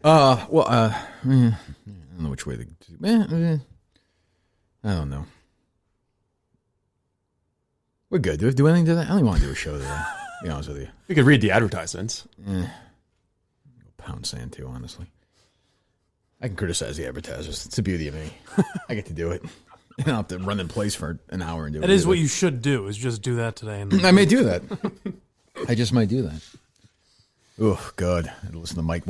I don't know which way to. I don't know. We're good. Do we do anything to that? I don't even want to do a show today. To be honest with you. You could read the advertisements. Pound sand too, honestly. I can criticize the advertisers. It's the beauty of me. I get to do it. I don't have to run in place for an hour and do it. That is what you should do, is just do that today. And I may do that. I just might do that. Oh, God. Listen to Mike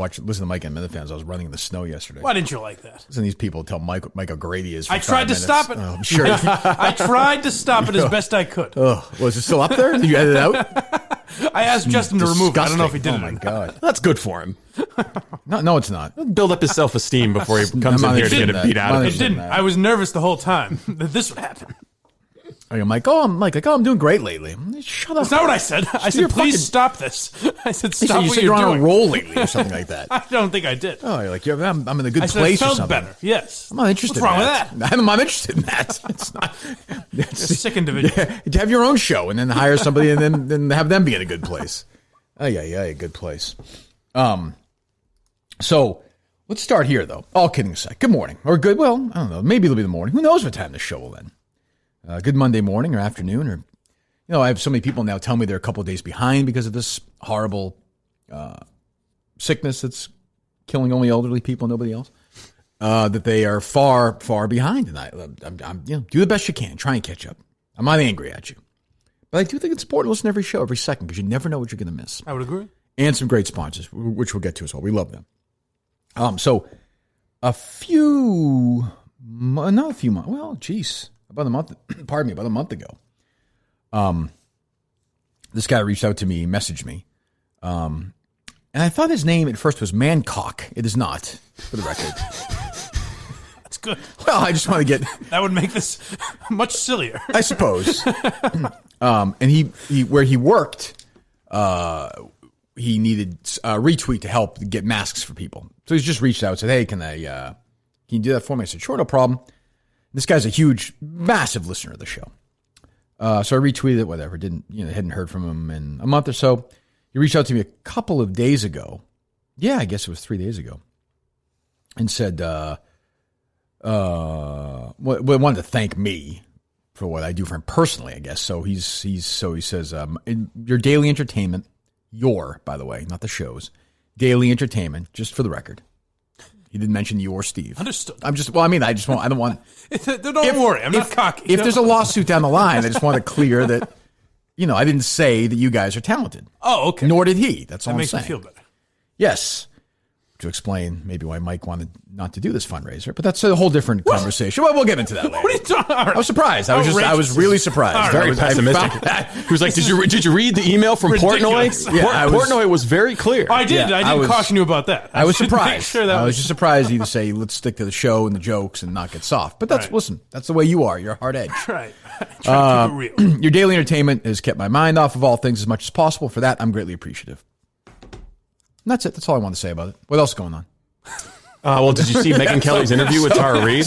and Minute Fans. I was running in the snow yesterday. Why didn't you like that? Listen to these people tell Mike O'Grady is for I tried to 5 minutes. stop it. Oh, I'm sure. I tried to stop it as best I could. Oh, was it still up there? Did you edit it out? I asked Justin to remove it. I don't know if he did. Oh, my God. That's good for him. No, it's not. Build up his self-esteem before he comes in here to get beat out of It it. didn't. I was nervous the whole time that this would happen. I'm like, I'm doing great lately. Shut up. That's not what I said. I said, please stop this. I said, stop you what said you're you're on doing. a roll lately or something like that. I don't think I did. Oh, you're like, I'm in a good I said, place I or felt something. better. Yes. I'm not interested What's wrong in with that. I'm not interested in that. It's not. You're a sick individual. To have your own show and then hire somebody and then have them be in a good place. A good place. So let's start here, though. All kidding aside. Good morning. Or good, well, I don't know. Maybe it'll be the morning. Who knows what time the show will end. Good Monday morning or afternoon. Or, I have so many people now tell me they're a couple of days behind because of this horrible sickness that's killing only elderly people, nobody else. That they are far, far behind. And I'm do the best you can. Try and catch up. I'm not angry at you. But I do think it's important to listen to every show every second because you never know what you're going to miss. I would agree. And some great sponsors, which we'll get to as well. We love them. So not a few months. Well, geez, about a month ago. This guy reached out to me, messaged me. And I thought his name at first was Mancock. It is not, for the record. That's good. Well, I just want to get... That would make this much sillier. I suppose. And he where he worked, he needed a retweet to help get masks for people. So he's just reached out and said, hey, can you do that for me? I said, sure, no problem. This guy's a huge, massive listener of the show. So I retweeted it, whatever. Hadn't heard from him in a month or so. He reached out to me a couple of days ago. Yeah, I guess it was 3 days ago. And said, wanted to thank me for what I do for him personally, I guess. So he says, your daily entertainment, by the way, not the show's, daily entertainment, just for the record. He didn't mention you or Steve. Understood. I don't want. Don't worry, I'm not cocky. If there's a lawsuit down the line, I just want to clear that, I didn't say that you guys are talented. Oh, okay. Nor did he. That's all I'm saying. That makes me feel better. Yes. To explain maybe why Mike wanted not to do this fundraiser, but that's a whole different conversation. Well, we'll get into that later. What are you talking about? I was surprised. I was really surprised. Very pessimistic. He was like, "Did you read the email from Ridiculous. Portnoy? Yeah, Portnoy was very clear." I did. Yeah, I did caution you about that. I was should surprised. Make sure that I was just surprised you to say, "Let's stick to the show and the jokes and not get soft." But listen, that's the way you are. You're a hard edge. Right. Try to keep it real. Your daily entertainment has kept my mind off of all things as much as possible. For that, I'm greatly appreciative. And that's it. That's all I want to say about it. What else is going on? Well, did you see Megyn Kelly's interview with Tara Reid?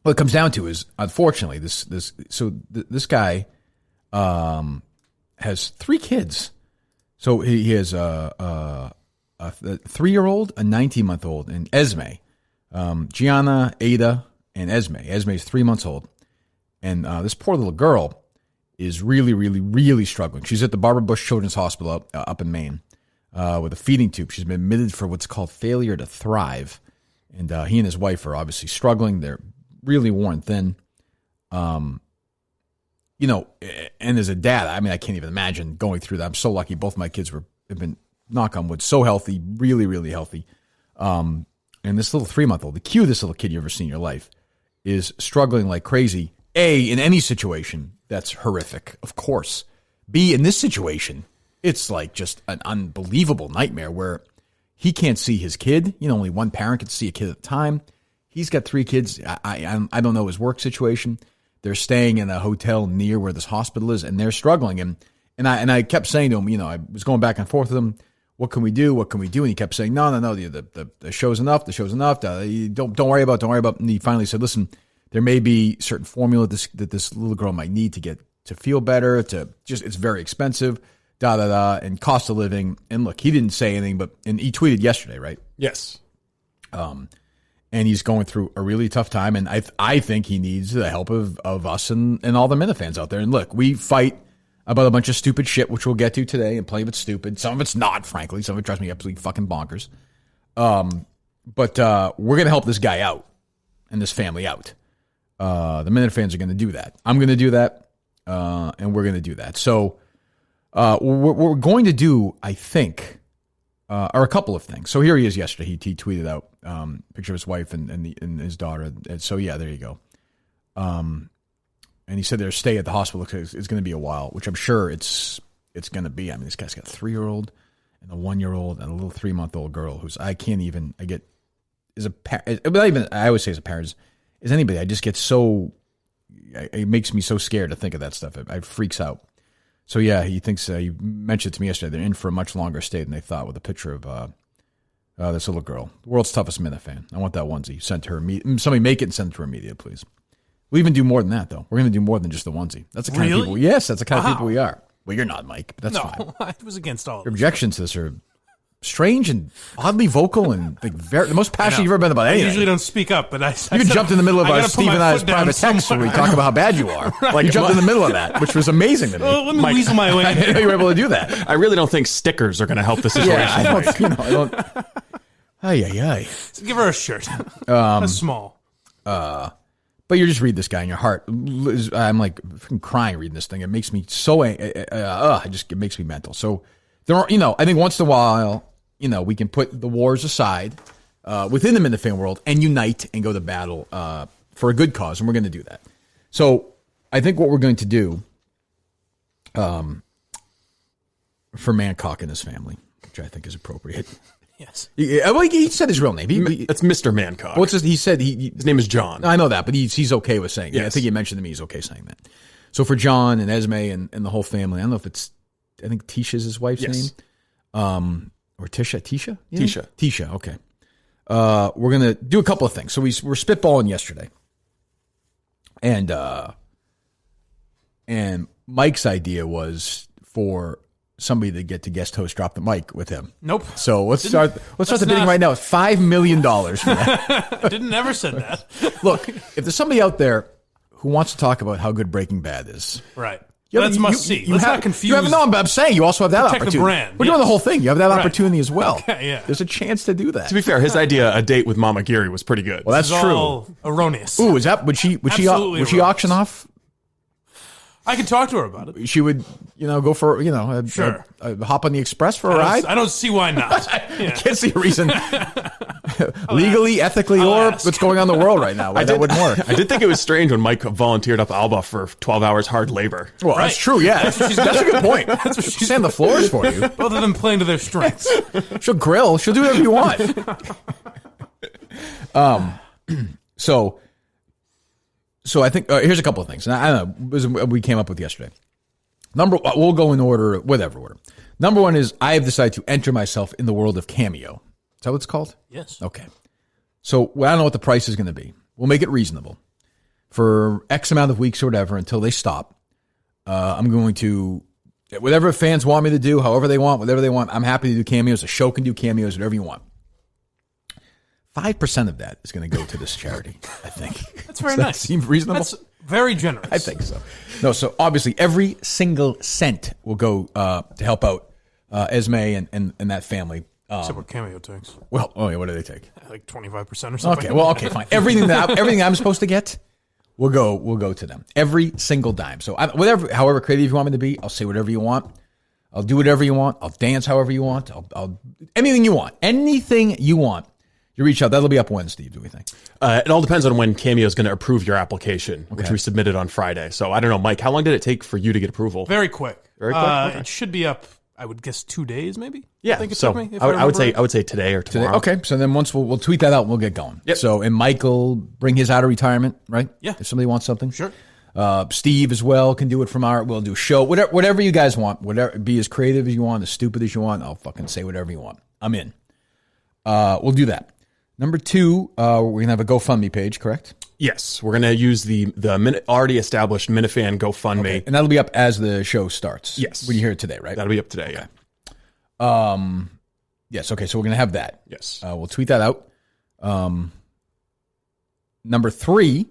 What it comes down to is, unfortunately, this guy has 3 kids. So he has a 3-year-old, a 19-month-old, and Esme, Gianna, Ada, and Esme. Esme is 3 months old, and this poor little girl is really, really, really struggling. She's at the Barbara Bush Children's Hospital up in Maine. With a feeding tube. She's been admitted for what's called failure to thrive. And he and his wife are obviously struggling. They're really worn thin. And as a dad, I can't even imagine going through that. I'm so lucky. Both my kids have been, knock on wood, so healthy, really, really healthy. And this little 3-month-old, the cutest little kid you've ever seen in your life, is struggling like crazy. A, in any situation, that's horrific, of course. B, in this situation, it's like just an unbelievable nightmare where he can't see his kid. Only one parent can see a kid at a time. He's got 3 kids. I don't know his work situation. They're staying in a hotel near where this hospital is, and they're struggling. And I kept saying to him, I was going back and forth with him. What can we do? What can we do? And he kept saying, no. The show's enough. The show's enough. Don't worry about. Don't worry about. And he finally said, listen, there may be certain formula that this little girl might need to feel better. It's very expensive. and cost of living. And look, he didn't say anything, and he tweeted yesterday, right? Yes. And he's going through a really tough time, and I think he needs the help of us and all the Minifans out there. And look, we fight about a bunch of stupid shit, which we'll get to today, and plenty of it's stupid. Some of it's not, frankly. Some of it drives me absolutely fucking bonkers. But we're going to help this guy out and this family out. The Minifans are going to do that. I'm going to do that, and we're going to do that. So what we're going to do, I think, are a couple of things. So here he is yesterday. He tweeted out a picture of his wife and his daughter. And so, yeah, there you go. And he said their stay at the hospital is going to be a while, which I'm sure it's going to be. I mean, this guy's got a 3-year-old and a 1-year-old and a little 3-month-old girl who's I always say as a parent, as anybody, I just get so, it makes me so scared to think of that stuff. It freaks out. So, yeah, he thinks, he mentioned to me yesterday, they're in for a much longer stay than they thought, with a picture of this little girl, the world's toughest Minifan. I want that onesie. Send to her. Somebody make it and send it to her immediately, please. We'll even do more than that, though. We're going to do more than just the onesie. That's the kind of people. Yes, that's the kind of people we are. Well, you're not, Mike, but that's fine. No, I was against all of Your objections to this are strange and oddly vocal and like the most passionate you've ever been about anything. I usually don't speak up, but you jumped in the middle of Steve and I's private text where we talk about how bad you are. Right. You jumped in the middle of that, which was amazing to me. Well, let me weasel my way. I didn't know you were able to do that. I really don't think stickers are going to help the situation. Yeah, I don't. Ay. Give her a shirt. That's small. But you just read this guy in your heart. I'm like freaking crying reading this thing. It makes me so, it makes me mental. So there are, I think once in a while, we can put the wars aside within the Minifan world and unite and go to battle for a good cause. And we're going to do that. So I think what we're going to do for Mancock and his family, which I think is appropriate. Yes. He said his real name. That's Mr. Mancock. What's he said? His name is John. I know that, but he's okay with saying it. Yes. I think he mentioned to me he's okay saying that. So for John and Esme and the whole family, I don't know if I think Tisha's his wife's name. Or Tisha? Yeah? Tisha, okay. We're going to do a couple of things. So we're spitballing yesterday. And Mike's idea was for somebody to get to guest host Drop the Mic with him. Nope. So let's start the bidding right now. It's $5 million for that. I didn't ever said that. Look, if there's somebody out there who wants to talk about how good Breaking Bad is. Right. That's must see. Let's not confuse. I'm saying you also have that opportunity. The brand. We're doing the whole thing. You have that opportunity as well. Okay, yeah. There's a chance to do that. To be fair, his idea, a date with Mama Geary, was pretty good. Well, that's true. All erroneous. Ooh, is that would she auction off? I can talk to her about it. She would, go for, Sure. Hop on the express for a ride. I don't see why not. I can't see a reason, legally, ethically, or what's going on in the world right now. Why that wouldn't work. I did think it was strange when Mike volunteered up Alba for 12 hours hard labor. Well, that's true. Yeah, that's a good point. That's what she's saying. The floors for you. Both of them playing to their strengths. She'll grill. She'll do whatever you want. So I think here's a couple of things. And I don't know. We came up with yesterday. We'll go in order, whatever order. Number one is I have decided to enter myself in the world of Cameo. Is that what it's called? Yes. Okay. So I don't know what the price is going to be. We'll make it reasonable for X amount of weeks or whatever until they stop. I'm going to, whatever fans want me to do, however they want, whatever they want, I'm happy to do cameos. The show can do cameos, whatever you want. 5% of that is going to go to this charity, I think. That's very Does that nice. seem reasonable? That's very generous. I think so. No, so obviously every single cent will go to help out Esme and that family. Except what Cameo takes. Well, what do they take? Like 25% or something. Okay, fine. Everything I'm supposed to get will go to them. Every single dime. So however creative you want me to be, I'll say whatever you want. I'll do whatever you want. I'll dance however you want. I'll anything you want. Anything you want. You reach out. That'll be up Wednesday, do we think? It all depends on when Cameo is going to approve your application, which we submitted on Friday. So I don't know, Mike, how long did it take for you to get approval? Very quick. Very quick? Okay. It should be up, I would guess, 2 days maybe? Yeah. I think it so took me, I would say today or tomorrow. Okay. So then once we'll tweet that out and we'll get going. Yep. So, and Michael bring his out of retirement, right? Yeah. If somebody wants something. Sure. Steve as well can do it from we'll do a show, whatever you guys want, be as creative as you want, as stupid as you want. I'll fucking say whatever you want. I'm in. We'll do that. Number 2, we're going to have a GoFundMe page, correct? Yes, we're going to use the already established Minifan GoFundMe. Okay. And that'll be up as the show starts. Yes. When you hear it today, right? That'll be up today, yeah. Yes, okay, so we're going to have that. Yes. We'll tweet that out. Number 3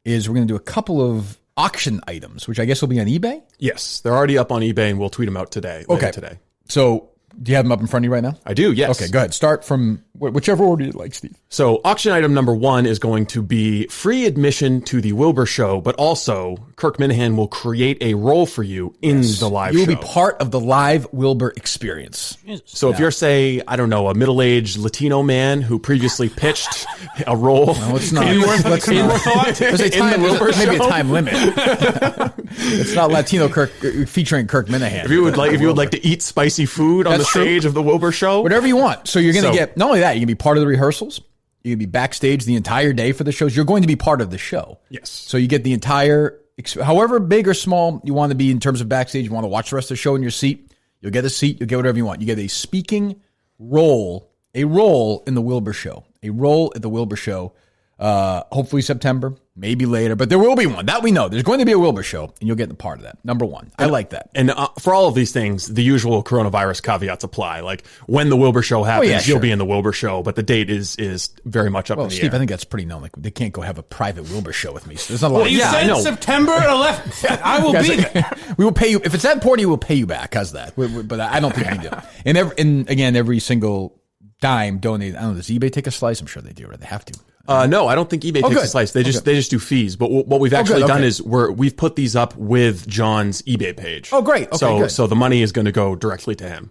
is we're going to do a couple of auction items, which I guess will be on eBay? Yes, they're already up on eBay, and we'll tweet them out today. Okay. Today. So do you have them up in front of you right now? I do, yes. Okay, go ahead. Start from whichever order you like, Steve. So auction item number 1 is going to be free admission to the Wilbur Show, but also Kirk Minahan will create a role for you in the live show. You will be part of the live Wilbur experience. So if you're, say, I don't know, a middle-aged Latino man who previously pitched a role. No, it's not. There's a time, maybe a time limit. It's not Latino Kirk featuring Kirk Minahan. If you would like to eat spicy food on the stage of the Wilbur Show. Whatever you want. So you're going to get, not only that, you're going to be part of the rehearsals. You're going to be backstage the entire day for the shows. You're going to be part of the show. Yes. So you get the entire, however big or small you want to be in terms of backstage, you want to watch the rest of the show in your seat, you'll get a seat, you'll get whatever you want. You get a speaking role, a role in the Wilbur Show, a role at the Wilbur Show. Hopefully September, maybe later, but there will be one. That we know. There's going to be a Wilbur Show, and you'll get the part of that. Number 1. I like that. And for all of these things, the usual coronavirus caveats apply. Like when the Wilbur Show happens, you'll be in the Wilbur Show, but the date is very much up in the Steve, air. I think that's pretty known. Like they can't go have a private Wilbur Show with me. So there's not a lot. You said September 11th. I will be there. We will pay you if it's that important. We will pay you back. How's that? But I don't think we do. And again, every single dime donated. I don't know. Does eBay take a slice? I'm sure they do. Or they have to. No, I don't think eBay takes a slice. They just do fees. But what we've actually done is we've put these up with John's eBay page. Oh, great. Okay, so the money is going to go directly to him.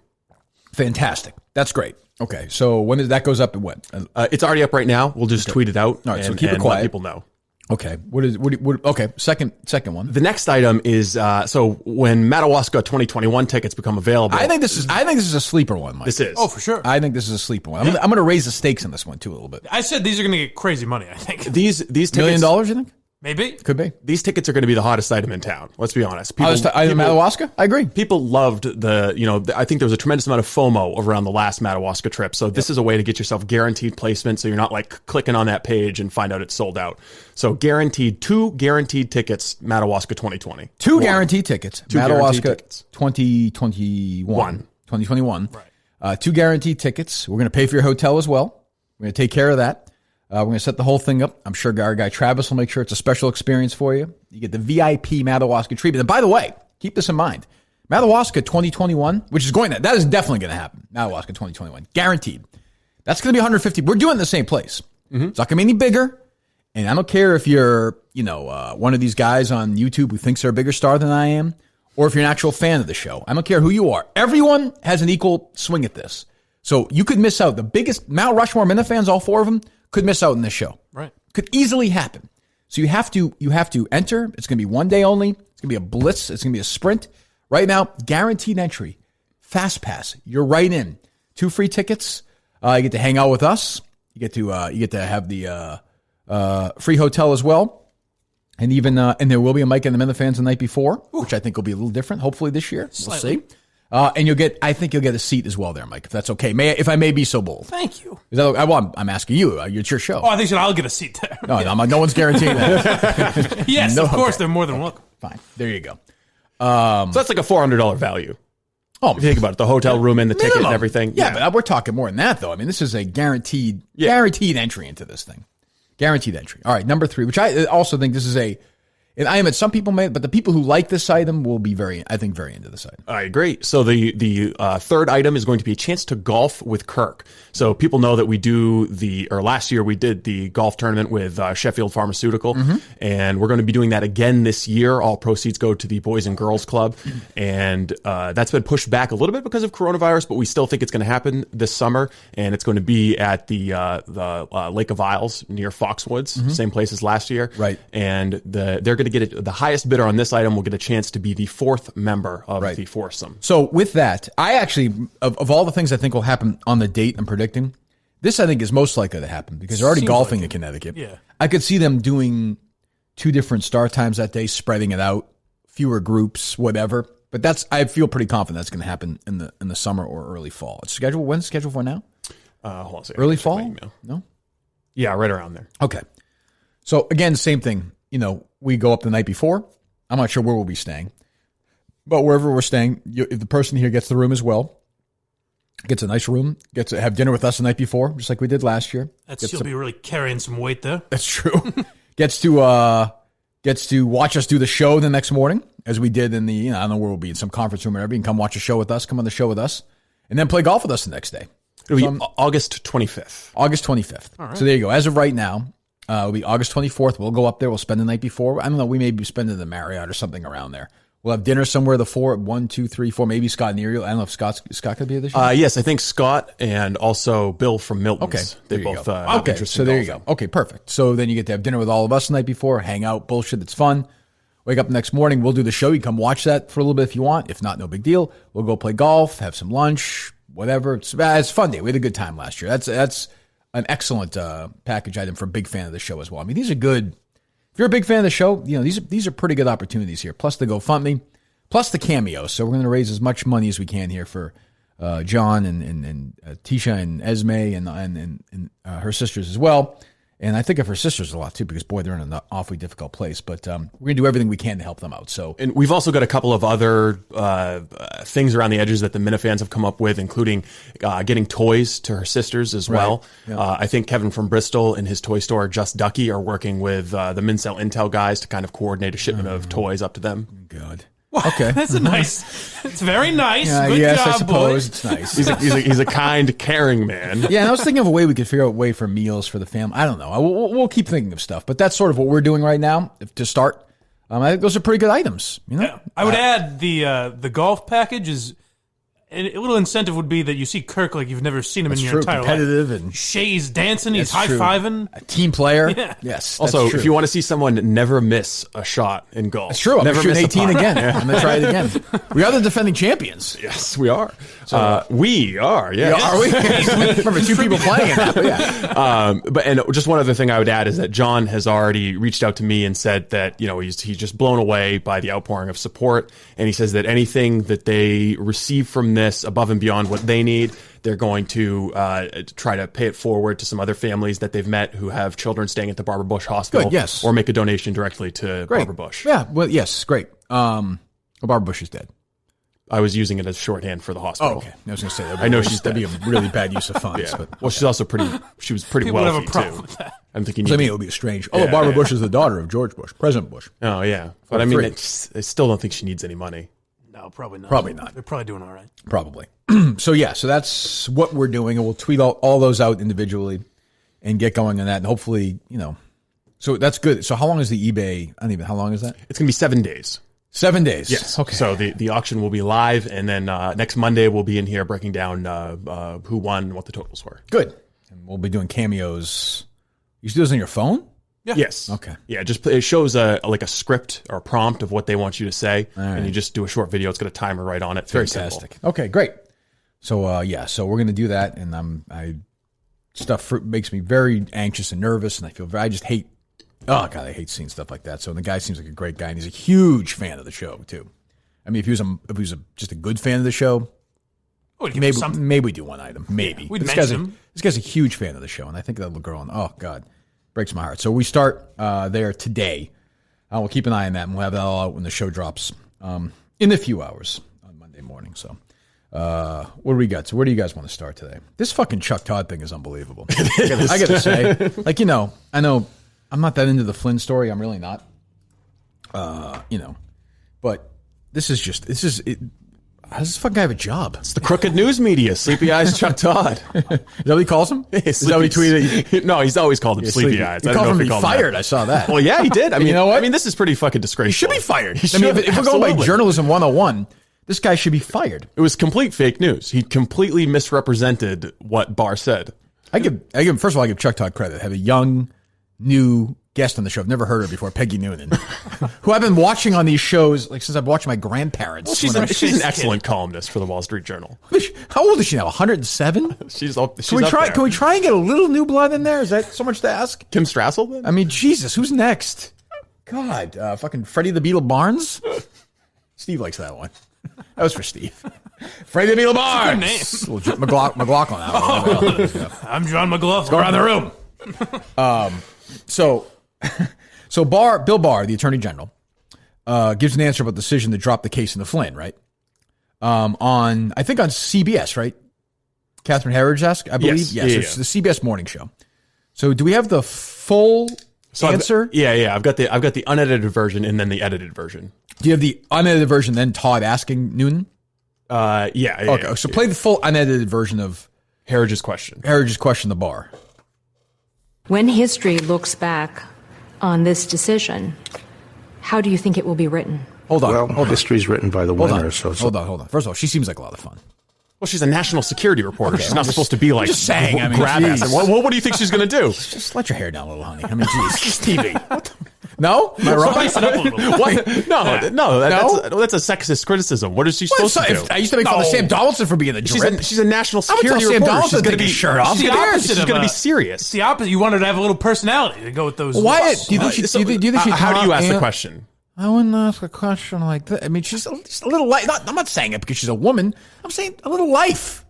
Fantastic. That's great. Okay, so when that goes up and when? It's already up right now. We'll just tweet it out. All right, so keep it quiet. Let people know. Okay. Okay. Second one. The next item is so when Madawaska 2021 tickets become available. I think this is a sleeper one, Mike. This is. Oh, for sure. I think this is a sleeper one. I'm going to raise the stakes on this one too a little bit. I said these are going to get crazy money, I think. These tickets, $1 million, you think? Maybe. Could be. These tickets are going to be the hottest item in town. Let's be honest. Madawaska? I agree. People loved I think there was a tremendous amount of FOMO around the last Madawaska trip. So this is a way to get yourself guaranteed placement. So you're not like clicking on that page and find out it's sold out. So two guaranteed tickets, Madawaska 2020. Two guaranteed tickets. Madawaska 2021. 2021. Right. 2 guaranteed tickets. We're going to pay for your hotel as well. We're going to take care of that. We're going to set the whole thing up. I'm sure our guy Travis will make sure it's a special experience for you. You get the VIP Madawaska treatment. And by the way, keep this in mind. Madawaska 2021, that is definitely going to happen. Madawaska 2021, guaranteed. That's going to be 150. We're doing it in the same place. Mm-hmm. It's not going to be any bigger. And I don't care if you're, one of these guys on YouTube who thinks they're a bigger star than I am, or if you're an actual fan of the show. I don't care who you are. Everyone has an equal swing at this. So you could miss out. The biggest Mount Rushmore Minifans, all 4 of them, could miss out in this show. Right. Could easily happen. So you have to enter. It's going to be one day only. It's going to be a blitz. It's going to be a sprint. Right now, guaranteed entry. Fast pass. You're right in. 2 free tickets. You get to hang out with us. You get to have the free hotel as well. And even and there will be a Mike and the Minifans the night before, which I think will be a little different. Hopefully this year. Slightly. We'll see. And I think you'll get a seat as well there, Mike, if that's okay. If I may be so bold. Thank you. Is that, I'm asking you. It's your show. Oh, I think I'll get a seat there. No one's guaranteeing that. Yes, of course. They're more than welcome. Fine. There you go. So that's like a $400 value. Oh, if you think about it, the hotel room and the ticket and everything. Yeah, but we're talking more than that, though. I mean, this is a guaranteed entry into this thing. Guaranteed entry. All right, number 3, which I also think this is and I am at some people may, but the people who like this item will be very into this item. I agree. So the third item is going to be a chance to golf with Kirk. So people know that we do last year we did the golf tournament with Sheffield Pharmaceutical, and we're going to be doing that again this year. All proceeds go to the Boys and Girls Club, and that's been pushed back a little bit because of coronavirus, but we still think it's going to happen this summer, and it's going to be at the Lake of Isles near Foxwoods, same place as last year. Right. And they're going to get it. The highest bidder on this item will get a chance to be the 4th member of the foursome. So with that, I actually, of all the things I think will happen on the date I'm predicting, this I think is most likely to happen because they're already golfing in Connecticut. Yeah. I could see them doing 2 different start times that day, spreading it out, fewer groups, whatever. But I feel pretty confident that's going to happen in the summer or early fall. When's it scheduled for now? Hold on a second. Early fall? No? Yeah, right around there. Okay. So again, same thing. We go up the night before. I'm not sure where we'll be staying, but wherever we're staying, if the person here gets the room as well, gets a nice room, gets to have dinner with us the night before, just like we did last year. You'll be really carrying some weight there. That's true. gets to watch us do the show the next morning, as we did in the, I don't know where we'll be, in some conference room or whatever. You can come watch a show with us, come on the show with us, and then play golf with us the next day. It'll be August 25th. August 25th. All right. So there you go. As of right now, it'll be August 24th. We'll go up there. We'll spend the night before. I don't know. We may be spending the Marriott or something around there. We'll have dinner somewhere. 1, 2, 3, 4. Maybe Scott and Ariel. I don't know if Scott could be here this year. Yes, I think Scott and also Bill from Milton's. Okay, They both okay. So there you go. Okay, perfect. So then you get to have dinner with all of us the night before, hang out, bullshit. That's fun. Wake up the next morning. We'll do the show. You come watch that for a little bit if you want. If not, no big deal. We'll go play golf, have some lunch, whatever. It's a fun day. We had a good time last year. That's an excellent package item for a big fan of the show as well. I mean, these are good. If you're a big fan of the show, these are pretty good opportunities here. Plus the GoFundMe, plus the cameos. So we're going to raise as much money as we can here for John and Tisha and Esme and her sisters as well. And I think of her sisters a lot too, because boy, they're in an awfully difficult place. But we're going to do everything we can to help them out. So, and we've also got a couple of other things around the edges that the Minifans have come up with, including getting toys to her sisters as well. Yeah. I think Kevin from Bristol and his toy store, Just Ducky, are working with the Mincel Intel guys to kind of coordinate a shipment of toys up to them. good. Okay, that's it's very nice. Good yes, job, I suppose boy. it's nice. He's a kind, caring man. Yeah, and I was thinking of a way we could figure out a way for meals for the family. I don't know. We'll keep thinking of stuff, but that's sort of what we're doing right now to start. I think those are pretty good items. Yeah, I would add the golf package is. A little incentive would be that you see Kirk like you've never seen him in your entire competitive life. And Shay's dancing, he's That's true. high-fiving. A team player. Yeah. Yes. Also, that's true. if you want to see someone never miss a shot in golf, It's true. I'm never going to shoot miss a 18 putt. again. I'm going to try it again. We are the defending champions. Yes, we are. We are. Yes. Are we? Remember, 2 people playing it. But yeah. And just one other thing I would add is that John has already reached out to me and said that he's just blown away by the outpouring of support, and he says that anything that they receive from this above and beyond what they need, they're going to try to pay it forward to some other families that they've met who have children staying at the Barbara Bush Hospital. Good, yes. Or make a donation directly to Great. Barbara Bush. Yeah. Well, yes. Great. Barbara Bush is dead. I was using it as shorthand for the hospital. Oh, okay. I was going to say that. I know that'd be a really bad use of funds. Yeah. But Well, she's also she was pretty People would have wealthy a problem too. with that. I'm thinking. I mean, it would be strange. Oh, Yeah, Barbara yeah. Bush is the daughter of George Bush, President Bush. Oh yeah, but I mean, 3. I still don't think she needs any money. No, probably not. Probably not. They're probably doing all right. Probably. So that's what we're doing, and we'll tweet all those out individually and get going on that, and hopefully, so that's good. So how long is the eBay? How long is that? It's gonna be 7 days. 7 days. Yes. Okay. So the auction will be live, and then next Monday we'll be in here breaking down who won and what the totals were. Good. And we'll be doing cameos. You should do this on your phone? Yeah. Yes. Okay. Yeah. It shows a script or a prompt of what they want you to say, right. and you just do a short video. It's got a timer right on it. It's very simple. Fantastic. Okay, great. So so we're gonna do that, and stuff makes me very anxious and nervous, and I just hate. Oh God, I hate seeing stuff like that. So the guy seems like a great guy, and he's a huge fan of the show too. I mean, if he was just a good fan of the show, maybe we do one item. Maybe we'd this mention him. This guy's a huge fan of the show, and I think that little girl. And oh God, breaks my heart. So we start there today. We'll keep an eye on that, and we'll have that all out when the show drops in a few hours on Monday morning. So. What do we got? So where do you guys want to start today? This fucking Chuck Todd thing is unbelievable. I gotta say, I know I'm not that into the Flynn story. I'm really not. But this is it. How does this fucking guy have a job? It's the crooked news media. Sleepy Eyes Chuck Todd. Is that what he calls him? Is that what he tweeted? No, he's always called him Sleepy Eyes. He called him to be fired. I saw that. Well, yeah, he did. I mean, you know what? I mean, this is pretty fucking disgraceful. He should be fired. He I mean, should, if we're going by absolutely. journalism 101, this guy should be fired. It was complete fake news. He completely misrepresented what Barr said. I give first of all, I give Chuck Todd credit. I have a young, new guest on the show. I've never heard her before, Peggy Noonan, who I've been watching on these shows since I've watched my grandparents. Well, she's an excellent columnist for the Wall Street Journal. How old is she now? 107? She's up Can we try? Can we try and get a little new blood in there? Is that so much to ask? Kim Strassel? Then? I mean, Jesus, who's next? God, fucking Freddie the Beetle Barnes. Steve likes that one. That was for Steve. Freddie the Beetle Barnes. Good name. McLaughlin. I'm John McLaughlin. Go around the room. So Bill Barr, the Attorney General, gives an answer about the decision to drop the case into Flynn, right? I think on CBS, right? Catherine Herridge asked, I believe. Yes. It's the CBS morning show. So do we have the full answer? I've got the unedited version and then the edited version. Do you have the unedited version, then Todd asking Noonan? Okay, so play the full unedited version of Herridge's question. To Barr. When history looks back on this decision, how do you think it will be written? Hold on. History's written by the winner. Hold on. First of all, she seems like a lot of fun. Well, she's a national security reporter. She's not supposed to be like just saying. I mean, grab ass. And what do you think she's going to do? Just let your hair down a little, honey. I mean, geez, it's TV. No, am I wrong? Spice it up a little. What? No. That's a sexist criticism. What is she supposed to do? I used to make fun of Sam Donaldson for being a drip. She's a national I would tell security Sam reporter. Donaldson She's going to to take be his shirt off. She's going to be serious. It's the opposite. You wanted to have a little personality to go with those. Wyatt, do you think she? How do you ask the question? I wouldn't ask a question like that. I mean, she's a little life. I'm not saying it because she's a woman. I'm saying a little life.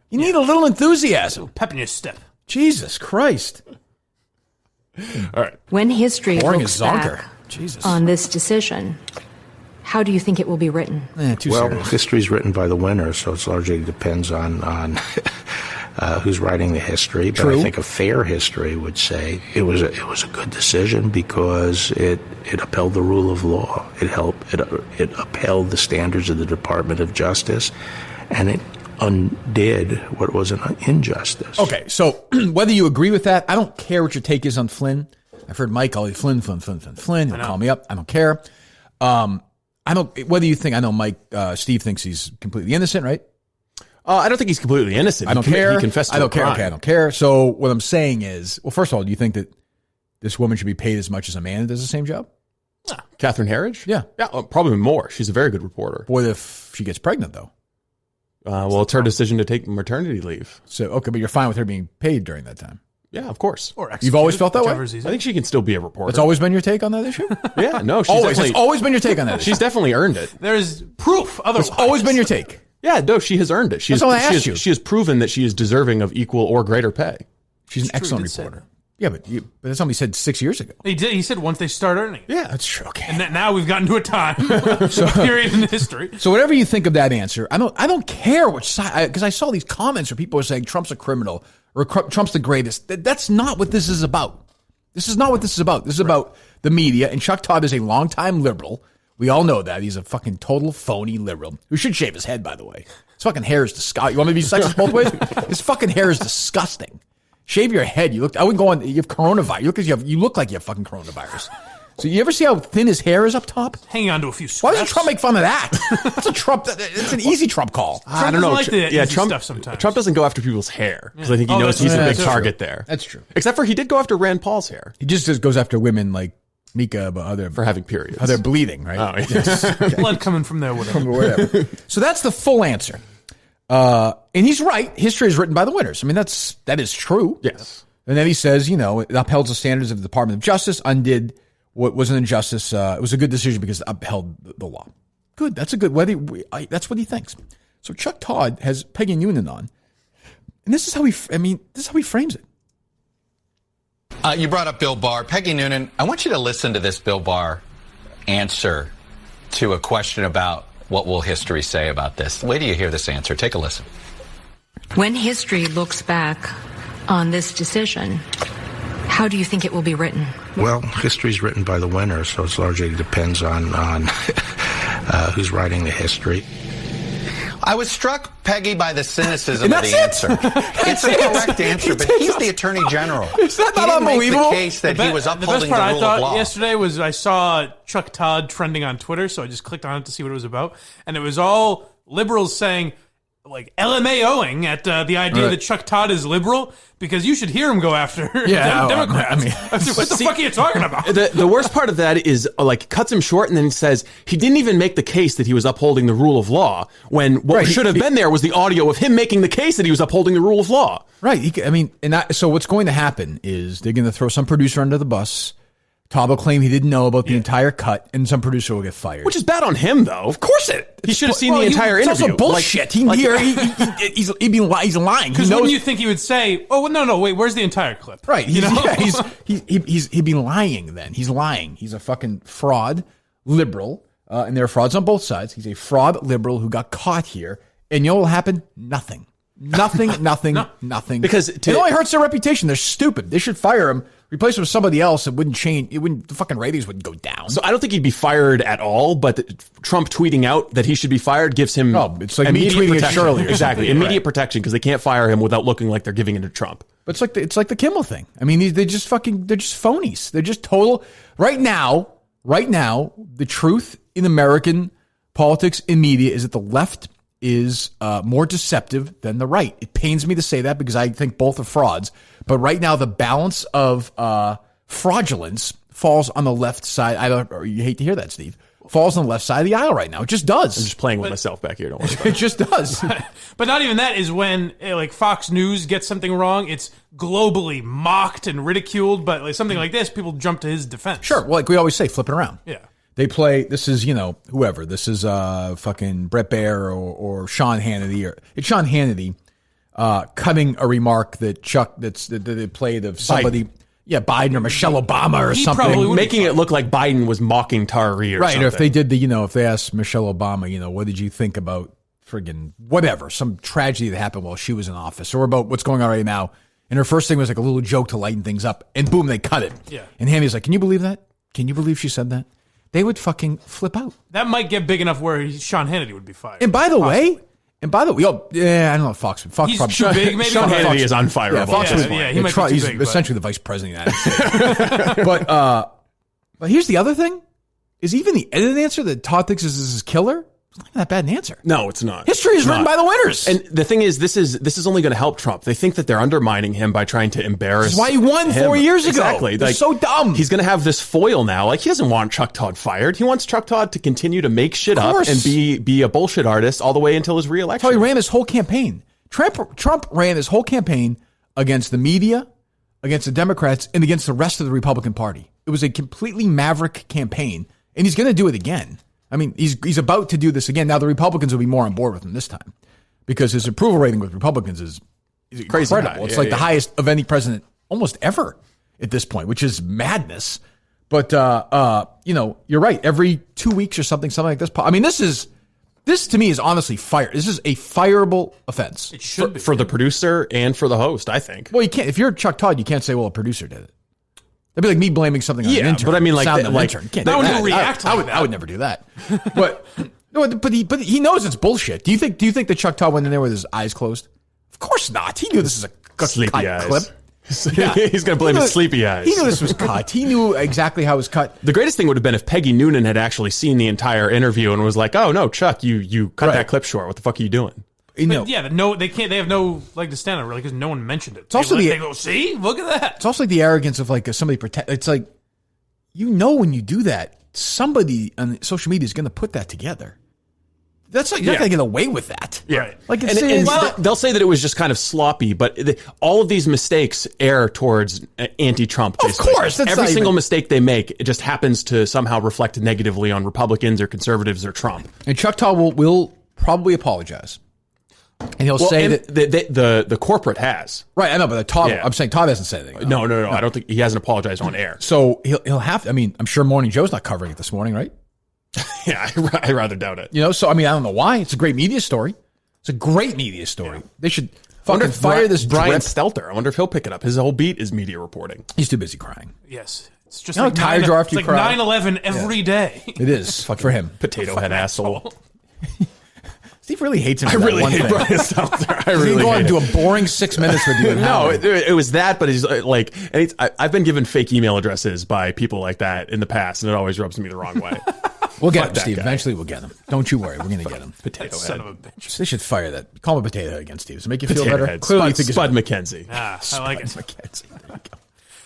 You need a little enthusiasm. Pep in your step. Jesus Christ. All right. When history Boring looks as Zonker. back Jesus. on this decision, how do you think it will be written? Too serious. History's written by the winner, so it largely depends on who's writing the history. But True. I think a fair history would say it was a good decision because it upheld the rule of law. It upheld the standards of the Department of Justice, and it undid what was an injustice. Okay, so whether you agree with that, I don't care what your take is on Flynn. I've heard Mike call you Flynn. He'll call me up. I don't care. I don't. Whether you think I know Mike, Steve thinks he's completely innocent, right? I don't think he's completely innocent. I don't care. He confessed to I don't a care. crime. Okay, I don't care. So what I'm saying is, well, first of all, do you think that this woman should be paid as much as a man that does the same job? Catherine Herridge? Yeah. Probably more. She's a very good reporter. What if she gets pregnant though? Well, it's her decision to take maternity leave. So okay, but you're fine with her being paid during that time. Yeah, of course. Or You've always felt that way? whichever's easy. I think she can still be a reporter. That's always been your take on that issue. Yeah, no, she's Always. definitely, It's always been your take on that issue. she's definitely earned it. There's proof. Otherwise, It's always been your take. Yeah, no, she has earned it. That's all I asked you. She has proven that she is deserving of equal or greater pay. She's an true, excellent he did say reporter. Yeah, but that's something he said 6 years ago. he did. He said once they start earning. Yeah, that's true. Okay. And now we've gotten to a time period in history. So whatever you think of that answer, I don't care which side, because I saw these comments where people were saying Trump's a criminal or Trump's the greatest. That's not what this is about. This is not what this is about. This is about the media, and Chuck Todd is a longtime liberal. We all know that. He's a fucking total phony liberal who should shave his head, by the way. His fucking hair is disgusting. You want me to be sexist both ways? His fucking hair is disgusting. Shave your head. I wouldn't go on. You have coronavirus. You look like you have fucking coronavirus. So you ever see how thin his hair is up top? Hanging on to a few Why scraps. doesn't Trump make fun of that? That's a Trump. It's an easy Trump call. I don't know. Like the easy Trump, stuff sometimes. Trump doesn't go after people's hair because I think he Oh, knows that's he's a true. big That's target there. That's true. Except for he did go after Rand Paul's hair He just goes after women like Mika, but for having periods. how they're bleeding, right? Oh, yeah. Blood coming from there, whatever. Whatever. So that's the full answer. And he's right. History is written by the winners. I mean, that is true. Yes. And then he says, it upheld the standards of the Department of Justice, undid what was an injustice. It was a good decision because it upheld the law. Good. That's a good. That's what he thinks. So Chuck Todd has Peggy Noonan on, and this is how he frames it. You brought up Bill Barr. Peggy Noonan, I want you to listen to this Bill Barr answer to a question about what will history say about this. Wait till you hear this answer. Take a listen. When history looks back on this decision, how do you think it will be written? Well, history's written by the winner, so it largely depends on who's writing the history. I was struck, Peggy, by the cynicism of That's the it. answer. It's a correct answer, but he's the Attorney General. Is that not he didn't make unbelievable? the case that he was The upholding best part the I rule thought of law. yesterday was I saw Chuck Todd trending on Twitter, so I just clicked on it to see what it was about, and it was all liberals saying, like, LMAOing at the idea Right. that Chuck Todd is liberal, because you should hear him go after Democrats. I mean, what the fuck are you talking about? The worst part of that is cuts him short and then says he didn't even make the case that he was upholding the rule of law when what Right, should have been there was the audio of him making the case that he was upholding the rule of law. Right. So what's going to happen is they're going to throw some producer under the bus. Todd will claim he didn't know about the entire cut, and some producer will get fired. Which is bad on him, though. Of course he should have seen the entire it's interview. Also bullshit. He's lying. Because wouldn't you think he would say, "Oh no, wait, where's the entire clip?" Right. He'd be lying. Then he's lying. He's a fucking fraud liberal, and there are frauds on both sides. He's a fraud liberal who got caught here, and you know what will happen? Nothing. Nothing. Because it only hurts their reputation. They're stupid. They should fire him. Replace him with somebody else. It wouldn't change. The fucking ratings wouldn't go down. So I don't think he'd be fired at all, but Trump tweeting out that he should be fired gives him it's like me tweeting at Shirley. Exactly. Immediate protection because they can't fire him without looking like they're giving it to Trump. But it's like the Kimmel thing. I mean, they're just phonies. They're just total. Right now, the truth in American politics and media is that the left is more deceptive than the right. It pains me to say that because I think both are frauds. But right now, the balance of fraudulence falls on the left side. You hate to hear that, Steve. Falls on the left side of the aisle right now. It just does. I'm just playing with myself back here. Don't worry about it. It just does. But not even that is when like Fox News gets something wrong. It's globally mocked and ridiculed. But like something like this, people jump to his defense. Sure. Well, like we always say, flip it around. Yeah. They play, this is, whoever. This is fucking Brett Baer or Sean Hannity. It's Sean Hannity cutting a remark that that they played of somebody. Biden. Yeah, Biden or Michelle Obama or something. Making it look like Biden was mocking Tari or something. Right, or if they did if they asked Michelle Obama, what did you think about friggin' whatever, some tragedy that happened while she was in office or about what's going on right now. And her first thing was like a little joke to lighten things up. And boom, they cut it. Yeah. And Hannity's like, can you believe that? Can you believe she said that? They would fucking flip out. That might get big enough where Sean Hannity would be fired. And by the way, I don't know if Fox he's probably too big. Maybe Sean Hannity is unfireable. Yeah, Fox he might be he's too big, essentially the vice president of the United States. But here's the other thing: is even the edited answer that Todd thinks is his killer. It's not even that bad an answer. No, it's not. History is written by the winners. And the thing is, this is only going to help Trump. They think that they're undermining him by trying to embarrass. That's why he won him. 4 years ago. Exactly. They're so dumb. He's going to have this foil now. Like, he doesn't want Chuck Todd fired. He wants Chuck Todd to continue to make shit up and be a bullshit artist all the way until his reelection. That's how he ran his whole campaign. Trump ran his whole campaign against the media, against the Democrats, and against the rest of the Republican Party. It was a completely maverick campaign, and he's going to do it again. I mean, he's about to do this again. Now, the Republicans will be more on board with him this time because his approval rating with Republicans is crazy incredible. high. It's the highest of any president almost ever at this point, which is madness. But, you're right. Every 2 weeks or something like this. I mean, this to me is honestly fire. This is a fireable offense. It should be. For the producer and for the host, I think. Well, you can't. If you're Chuck Todd, you can't say, well, a producer did it. That'd be like me blaming something on an intern. But I mean, Intern. Can't no do one that. would react like that. I would never do that. But he knows it's bullshit. Do you think that Chuck Todd went in there with his eyes closed? Of course not. He knew this is a Sleepy cut eyes. clip. Yeah. He's going to blame his sleepy eyes. He knew this was cut. He knew exactly how it was cut. The greatest thing would have been if Peggy Noonan had actually seen the entire interview and was like, "Oh no, Chuck, you cut that clip short. What the fuck are you doing?" They can't. They have no leg to stand on really because no one mentioned it. It's also they go, see, look at that. It's also like the arrogance of like somebody pretend. It's like when you do that, somebody on social media is going to put that together. That's like you're not going to get away with that. Yeah. Right. Like they'll say that it was just kind of sloppy, but all of these mistakes err towards anti-Trump. Basically. Of course, every single mistake they make, it just happens to somehow reflect negatively on Republicans or conservatives or Trump. And Chuck Todd will probably apologize, and he'll say that the corporate has. Right, I know, but Todd. Yeah. I'm saying Todd hasn't said anything. No. I don't think he hasn't apologized on air. So he'll have to. I mean, I'm sure Morning Joe's not covering it this morning, right? Yeah, I rather doubt it. So I mean, I don't know why. It's a great media story. It's a great media story. Yeah. They should fucking fire this Brian Stelter. I wonder if he'll pick it up. His whole beat is media reporting. He's too busy crying. Yes, it's just like tired you are after you like cry. 9/11 every day. It is for him. Potato head asshole. Steve really hates him. I really hate Brian Stelter. I really go on and do a boring 6 minutes with you. No, it was that, but he's like, and I've been given fake email addresses by people like that in the past, and it always rubs me the wrong way. We'll get him, Steve. Eventually we'll get him. Don't you worry. We're going to get him. Potato head. Son of a bitch. They should fire that. Call him a potato head again, Steve. Does it make you feel Potato better? Head. Clearly, Spud McKenzie. I like it. McKenzie. There you go.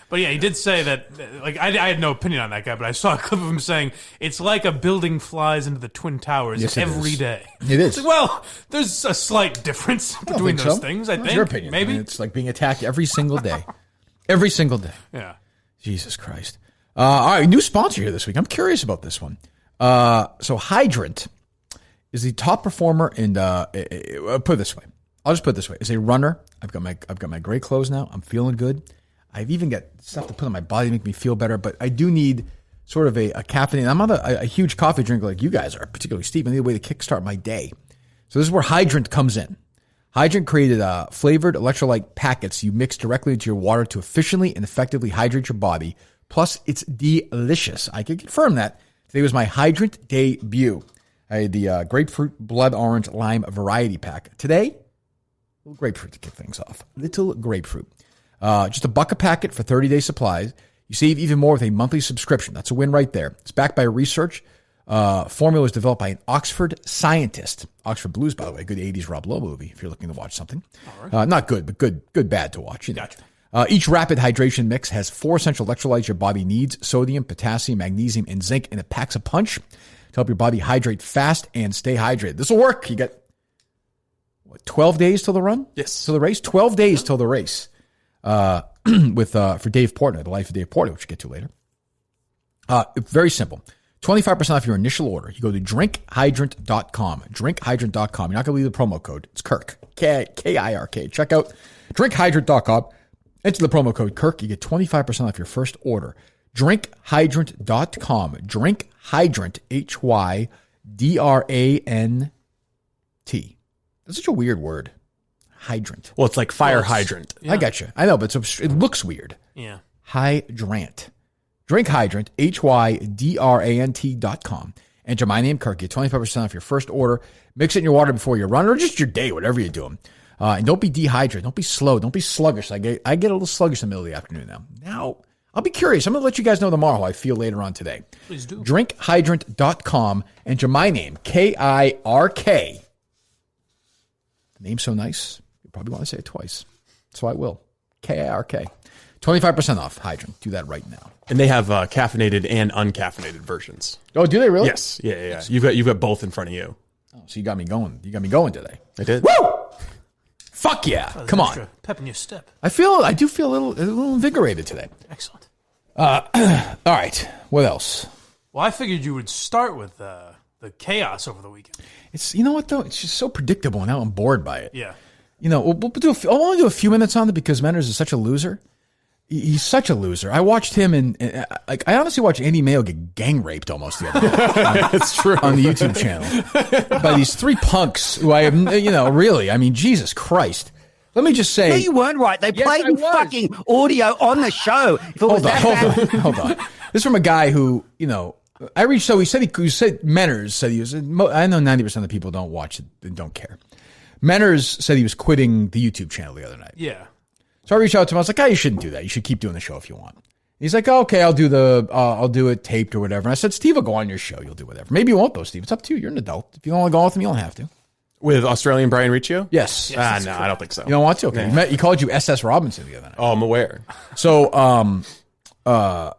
But yeah, he did say that, like, I had no opinion on that guy, but I saw a clip of him saying, it's like a building flies into the Twin Towers every day. It is. Like, well, there's a slight difference between those things, I think. What's your opinion? Maybe. I mean, it's like being attacked every single day. Every single day. Yeah. Jesus Christ. All right, new sponsor here this week. I'm curious about this one. So Hydrant is the top performer in. Put it this way. I'll just put it this way. As a runner, I've got my gray clothes now. I'm feeling good. I've even got stuff to put on my body to make me feel better. But I do need sort of a caffeine. I'm not a huge coffee drinker like you guys are, particularly Steve. I need a way to kickstart my day. So this is where Hydrant comes in. Hydrant created flavored electrolyte packets you mix directly into your water to efficiently and effectively hydrate your body. Plus, it's delicious. I can confirm that. Today was my Hydrant debut. I had the grapefruit, blood orange, lime variety pack. Today, little grapefruit to kick things off. Little grapefruit. Just $1 a packet for 30-day supplies. You save even more with a monthly subscription. That's a win right there. It's backed by research. Formula was developed by an Oxford scientist. Oxford Blues, by the way, good 80s Rob Lowe movie if you're looking to watch something. Right. Not good, but good bad to watch. You know. Gotcha. Each rapid hydration mix has 4 essential electrolytes your body needs: sodium, potassium, magnesium, and zinc, and it packs a punch to help your body hydrate fast and stay hydrated. This will work. You got, 12 days till the run? Yes. Till the race? 12 days till the race. For Dave Portnoy, the life of Dave Portnoy, which we'll get to later. Very simple. 25% off your initial order. You go to drinkhydrant.com. Drinkhydrant.com. You're not going to leave the promo code. It's Kirk. K-I-R-K. Check out drinkhydrant.com. Enter the promo code Kirk. You get 25% off your first order. Drinkhydrant.com. Drinkhydrant. Hydrant. That's such a weird word. Hydrant. Well, it's like fire hydrant. Yeah. I got you. I know, but it looks weird. Yeah. Hydrant. Drink Hydrant, Hydrant.com. Enter my name, Kirk. Get 25% off your first order. Mix it in your water before you run or just your day, whatever you're doing. And don't be dehydrated. Don't be slow. Don't be sluggish. I get a little sluggish in the middle of the afternoon now. Now, I'll be curious. I'm going to let you guys know tomorrow how I feel later on today. Please do. Drinkhydrant.com. Enter my name, K-I-R-K. The name's so nice, you probably want to say it twice. So I will. K-I-R-K. 25% off Hydrant. Do that right now. And they have caffeinated and uncaffeinated versions. Oh, do they really? Yes. Yeah. You've got both in front of you. Oh, so you got me going. You got me going today. I did. Woo! Fuck yeah. Oh, come on. Pep in your step. I do feel a little invigorated today. Excellent. All right. What else? Well, I figured you would start with the chaos over the weekend. It's, you know what though? It's just so predictable and now I'm bored by it. Yeah. You know, I'll only do a few minutes on it because Menners is such a loser. He's such a loser. I watched him and I honestly watched Andy Mayo get gang raped almost the other day. It's true. On the YouTube channel by these 3 punks who I have, really, I mean, Jesus Christ. Let me just say. No, you weren't right. They played the fucking audio on the show. Hold on. This is from a guy who, I reached, so he said Menners said he was, I know 90% of the people don't watch it and don't care. Menners said he was quitting the YouTube channel the other night. Yeah. So I reached out to him. I was like, you shouldn't do that. You should keep doing the show if you want. He's like, okay, I'll do it taped or whatever. And I said, Steve will go on your show. You'll do whatever. Maybe you won't though, Steve. It's up to you. You're an adult. If you don't want to go with him, you don't have to. With Australian Brian Riccio? Yes. No, I don't think so. You don't want to? Okay. Yeah. He called you SS Robinson the other night. Oh, I'm aware. So, so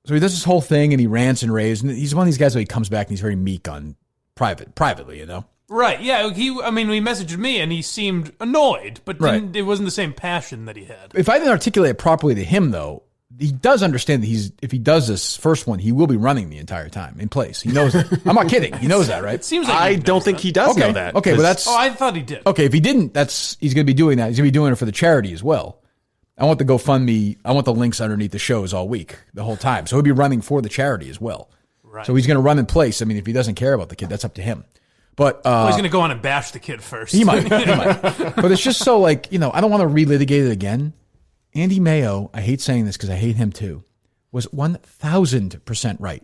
he does this whole thing and he rants and raves. And he's one of these guys where he comes back and he's very meek on privately, Right, yeah. We messaged me and he seemed annoyed, but it wasn't the same passion that he had. If I didn't articulate it properly to him, though, he does understand that if he does this first one, he will be running the entire time in place. He knows that. I'm not kidding. He knows that, right? It seems like I don't think he does know that. Okay, but that's... Oh, I thought he did. Okay, if he didn't, he's going to be doing that. He's going to be doing it for the charity as well. I want the GoFundMe, I want the links underneath the shows all week, the whole time. So he'll be running for the charity as well. Right. So he's going to run in place. I mean, if he doesn't care about the kid, that's up to him. But he's going to go on and bash the kid first. He might. But it's just so I don't want to relitigate it again. Andy Mayo, I hate saying this because I hate him too, was 1,000% right.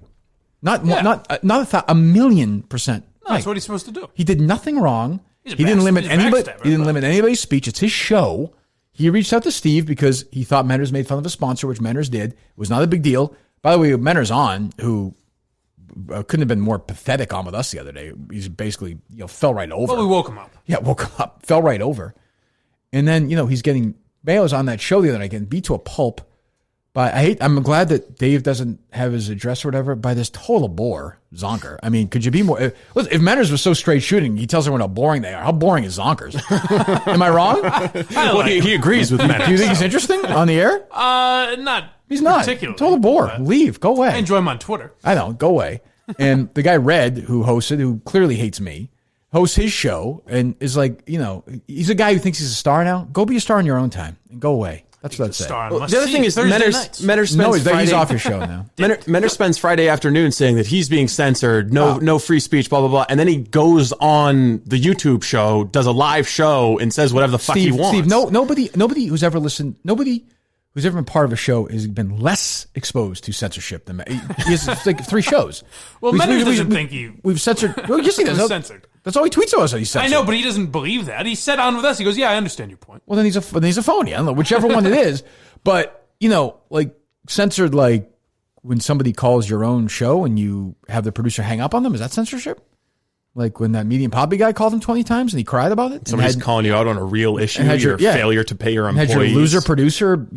Not 1,000,000% right. That's what he's supposed to do. He did nothing wrong. He didn't limit anybody. He didn't limit anybody's speech. It's his show. He reached out to Steve because he thought Menners made fun of a sponsor, which Menners did. It was not a big deal. By the way, Menners who couldn't have been more pathetic on with us the other day. He's basically, fell right over. Well, we woke him up. Yeah, woke him up, fell right over. And then, Mayo's on that show the other night getting beat to a pulp. But I'm glad that Dave doesn't have his address or whatever by this total bore, Zonker. I mean, could you be more? If Menners was so straight shooting, he tells everyone how boring they are. How boring is Zonkers? Am I wrong? He agrees with Menners. Do you think he's interesting on the air? Not He's not. particularly. Tell the bore. Leave. Go away. I enjoy him on Twitter. I know. Go away. And the guy Red, who hosted, who clearly hates me, hosts his show and is like, he's a guy who thinks he's a star now. Go be a star in your own time and go away. That's what I'd say. The other thing is, Menner spends he's off his show now. Menner spends Friday afternoon saying that he's being censored, no free speech, blah, blah, blah. And then he goes on the YouTube show, does a live show, and says whatever the fuck he wants. Steve, nobody who's ever listened, nobody who's ever been part of a show has been less exposed to censorship than he has like 3 shows. Well, Menner doesn't think we've censored. Well, yes, he does. Censored. That's all he tweets about us. He's censored. I know, but he doesn't believe that. He said on with us. He goes, "Yeah, I understand your point." Well, then he's a phony. I don't know, whichever one it is. But like censored, like when somebody calls your own show and you have the producer hang up on them, is that censorship? Like when that Medium Poppy guy called him 20 times and he cried about it. Somebody's calling you out on a real issue, your failure to pay your employees. Had your loser producer,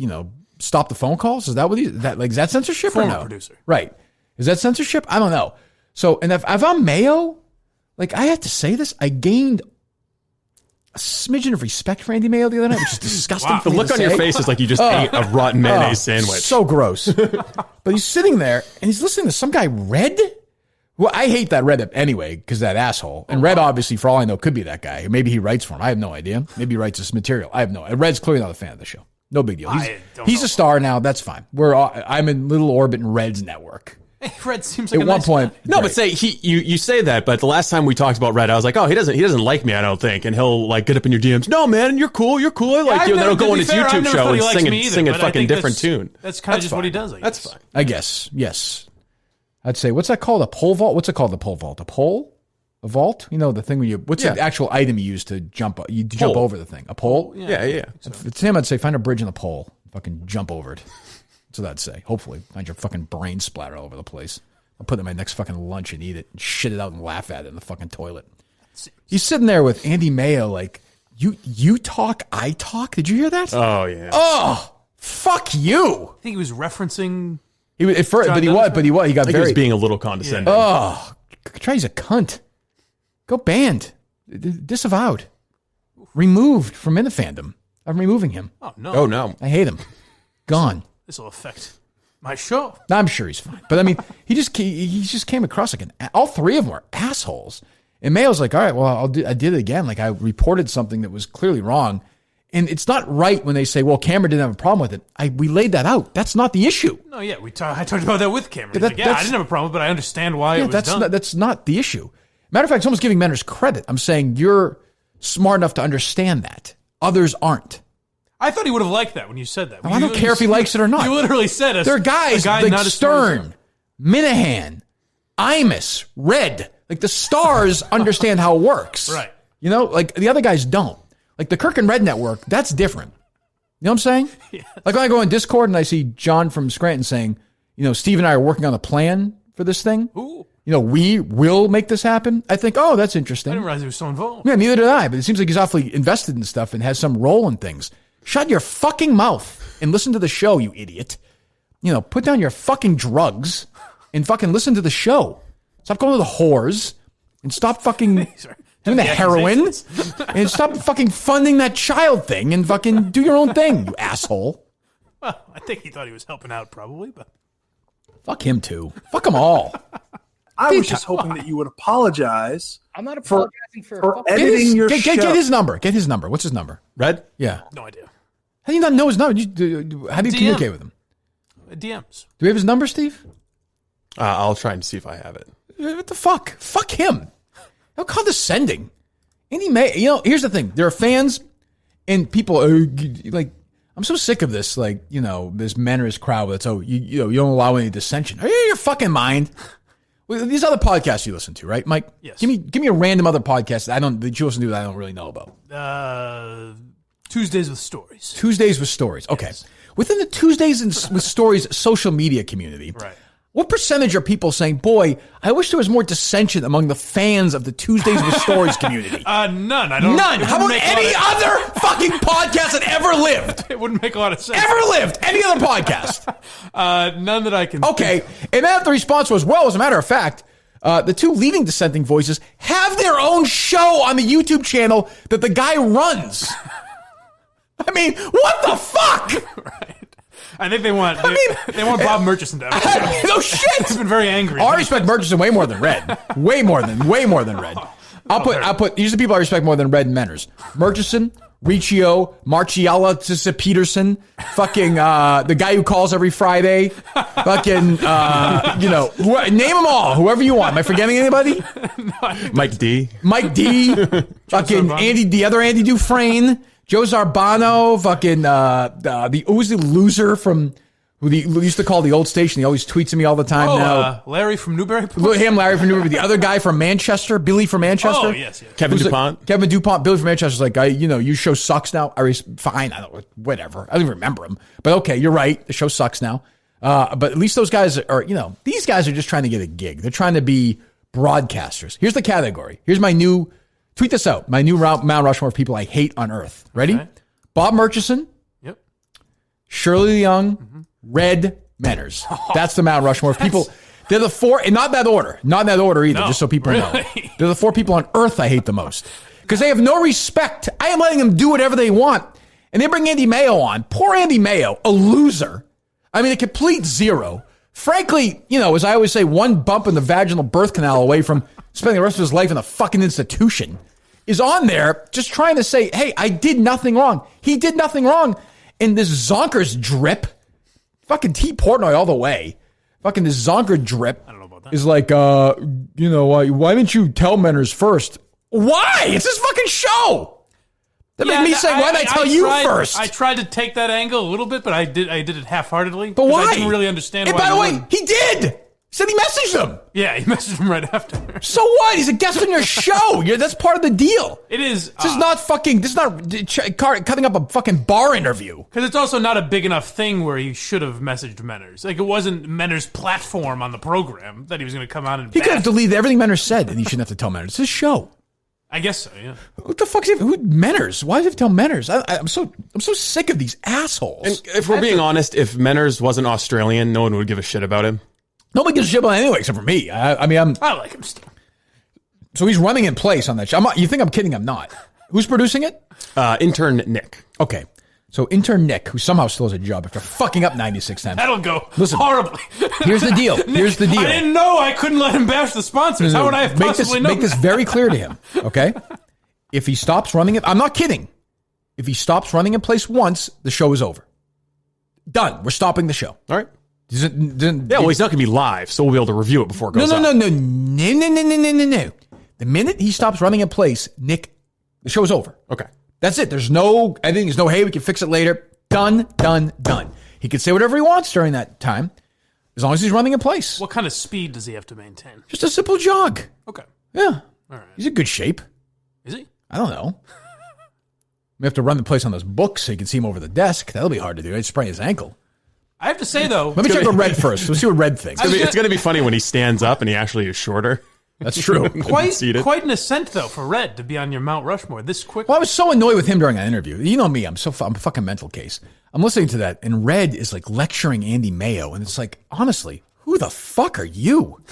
stop the phone calls. Is that what is that censorship Former or no? Producer, right? Is that censorship? I don't know. So, and if I'm Mayo. Like, I have to say this, I gained a smidgen of respect for Andy Mayo the other night, which is disgusting. Wow. The look on your face is like you just ate a rotten mayonnaise sandwich. So gross. But he's sitting there, and he's listening to some guy, Red. Well, I hate that Red anyway, because that asshole. And Red, obviously, for all I know, could be that guy. Maybe he writes for him. I have no idea. Maybe he writes this material. I have no idea. Red's clearly not a fan of the show. No big deal. He's a star now. That's fine. I'm in little orbit in Red's network. Red seems like at one point. No, but you say that, but the last time we talked about Red, I was like, oh, he doesn't like me, I don't think, and he'll like get up in your DMs. No, man, you're cool. I like you. And then he'll go on his YouTube show and sing a fucking different tune. That's kind of just what he does. That's fine. I guess. Yes. I'd say, what's that called? A pole vault? What's it called? The pole vault? A pole? A vault? The thing where what's the actual item you use to jump? You jump over the thing. A pole? Yeah. If it's him, I'd say find a bridge in the pole. Fucking jump over it. That's what I'd say. Hopefully. Find your fucking brain splatter all over the place. I'll put it in my next fucking lunch and eat it and shit it out and laugh at it in the fucking toilet. He's sitting there with Andy Mayo like, you talk, I talk? Did you hear that? Oh, yeah. Oh, fuck you. I think he was referencing... He got he was being a little condescending. Yeah. Oh, try he's a cunt. Go banned. Disavowed. Removed from in the fandom. I'm removing him. Oh, no. Oh, no. I hate him. Gone. This will affect my show. I'm sure he's fine. But I mean, he just came across like all 3 of them were assholes. And Mayo's like, all right, well, I did it again. Like I reported something that was clearly wrong. And it's not right when they say, well, Cameron didn't have a problem with it. We laid that out. That's not the issue. No, yeah, I talked about that with Cameron. I didn't have a problem, but I understand why it was done. That's not the issue. Matter of fact, it's almost giving Menner's credit. I'm saying you're smart enough to understand that. Others aren't. I thought he would have liked that when you said that. I don't care if he likes it or not. You literally said there are guys like Stern, Minahan, Imus, Red. Like the stars understand how it works. Right. Like the other guys don't. Like the Kirk and Red network, that's different. You know what I'm saying? Yeah. Like when I go in Discord and I see John from Scranton saying, Steve and I are working on a plan for this thing. Ooh. We will make this happen. I think, oh, that's interesting. I didn't realize he was so involved. Yeah, neither did I. But it seems like he's awfully invested in stuff and has some role in things. Shut your fucking mouth and listen to the show, you idiot. Put down your fucking drugs and fucking listen to the show. Stop going to the whores and stop fucking doing the heroin and stop fucking funding that child thing and fucking do your own thing, you asshole. Well, I think he thought he was helping out probably, but. Fuck him too. Fuck them all. I was just hoping that you would apologize. I'm not apologizing for editing your show. Get his number. Get his number. What's his number? Red? Yeah. No idea. How do you not know his number? How do you communicate with him? DMs. Do we have his number, Steve? I'll try and see if I have it. What the fuck? Fuck him. How condescending. Andy May. Here's the thing. There are fans and people like. I'm so sick of this. Like this Menner's crowd. That's you don't allow any dissension. Are you in your fucking mind? These other podcasts you listen to, right, Mike? Yes. Give me a random other podcast that you listen to that I don't really know about. Tuesdays with Stories. Tuesdays with Stories. Okay. Yes. Within the Tuesdays with Stories social media community, right. What percentage are people saying, boy, I wish there was more dissension among the fans of the Tuesdays with Stories community? None. None. How about any other fucking podcast that ever lived? It wouldn't make a lot of sense. Ever lived. Any other podcast? None that I can Okay. And then the response was, well, as a matter of fact, the 2 leading dissenting voices have their own show on the YouTube channel that the guy runs. I mean, what the fuck? Right. I think they want Bob Murchison to have no shit. He's been very angry. I respect Murchison way more than Red. Way more than Red. I'll put these are the people I respect more than Red and Menners. Murchison, Riccio, Marciala, Peterson, fucking the guy who calls every Friday, fucking name them all, whoever you want. Am I forgetting anybody? Mike D, fucking Andy, the other Andy Dufresne, Joe Zarbano, fucking who's the loser from who they used to call the old station? He always tweets at me all the time now. Larry from Newburyport. Larry from Newburyport. The other guy from Manchester, Billy from Manchester. Oh, yes. Kevin DuPont. Kevin DuPont. Billy from Manchester's like, your show sucks now. Fine. I don't, whatever. I don't even remember him. But okay, you're right. The show sucks now. But at least those guys are, these guys are just trying to get a gig. They're trying to be broadcasters. Here's the category. Here's my new, tweet this out, my new Mount Rushmore of people I hate on earth. Ready? Okay. Bob Murchison. Yep. Shirley Young. Mm-hmm. Red, Menners. That's the Mount Rushmore of people. They're the four, and not that order. Not in that order either, just so people know. They're the four people on earth I hate the most. Because they have no respect. I am letting them do whatever they want. And they bring Andy Mayo on. Poor Andy Mayo, a loser. I mean, a complete zero. Frankly, as I always say, one bump in the vaginal birth canal away from spending the rest of his life in a fucking institution is on there just trying to say, hey, I did nothing wrong. He did nothing wrong. And this Zonkers drip, fucking T. Portnoy all the way. Fucking this Zonker drip I don't know about that. Is like, why didn't you tell Menners first? Why? It's his fucking show. That made me say, why did I tell you first? I tried to take that angle a little bit, but I did it half-heartedly. But why? I didn't really understand why. By the way, he did. He said he messaged him. Yeah, he messaged him right after. So what? He's a guest on your show. That's part of the deal. It is. This is not cutting up a fucking bar interview. Because it's also not a big enough thing where he should have messaged Menners. Like, it wasn't Menners' platform on the program that he was going to come out and He could have deleted everything Menners said, and he shouldn't have to tell Menners. It's his show. I guess so, yeah. What the fuck is who Menners? Why does he have to tell Menners? I'm so sick of these assholes. And if we're being honest, if Menners wasn't Australian, no one would give a shit about him. Nobody gives a shit about it anyway, except for me. I like him still. So he's running in place on that show. You think I'm kidding? I'm not. Who's producing it? Intern Nick. Okay. So intern Nick, who somehow still has a job after fucking up 96 times. That'll go horribly. Here's the deal. Here's the deal. I didn't know I couldn't let him bash the sponsors. How would I have possibly known? Make this very clear to him, okay? If he stops running it, I'm not kidding. If he stops running in place once, the show is over. Done. We're stopping the show. All right. He's not going to be live, so we'll be able to review it before it goes up. No. The minute he stops running in place, Nick, the show's over. Okay. That's it. There's no, hey, we can fix it later. Done. He can say whatever he wants during that time, as long as he's running in place. What kind of speed does he have to maintain? Just a simple jog. Okay. Yeah. All right. He's in good shape. Is he? I don't know. We have to run the place on those books so you can see him over the desk. That'll be hard to do. I'd sprain his ankle. I have to say, though... Let me check with Red first. Let's see what Red thinks. It's going to be funny when he stands up and he actually is shorter. That's true. Quite an ascent, though, for Red to be on your Mount Rushmore this quick. Well, I was so annoyed with him during that interview. You know me. I'm a fucking mental case. I'm listening to that, and Red is like lecturing Andy Mayo, and it's like, honestly, who the fuck are you?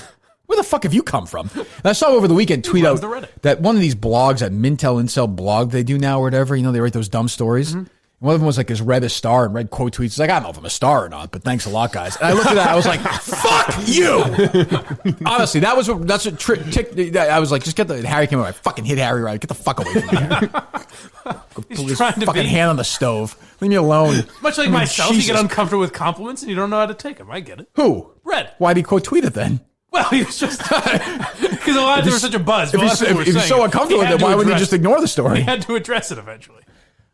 Where the fuck have you come from? And I saw over the weekend tweet out that one of these blogs, that Mintel Incel blog they do now or whatever, they write those dumb stories. Mm-hmm. One of them was like, is Red a star? And Red quote tweets, he's like, I don't know if I'm a star or not, but thanks a lot, guys. And I looked at that, I was like, fuck you! Honestly, that's a trick. I was like, just get the, Harry came over, I fucking hit Harry right, get the fuck away from me. He's trying to fucking hand on the stove. Leave me alone. Much like myself, Jesus. You get uncomfortable with compliments and you don't know how to take them. I get it. Who? Red. Why did he quote tweet it then? Well, he was just because a lot of there was such a buzz. If he's so uncomfortable with it, why wouldn't he just ignore the story? He had to address it eventually.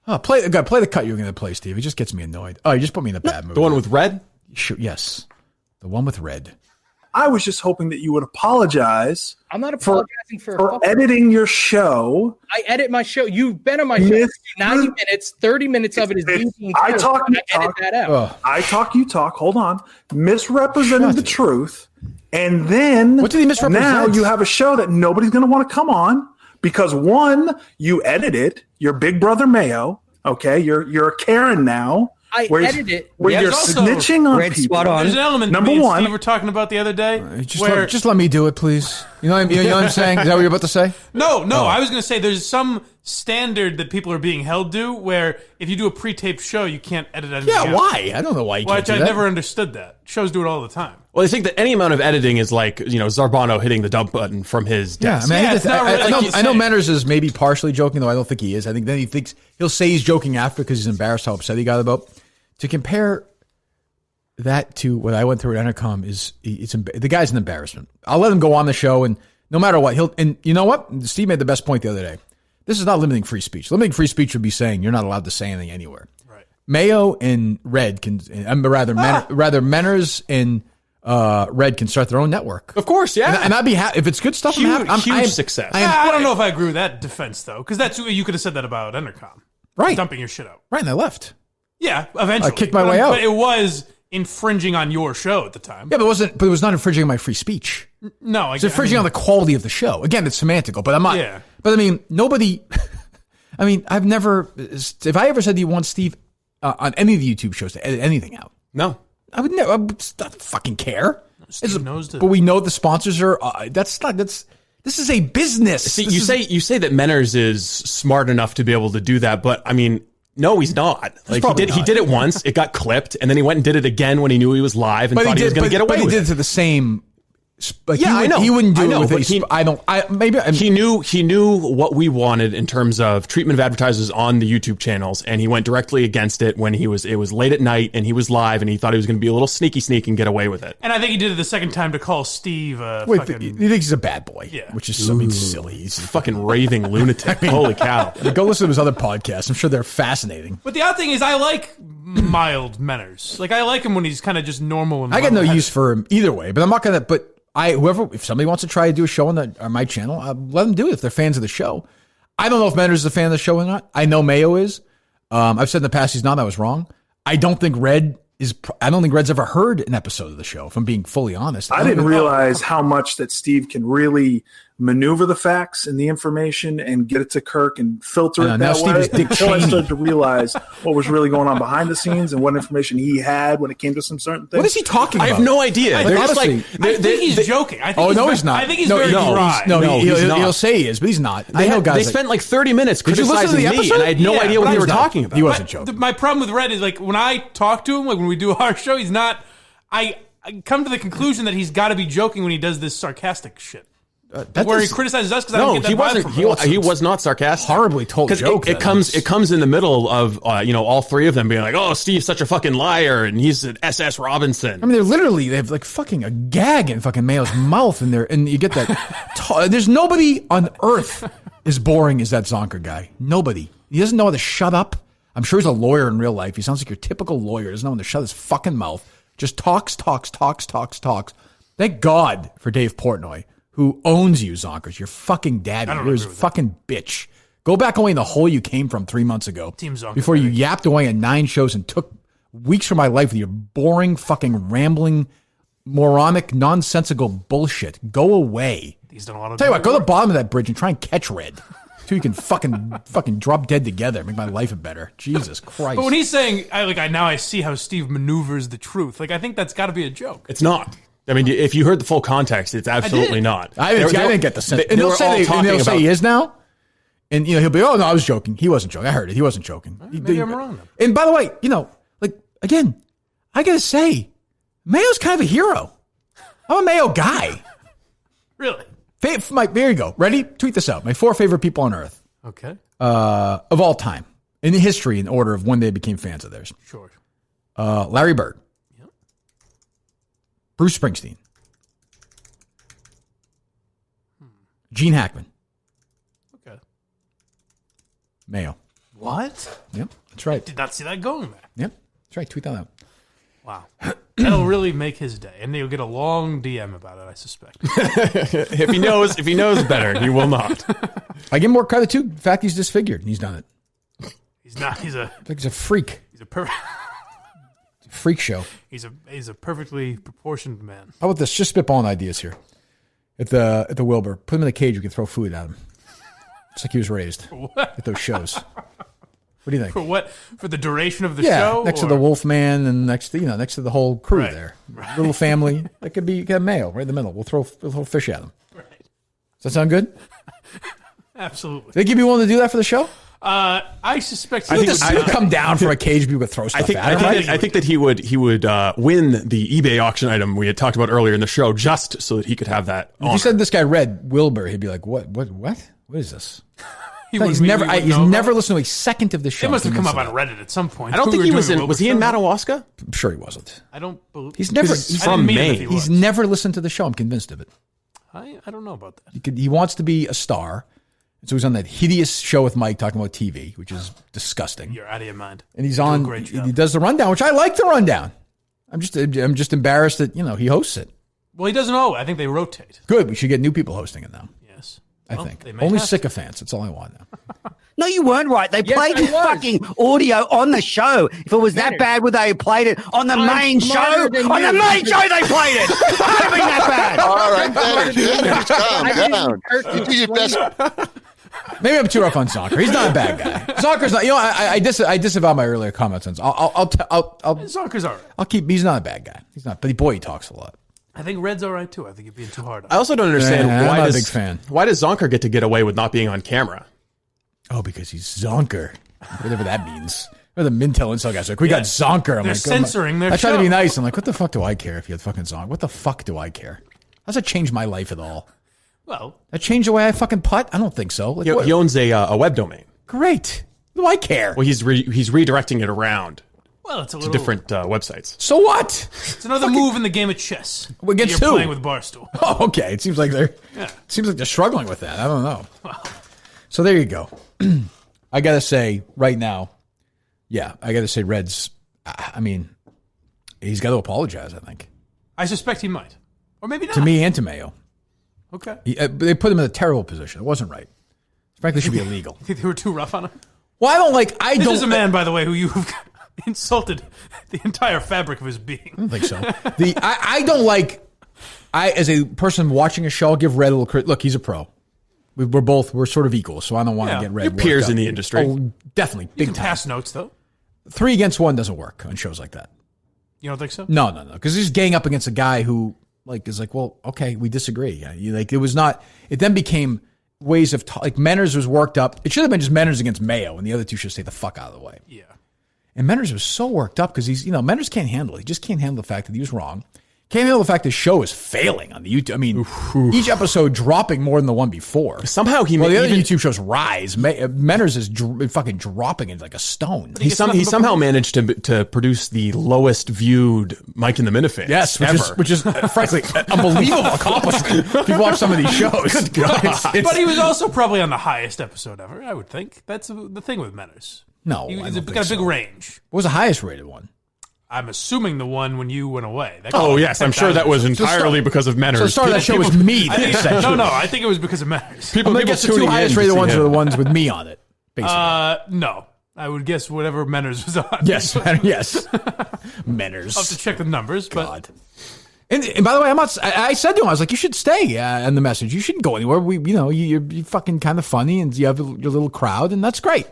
Oh, play the cut you're going to play, Steve. It just gets me annoyed. Oh, you just put me in a bad mood. The one with Red? Sure, yes. The one with Red. I was just hoping that you would apologize. I'm not apologizing for editing your show. I edit my show. You've been on my show 90 minutes, 30 minutes of it is being I talk, you talk. Edit that out. I talk, you talk. Hold on. Misrepresenting the truth. And then what did he misrepresent? Now you have a show that nobody's going to want to come on because one, you edited your Big Brother Mayo. Okay, you're a Karen now. I edited it. Where you're snitching on people. Spot on. There's an element Number me one. and Steve were talking about the other day. Just let me do it, please. You know what I'm saying? Is that what you're about to say? No. I was going to say there's some standard that people are being held to, where if you do a pre-taped show, you can't edit anything out. Why? I don't know why you can't do that. I never understood that. Shows do it all the time. Well, I think that any amount of editing is like, Zarbano hitting the dump button from his desk. I know Manners is maybe partially joking, though I don't think he is. I think then he'll say he's joking after because he's embarrassed how upset he got about. To compare that to what I went through at Entercom the guy's an embarrassment. I'll let him go on the show, and no matter what, and you know what? Steve made the best point the other day. This is not limiting free speech. Limiting free speech would be saying you're not allowed to say anything anywhere. Right. Mayo and Red rather Manners and Red can start their own network. Of course, yeah. And I'd be happy if it's good stuff. Huge success. I don't know if I agree with that defense though, because you could have said that about Entercom, right? Dumping your shit out, right? And I left. Yeah, eventually I kicked my way out. But it was infringing on your show at the time. Yeah, but it was not infringing on my free speech. No, it's infringing on the quality of the show. Again, it's semantical, but I'm not. Yeah. But I mean, nobody. I mean, I've never. If I ever said to you once, Steve, on any of the YouTube shows to edit anything out, no, I would never. I would not fucking care. Steve knows but we know the sponsors are. This is a business. See, you say that Menners is smart enough to be able to do that, but I mean. No, he's not. Like he did it once. It got clipped, and then he went and did it again when he knew he was live and thought he was going to get away with it. But he did it to the same. Like I know. He wouldn't do it with he knew what we wanted in terms of treatment of advertisers on the YouTube channels, and he went directly against it when it was late at night and he was live, and he thought he was going to be a little sneaky and get away with it. And I think he did it the second time to call Steve. He thinks he's a bad boy, yeah, which is something silly. He's a fucking raving lunatic. Holy cow! Go listen to his other podcasts. I'm sure they're fascinating. But the odd thing is, I like mild Menners. Like I like him when he's kind of just normal. And I got no use for him either way. But I'm not gonna. But if somebody wants to try to do a show on my channel, let them do it if they're fans of the show. I don't know if Manners is a fan of the show or not. I know Mayo is. I've said in the past he's not. I was wrong. I don't think Red's ever heard an episode of the show, if I'm being fully honest. I didn't realize how much that Steve can really maneuver the facts and the information and get it to Kirk and filter it that way. Until I started to realize what was really going on behind the scenes and what information he had when it came to some certain things. What is he talking about? I have no idea. I think he's joking. He's not. I think he's very dry. He'll say he is, but he's not. They spent like 30 minutes criticizing me, and I had no idea what they were talking about. He wasn't joking. My problem with Red is, like, when I talk to him, like when we do our show, he's not. I come to the conclusion that he's got to be joking when he does this sarcastic shit. Where he criticizes us because I don't get that vibe from him. He was not sarcastic. Horribly told joke. It comes in the middle of all three of them being like, "Oh, Steve's such a fucking liar," and he's an SS Robinson. I mean, they have like fucking a gag in fucking Mayo's mouth, and you get that. There's nobody on earth as boring as that Zonker guy. Nobody. He doesn't know how to shut up. I'm sure he's a lawyer in real life. He sounds like your typical lawyer. He doesn't know when to shut his fucking mouth. Just talks. Thank God for Dave Portnoy, who owns you, Zonkers. You're fucking daddy. You're his fucking bitch. Go back away in the hole you came from 3 months ago. Team Zonker. Before you yapped away on 9 shows and took weeks from my life with your boring, fucking, rambling, moronic, nonsensical bullshit. Go away. He's done a lot of. Tell you what, go to the bottom of that bridge and try and catch Red. So you can fucking drop dead together, make my life better. Jesus Christ! But when he's saying, I see how Steve maneuvers the truth. Like I think that's got to be a joke. It's not. I mean, if you heard the full context, it's absolutely not. I didn't get the sense. And they'll say he is now, and he'll be, "Oh no, I was joking. He wasn't joking. I heard it. He wasn't joking." Maybe I'm wrong. And by the way, like again, I gotta say, Mayo's kind of a hero. I'm a Mayo guy. Really? There you go. Ready? Tweet this out. My 4 favorite people on earth. Okay. Of all time. In history, in order of when they became fans of theirs. Sure. Larry Bird. Yep. Bruce Springsteen. Gene Hackman. Okay. Mayo. What? Yep. That's right. Did not see that going there. Yep. That's right. Tweet that out. Wow. That'll really make his day. And he'll get a long DM about it, I suspect. If he knows better, he will not. I give him more credit too. The fact he's disfigured and he's done it. He's not. He's a freak. He's a perfect freak show. He's a perfectly proportioned man. How about this? Just spitballing ideas here. At the Wilbur, put him in a cage. We can throw food at him. It's like he was raised at those shows. What do you think? For what? For the duration of the show? Next to the Wolfman and next to the whole crew there. Right. Little family. That could be Mayo right in the middle. We'll throw fish at them. Right. Does that sound good? Absolutely. Think you'd be willing to do that for the show? I suspect he would come down from a cage, people would throw stuff at him. I think that he would win the eBay auction item we had talked about earlier in the show just so that he could have that. If you said this guy read Wilbur, he'd be like, what is this? He's never listened to a second of the show. It must have come up on Reddit at some point. I don't think he was in. Was he in Madawaska? I'm sure he wasn't. I don't believe he's from Maine. He's never listened to the show. I'm convinced of it. I don't know about that. He wants to be a star. So he's on that hideous show with Mike talking about TV, which is disgusting. You're out of your mind. And he's on. He does the rundown, which I like the rundown. I'm just embarrassed that he hosts it. Well, he doesn't know. I think they rotate. Good. We should get new people hosting it now. Yes, I think only sycophants. That's all I want now. No, you weren't right. They played the fucking audio on the show. If it was that bad, would they have played it on the main show? On the main show, they played it. How been that bad? All right, calm down. Do your best. Maybe I'm too rough on Zonker. He's not a bad guy. Zonker's not. I disavow my earlier comments on. Zonker's all right. I'll keep. He's not a bad guy. He's not. But boy, he talks a lot. I think Red's all right too. I think you're being too hard on him. I also don't understand why. I'm not a big fan. Why does Zonker get away with not being on camera? Oh, because he's Zonker. Whatever that means. Or the Mintel Intel guys like, we got Zonker. I'm they're like, censoring their I try show. to be nice. I'm like, what the fuck do I care if you had fucking Zonker? What the fuck do I care? How's that change my life at all? Well, that changed the way I fucking putt? I don't think so. Like, he owns a web domain. Great. What do I care? Well, he's redirecting it around. Well, it's a to little different websites. So what? It's another move in the game of chess. Against You're who? playing with Barstool. Oh, okay. It seems like they're struggling with that. I don't know. So there you go. I gotta say right now, I gotta say Reds. I mean, he's got to apologize. I think. I suspect he might, or maybe not. To me and to Mayo. Okay. They put him in a terrible position. It wasn't right. Frankly, it should be illegal. You think they were too rough on him? Well, I don't like. This is a man, by the way, who you've insulted the entire fabric of his being. I don't think so. I don't like. As a person watching a show, I'll give Red a little credit. Look, he's a pro. We're sort of equal, so I don't want to get Red. Your peers in the industry. Oh, definitely, You big can time. pass notes though. 3 against 1 doesn't work on shows like that. You don't think so? No, because he's gang up against a guy who is like, well, okay, we disagree. It was not. It then became ways of like Menners was worked up. It should have been just Menners against Mayo, and the other two should stay the fuck out of the way. Yeah. And Menners was so worked up because Menners can't handle it. He just can't handle the fact that he was wrong. Can't handle the fact the show is failing on the YouTube. I mean, each episode dropping more than the one before. Somehow the other YouTube shows rise. Menners is fucking dropping it like a stone. He somehow managed to produce the lowest viewed Mike in the Minifans. Yes, ever. which is frankly unbelievable accomplishment. If you watch some of these shows, Good God. But he was also probably on the highest episode ever. I would think that's the thing with Menners. No, he's got a big range. What was the highest rated one? I'm assuming the one when you went away. Yes, I'm sure that was entirely because of Menners. So the start of that show was me. No, I think it was because of Menners. I guess the 2 highest rated ones are the ones with me on it. Basically, no. I would guess whatever Menners was on. Yes. Menners. I'll have to check the numbers, God. And by the way, I said to him, I was like, you should stay in the message. You shouldn't go anywhere. You're fucking kind of funny, and you have your little crowd, and that's great.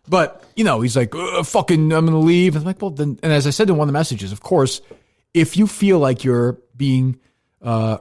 But, he's like, fucking, I'm going to leave. And I'm like, well, then, and as I said in one of the messages, of course, if you feel like you're being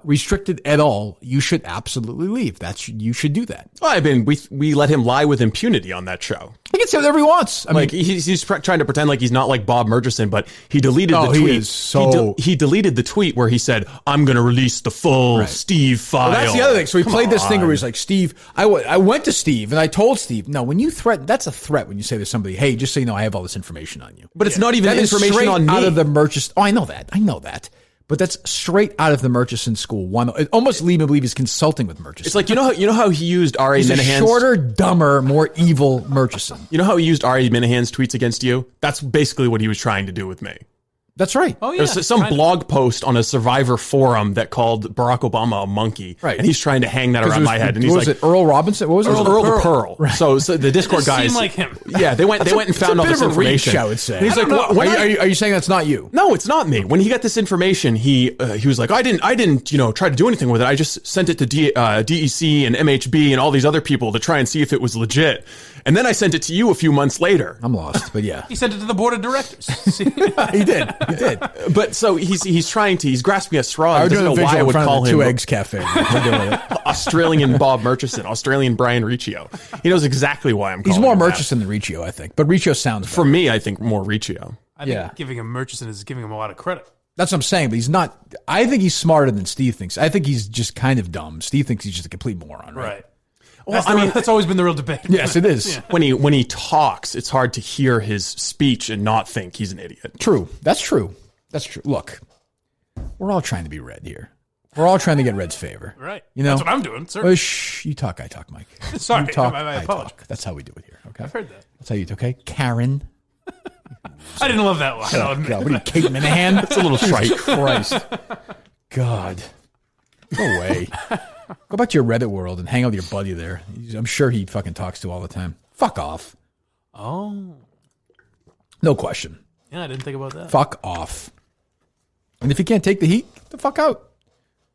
restricted at all, you should absolutely leave. You should do that. Well, I mean, we let him lie with impunity on that show. He can say whatever he wants. He's trying to pretend like he's not like Bob Murchison, but he deleted the tweet. He deleted the tweet where he said, "I'm going to release the full Steve file." Well, that's the other thing. So he played this thing where he's like, "Steve, I went to Steve and I told Steve, no, when you threaten, that's a threat when you say to somebody, hey, just so you know, I have all this information on you." But it's not even that information on me. Out of the Murchison. Oh, I know that. But that's straight out of the Murchison school. It almost lead me to believe he's consulting with Murchison. It's like, you know how he used R.A. He's Minahan's... a shorter, dumber, more evil Murchison. You know how he used R.A. Minahan's tweets against you? That's basically what he was trying to do with me. That's right. Oh, yeah. There's some blog post on a Survivor forum that called Barack Obama a monkey. Right. And he's trying to hang that around my head. And he's was like, it Earl Robinson? What was it? Earl the Pearl. Right. So the Discord guys. Seem like him. Yeah, they went and found all this information. Reach, I would say. And he's like, are you saying that's not you? No, it's not me. When he got this information, he was like, I didn't try to do anything with it. I just sent it to DEC and MHB and all these other people to try and see if it was legit. And then I sent it to you a few months later. I'm lost, but yeah. He sent it to the board of directors. He did. But so he's grasping at straws. I doesn't know why I would call him Two Eggs Cafe. Australian Bob Murchison, Australian Brian Riccio. He knows exactly why I'm calling He's more him Murchison than Riccio, I think. But Riccio sounds better. For me, I think more Riccio. I think giving him Murchison is giving him a lot of credit. That's what I'm saying, but he's not. I think he's smarter than Steve thinks. I think he's just kind of dumb. Steve thinks he's just a complete moron, right? Well, that's always been the real debate. Yes, it is. Yeah. When he talks, it's hard to hear his speech and not think he's an idiot. True. That's true. Look, we're all trying to be Red here. We're all trying to get Red's favor. Right. You know? That's what I'm doing, sir. Well, shh, you talk, I talk, Mike. Sorry, you talk, I I apologize. talk. That's how we do it here, okay? I've heard that. That's how you do it, okay? Karen. I didn't love that line. Oh, God, what are you, Kate Minahan? That's a little trite. Christ. God. Go away. Go back to your Reddit world and hang out with your buddy there. I'm sure he fucking talks to all the time. Fuck off. Oh. No question. Yeah, I didn't think about that. Fuck off. And if you can't take the heat, get the fuck out.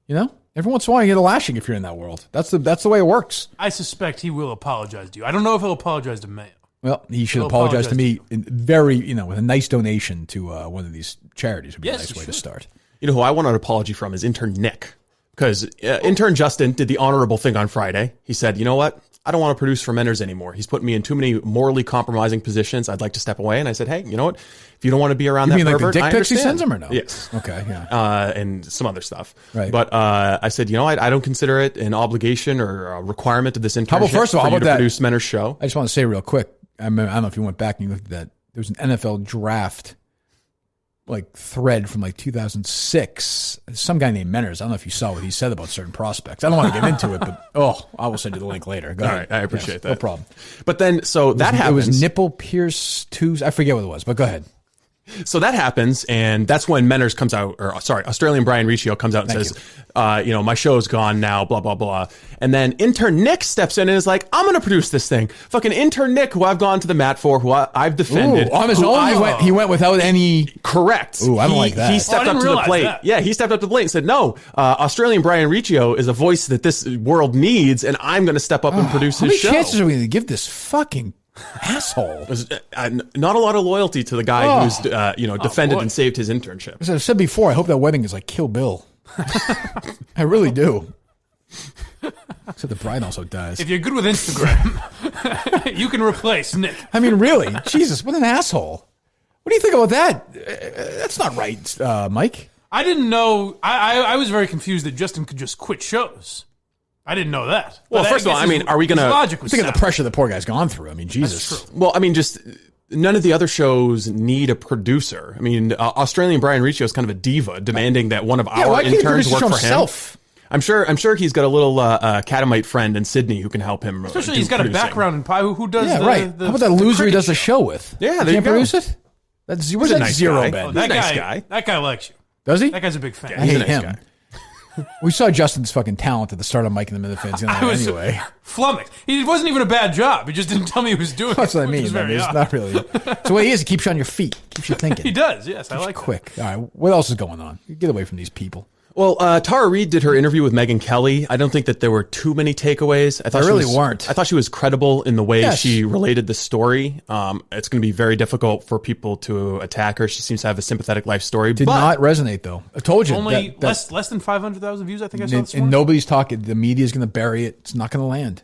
You know? Every once in a while you get a lashing if you're in that world. That's the way it works. I suspect he will apologize to you. I don't know if he'll apologize to Mayo. Well, he should apologize to me with a nice donation to one of these charities would be a nice way to start. You know who I want an apology from is intern Nick. Because intern Justin did the honorable thing on Friday. He said, you know what? I don't want to produce for Menners anymore. He's putting me in too many morally compromising positions. I'd like to step away. And I said, hey, you know what? If you don't want to be around that pervert, like the dick pics he understand. sends him or no? Yes. Okay, yeah. And some other stuff. Right. But I said, you know, I don't consider it an obligation or a requirement of this internship How about, first of all, for how you about to that? produce Menners' show. I just want to say real quick. I don't know if you went back and you looked at that. There was an NFL draft thread from 2006. Some guy named Menners. I don't know if you saw what he said about certain prospects. I don't want to get into it, but I will send you the link later. Go ahead. Right, I appreciate that. No problem. But then, that happens. It was Nipple Pierce 2. I forget what it was, but go ahead. So that happens, and that's when Menners comes out, Australian Brian Riccio comes out and says, my show's gone now, blah, blah, blah. And then intern Nick steps in and is like, I'm going to produce this thing. Fucking intern Nick, who I've gone to the mat for, who I've defended. Ooh, on his own, he went without any... Correct. Ooh, I don't like that. He stepped up to the plate. That. Yeah, he stepped up to the plate and said, no, Australian Brian Riccio is a voice that this world needs, and I'm going to step up and produce his show. How many chances are we going to give this fucking... asshole? Not a lot of loyalty to the guy who's defended and saved his internship. As I've said before, I hope that wedding is like Kill Bill. I really do. Except the bride also dies. If you're good with Instagram, you can replace Nick. I mean, really? Jesus, what an asshole. What do you think about that? That's not right, Mike. I didn't know. I was very confused that Justin could just quit shows. I didn't know that. Well, first of all, are we going to... Think of the pressure the poor guy's gone through. I mean, Jesus. That's true. Well, just none of the other shows need a producer. Australian Brian Riccio is kind of a diva, demanding that one of our interns work for himself. I'm sure he's got a little Catamite friend in Sydney who can help him. Especially he's got producing. A background in pie. Who does? Yeah, right. How about that loser he does the show with? Yeah, there you go. Produce it. Where's that nice zero guy. Ben? Oh, that guy. That guy likes you. Does he? That guy's a big fan. I hate him. We saw Justin's fucking talent at the start of Mike and the Minifans anyway. Flummoxed. It wasn't even a bad job. He just didn't tell me he was doing it. That's what I mean. It's not really. It's the way he is. He keeps you on your feet. Keeps you thinking. He does, yes. I like quick. All right. What else is going on? Get away from these people. Well, Tara Reid did her interview with Megyn Kelly. I don't think that there were too many takeaways. There really weren't. I thought she was credible in the way she related the story. It's going to be very difficult for people to attack her. She seems to have a sympathetic life story. Did not resonate, though. I told you. Only less than 500,000 views, I think I saw this morning. And nobody's talking. The media's going to bury it. It's not going to land.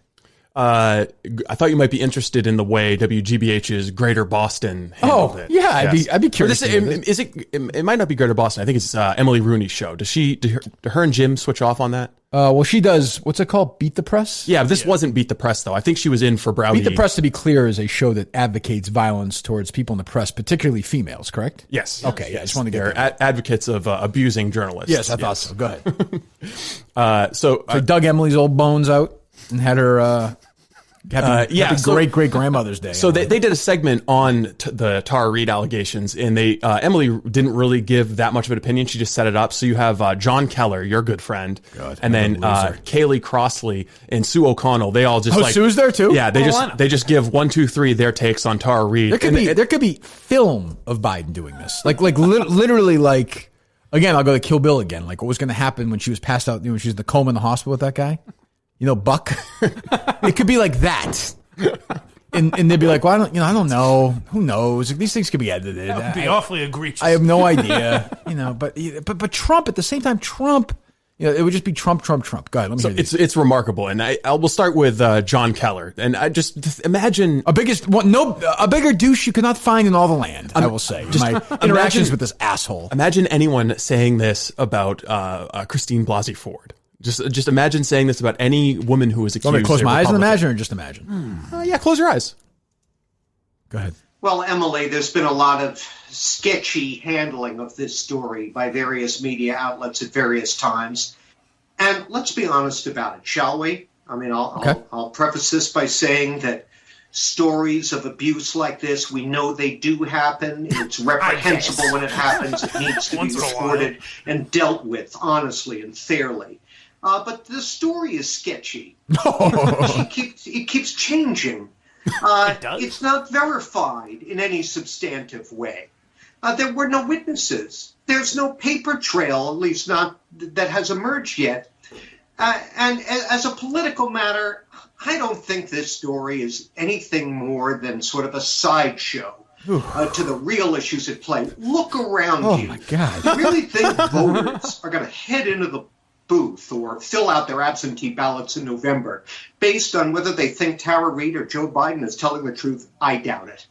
I thought you might be interested in the way WGBH's Greater Boston handled it. Yeah, I'd be curious. It might not be Greater Boston. I think it's Emily Rooney's show. Do her and Jim switch off on that? Well, she does. What's it called? Beat the Press? Yeah, this wasn't Beat the Press, though. I think she was in for Brownie. Beat the Press, to be clear, is a show that advocates violence towards people in the press, particularly females, correct? Yes. Okay, yeah, I just want to get They're advocates of abusing journalists. Yes, I thought so. Go ahead. So dug Emily's old bones out and had her... Happy great grandmother's day. So they did a segment on the Tara Reid allegations, and Emily didn't really give that much of an opinion. She just set it up. So you have John Keller, your good friend, and then Kaylee Crossley and Sue O'Connell. They all just Sue's there too. Yeah, they just give 1, 2, 3 their takes on Tara Reid. There could be film of Biden doing this, literally like. Again, I'll go to Kill Bill again. Like what was going to happen when she was passed out? When she was in the coma in the hospital with that guy. Buck. It could be like that. and they'd be like, well, I don't know. Who knows? These things could be edited. That would be awfully egregious. I have no idea. But Trump at the same time, it would just be Trump. Go ahead. Let me hear this. It's remarkable, and I will start with John Keller, and I just imagine a bigger douche you could not find in all the land. I will say my interactions with this asshole. Imagine anyone saying this about Christine Blasey Ford. Just imagine saying this about any woman who is accused. Want me to close my eyes and imagine, or just imagine? Yeah, close your eyes. Go ahead. Well, Emily, there's been a lot of sketchy handling of this story by various media outlets at various times. And let's be honest about it, shall we? I mean, I'll preface this by saying that stories of abuse like this, we know they do happen. It's reprehensible when it happens. It needs to be reported and dealt with honestly and fairly. But the story is sketchy. It keeps changing. It's not verified in any substantive way. There were no witnesses. There's no paper trail, at least not that has emerged yet. And as a political matter, I don't think this story is anything more than sort of a sideshow to the real issues at play. Look around you. Oh, my God. You really think voters are going to head into the booth or fill out their absentee ballots in November based on whether they think Tara Reid or Joe Biden is telling the truth? I doubt it.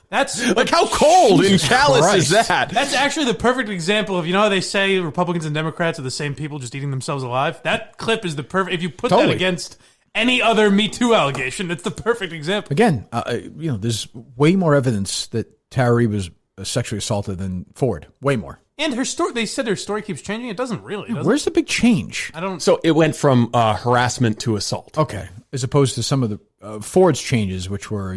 That's like how cold and callous is that? That's actually the perfect example of, how they say Republicans and Democrats are the same people just eating themselves alive? That clip is the perfect, if you put that against any other Me Too allegation, it's the perfect example. Again, there's way more evidence that Tara Reid was sexually assaulted than Ford. Way more. And her story, they said her story keeps changing. It doesn't really. Where's the big change? So it went from harassment to assault. Okay. As opposed to some of the Ford's changes, which were,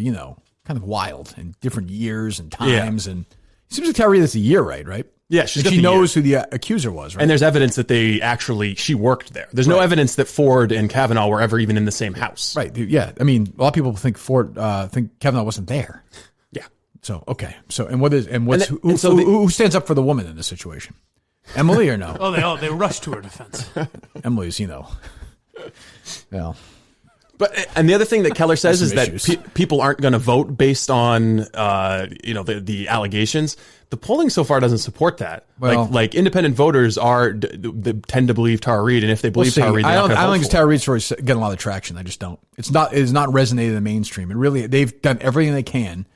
kind of wild in different years and times. And it seems like Tara Reid is a year, right? Yeah, she knows who the accuser was, right? And there's evidence that she worked there. There's no evidence that Ford and Kavanaugh were ever even in the same house. Right. Yeah. I mean, a lot of people think think Kavanaugh wasn't there. Yeah. So, okay. So, who stands up for the woman in this situation? Emily or no? Oh, they rushed to her defense. Emily's, And the other thing that Keller says is that people aren't going to vote based on, the allegations. The polling so far doesn't support that. Well, like independent voters they tend to believe Tara Reid, and if they believe Tara Reid, I don't think Tara Reid's story is getting a lot of traction. I just don't. It is not resonated in the mainstream. They've done everything they can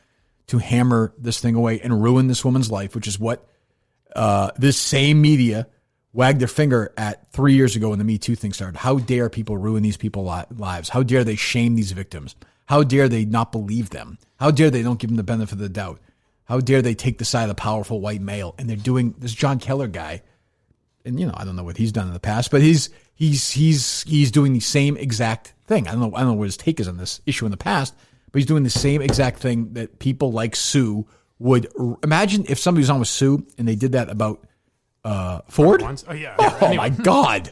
to hammer this thing away and ruin this woman's life, which is what this same media wagged their finger at 3 years ago when the Me Too thing started. How dare people ruin these people's lives? How dare they shame these victims? How dare they not believe them? How dare they don't give them the benefit of the doubt? How dare they take the side of the powerful white male? And they're doing this John Keller guy. And, I don't know what he's done in the past, but he's doing the same exact thing. I don't know what his take is on this issue in the past, but he's doing the same exact thing that people like Sue would imagine if somebody was on with Sue and they did that about Ford? Oh, yeah. Oh my God.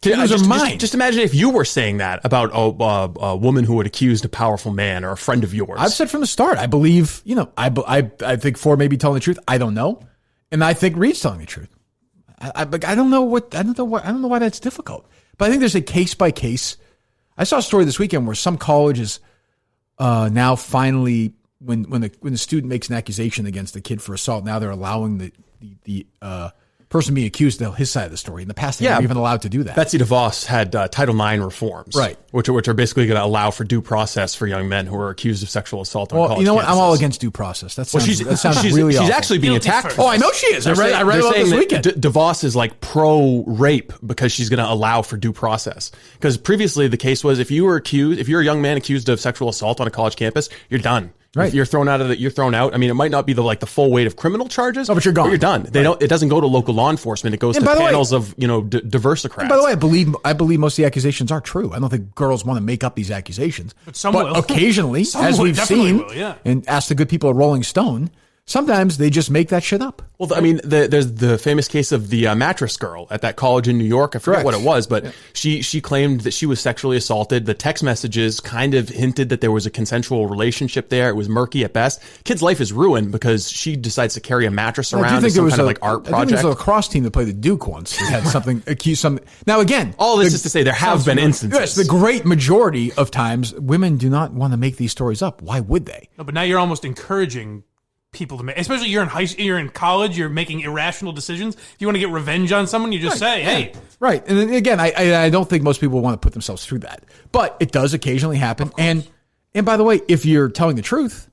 Just imagine if you were saying that about a woman who had accused a powerful man or a friend of yours. I've said from the start, I believe, I think Ford may be telling the truth. I don't know. And I think Reid's telling the truth. I don't know why that's difficult. But I think there's a case by case. I saw a story this weekend where some colleges now finally, when the student makes an accusation against the kid for assault, now they're allowing the person being accused to tell his side of the story. In the past, they weren't even allowed to do that. Betsy DeVos had Title IX reforms, right, which are basically going to allow for due process for young men who are accused of sexual assault on college you know what? campuses. I'm all against due process. That sounds really awful. She's actually being attacked. Oh, I know she is. I read about this weekend. DeVos is like pro-rape because she's going to allow for due process. Because previously the case was if you're a young man accused of sexual assault on a college campus, you're done. Right. You're thrown out. I mean, it might not be the full weight of criminal charges. No, but you're gone. But you're done. It doesn't go to local law enforcement. It goes to panels of diversocrats. And by the way, I believe most of the accusations are true. I don't think girls want to make up these accusations. But some will. Occasionally, as we've seen, and ask the good people at Rolling Stone, Sometimes they just make that shit up. Well, I mean, there's the famous case of the mattress girl at that college in New York. I forget what it was, but she claimed that she was sexually assaulted. The text messages kind of hinted that there was a consensual relationship there. It was murky at best. Kid's life is ruined because she decides to carry a mattress around as some kind of like art project. I think there was a lacrosse team that played the Duke once that had something accused some. Now again, all this is to say there have been instances. Yes, the great majority of times women do not want to make these stories up. Why would they? No, but now you're almost encouraging people to make, especially you're in college, you're making irrational decisions. If you want to get revenge on someone, you just say, hey. Right. And then again, I don't think most people want to put themselves through that. But it does occasionally happen. And by the way, if you're telling the truth,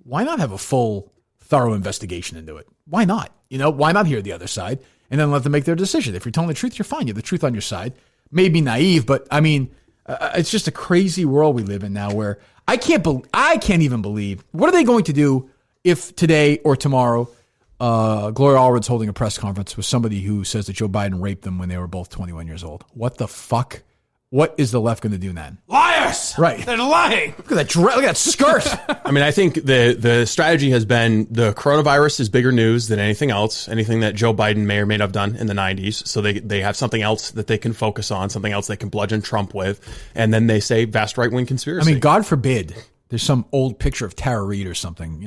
why not have a full, thorough investigation into it? Why not? Why not hear the other side and then let them make their decision? If you're telling the truth, you're fine. You have the truth on your side. Maybe naive, but I mean, it's just a crazy world we live in now where I can't even believe, what are they going to do if today or tomorrow, Gloria Allred's holding a press conference with somebody who says that Joe Biden raped them when they were both 21 years old? What the fuck? What is the left going to do then? Liars! Right. They're lying. Look at that skirt. I mean, I think the strategy has been the coronavirus is bigger news than anything else, anything that Joe Biden may or may not have done in the 90s. So they have something else that they can focus on, something else they can bludgeon Trump with. And then they say vast right-wing conspiracy. I mean, God forbid there's some old picture of Tara Reid or something,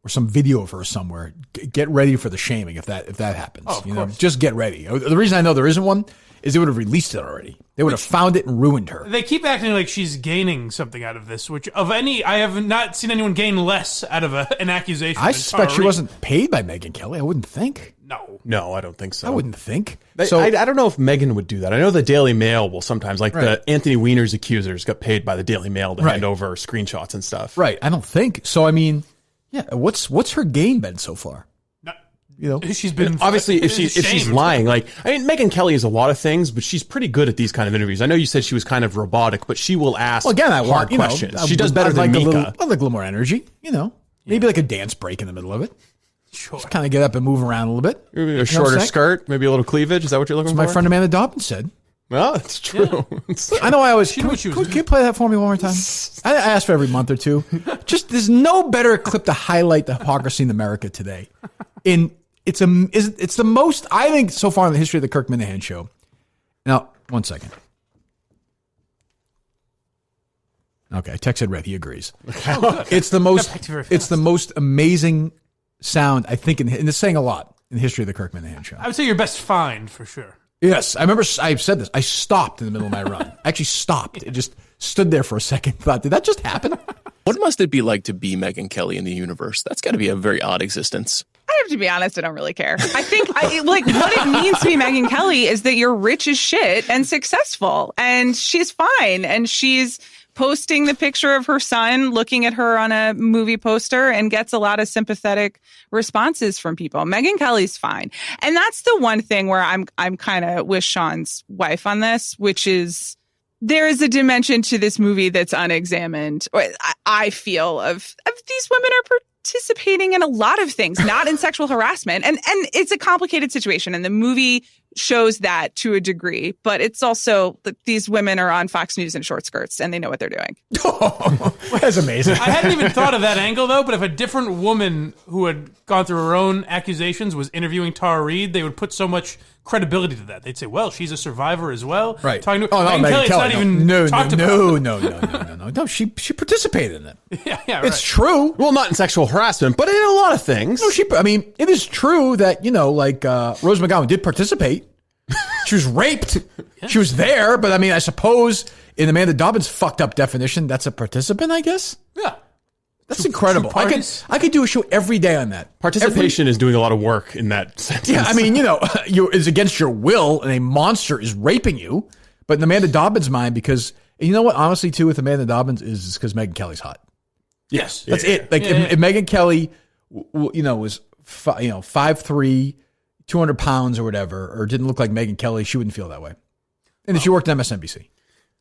or some video of her somewhere. Get ready for the shaming if that happens. Oh, just get ready. The reason I know there isn't one is they would have released it already. They would have found it and ruined her. They keep acting like she's gaining something out of this, which I have not seen anyone gain less out of an accusation. I suspect she wasn't paid by Megyn Kelly. I wouldn't think. No, I don't think so. I wouldn't think. So I don't know if Megyn would do that. I know the Daily Mail will sometimes, like the Anthony Weiner's accusers got paid by the Daily Mail to hand over screenshots and stuff. Right. I don't think. So, I mean, yeah, what's her gain been so far? She's been obviously if she's lying. Like, I mean, Megyn Kelly is a lot of things, but she's pretty good at these kind of interviews. I know you said she was kind of robotic, but she will ask hard questions. She does better than Mika. I like a little more energy, maybe like a dance break in the middle of it. Sure. Just kind of get up and move around a little bit. Maybe a shorter skirt, maybe a little cleavage. Is that what you're looking for? My friend Amanda Dobbins said. Well, it's true. Yeah. I know I always... Can you play that for me one more time? I ask for every month or two. Just, there's no better clip to highlight the hypocrisy in America today. It's the most, I think, so far in the history of the Kirk Minahan show. Now, one second. Okay, Tex had read. He agrees. It's the most amazing sound, I think, and it's saying a lot in the history of the Kirk Minahan show. I would say your best find for sure. Yes, I remember I've said this. I stopped in the middle of my run. I actually stopped. It just stood there for a second. Thought, did that just happen? What must it be like to be Megyn Kelly in the universe? That's got to be a very odd existence. I have to be honest, I don't really care. I think what it means to be Megyn Kelly is that you're rich as shit and successful, and she's fine, and she's posting the picture of her son looking at her on a movie poster and gets a lot of sympathetic responses from people. Megyn Kelly's fine. And that's the one thing where I'm kind of with Sean's wife on this, which is there is a dimension to this movie that's unexamined. I feel of these women are participating in a lot of things, not in sexual harassment. And it's a complicated situation. And the movie shows that to a degree, but it's also that these women are on Fox News in short skirts and they know what they're doing. That's amazing. I hadn't even thought of that angle though, but if a different woman who had gone through her own accusations was interviewing Tara Reid, they would put so much credibility to that. They'd say, well, she's a survivor as well. Right. Talking to Megyn Kelly. No, she participated in it. Yeah, it's true. Well, not in sexual harassment, but in a lot of things. No, it is true that, Rose McGowan did participate. She was raped. Yeah. She was there, but I suppose in Amanda Dobbins' fucked up definition, that's a participant, I guess. Yeah. That's incredible. I could do a show every day on that. Participation is doing a lot of work in that sentence. Yeah, it's against your will and a monster is raping you. But in Amanda Dobbins' mind, because you know what, honestly, too, with Amanda Dobbins is because Megyn Kelly's hot. Yes. That's it. If Megyn Kelly, was 5'3", 200 pounds or whatever, or didn't look like Megyn Kelly, she wouldn't feel that way. And then she worked at MSNBC.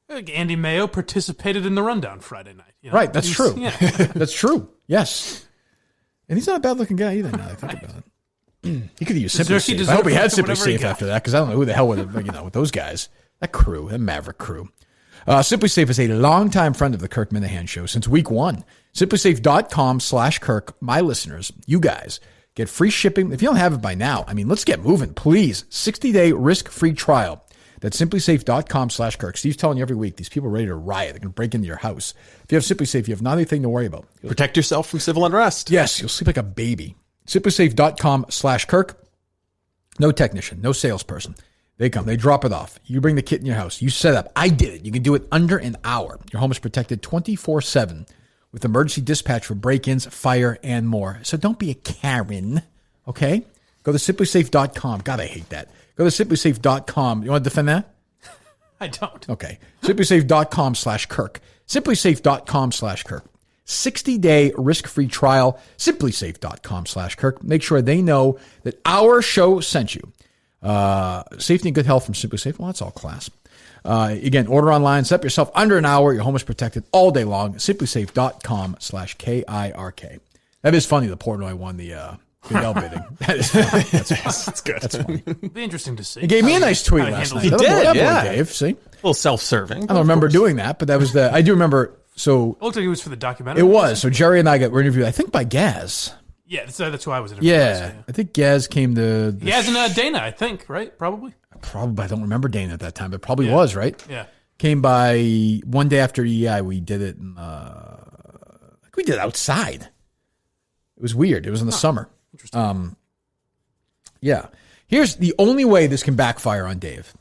Andy Mayo participated in the rundown Friday night. Right, that's true. Yeah. That's true. Yes. And he's not a bad-looking guy either, now that I think about it. He could use Sympathy. I hope he had Sympathy Safe after that, because I don't know who the hell would have, with those guys. That crew, that Maverick crew. Simply Safe is a longtime friend of the Kirk Minahan Show since week 1. SimplySafe.com/Kirk. My listeners, you guys, get free shipping. If you don't have it by now, let's get moving, please. 60-day risk-free trial. That's SimplySafe.com/Kirk. Steve's telling you every week, these people are ready to riot. They're going to break into your house. If you have Simply Safe, you have nothing to worry about. Protect yourself from civil unrest. Yes, you'll sleep like a baby. SimplySafe.com/Kirk. No technician, no salesperson. They come, they drop it off. You bring the kit in your house. You set up. I did it. You can do it under an hour. Your home is protected 24/7 with emergency dispatch for break-ins, fire, and more. So don't be a Karen, okay? Go to SimplySafe.com. God, I hate that. Go to SimplySafe.com. You want to defend that? I don't. Okay. SimplySafe.com/Kirk. SimplySafe.com/Kirk. 60-day risk-free trial. SimplySafe.com/Kirk. Make sure they know that our show sent you. Safety and good health from Simply Safe. Well, that's all class. Again, order online. Set up yourself under an hour. Your home is protected all day long. SimplySafe.com/KIRK. That is funny. The Portnoy won the Goodell bidding. That is funny. That's good. That's funny. It'd be interesting to see. He gave me a nice tweet last night. He did, yeah. Dave, see? A little self-serving. I don't remember doing that, but that was I do remember. So it looked like it was for the documentary. It was. So Jerry and I were interviewed, I think, by Gaz. Yeah, that's who I was interviewed. Yeah, I think Gaz came to. Gaz and Dana, I think, right? Probably. I don't remember Dana at that time, but probably was, right? Yeah. Came by one day after EI. We did it. We did it outside. It was weird. It was in the summer. Interesting. Yeah. Here's the only way this can backfire on Dave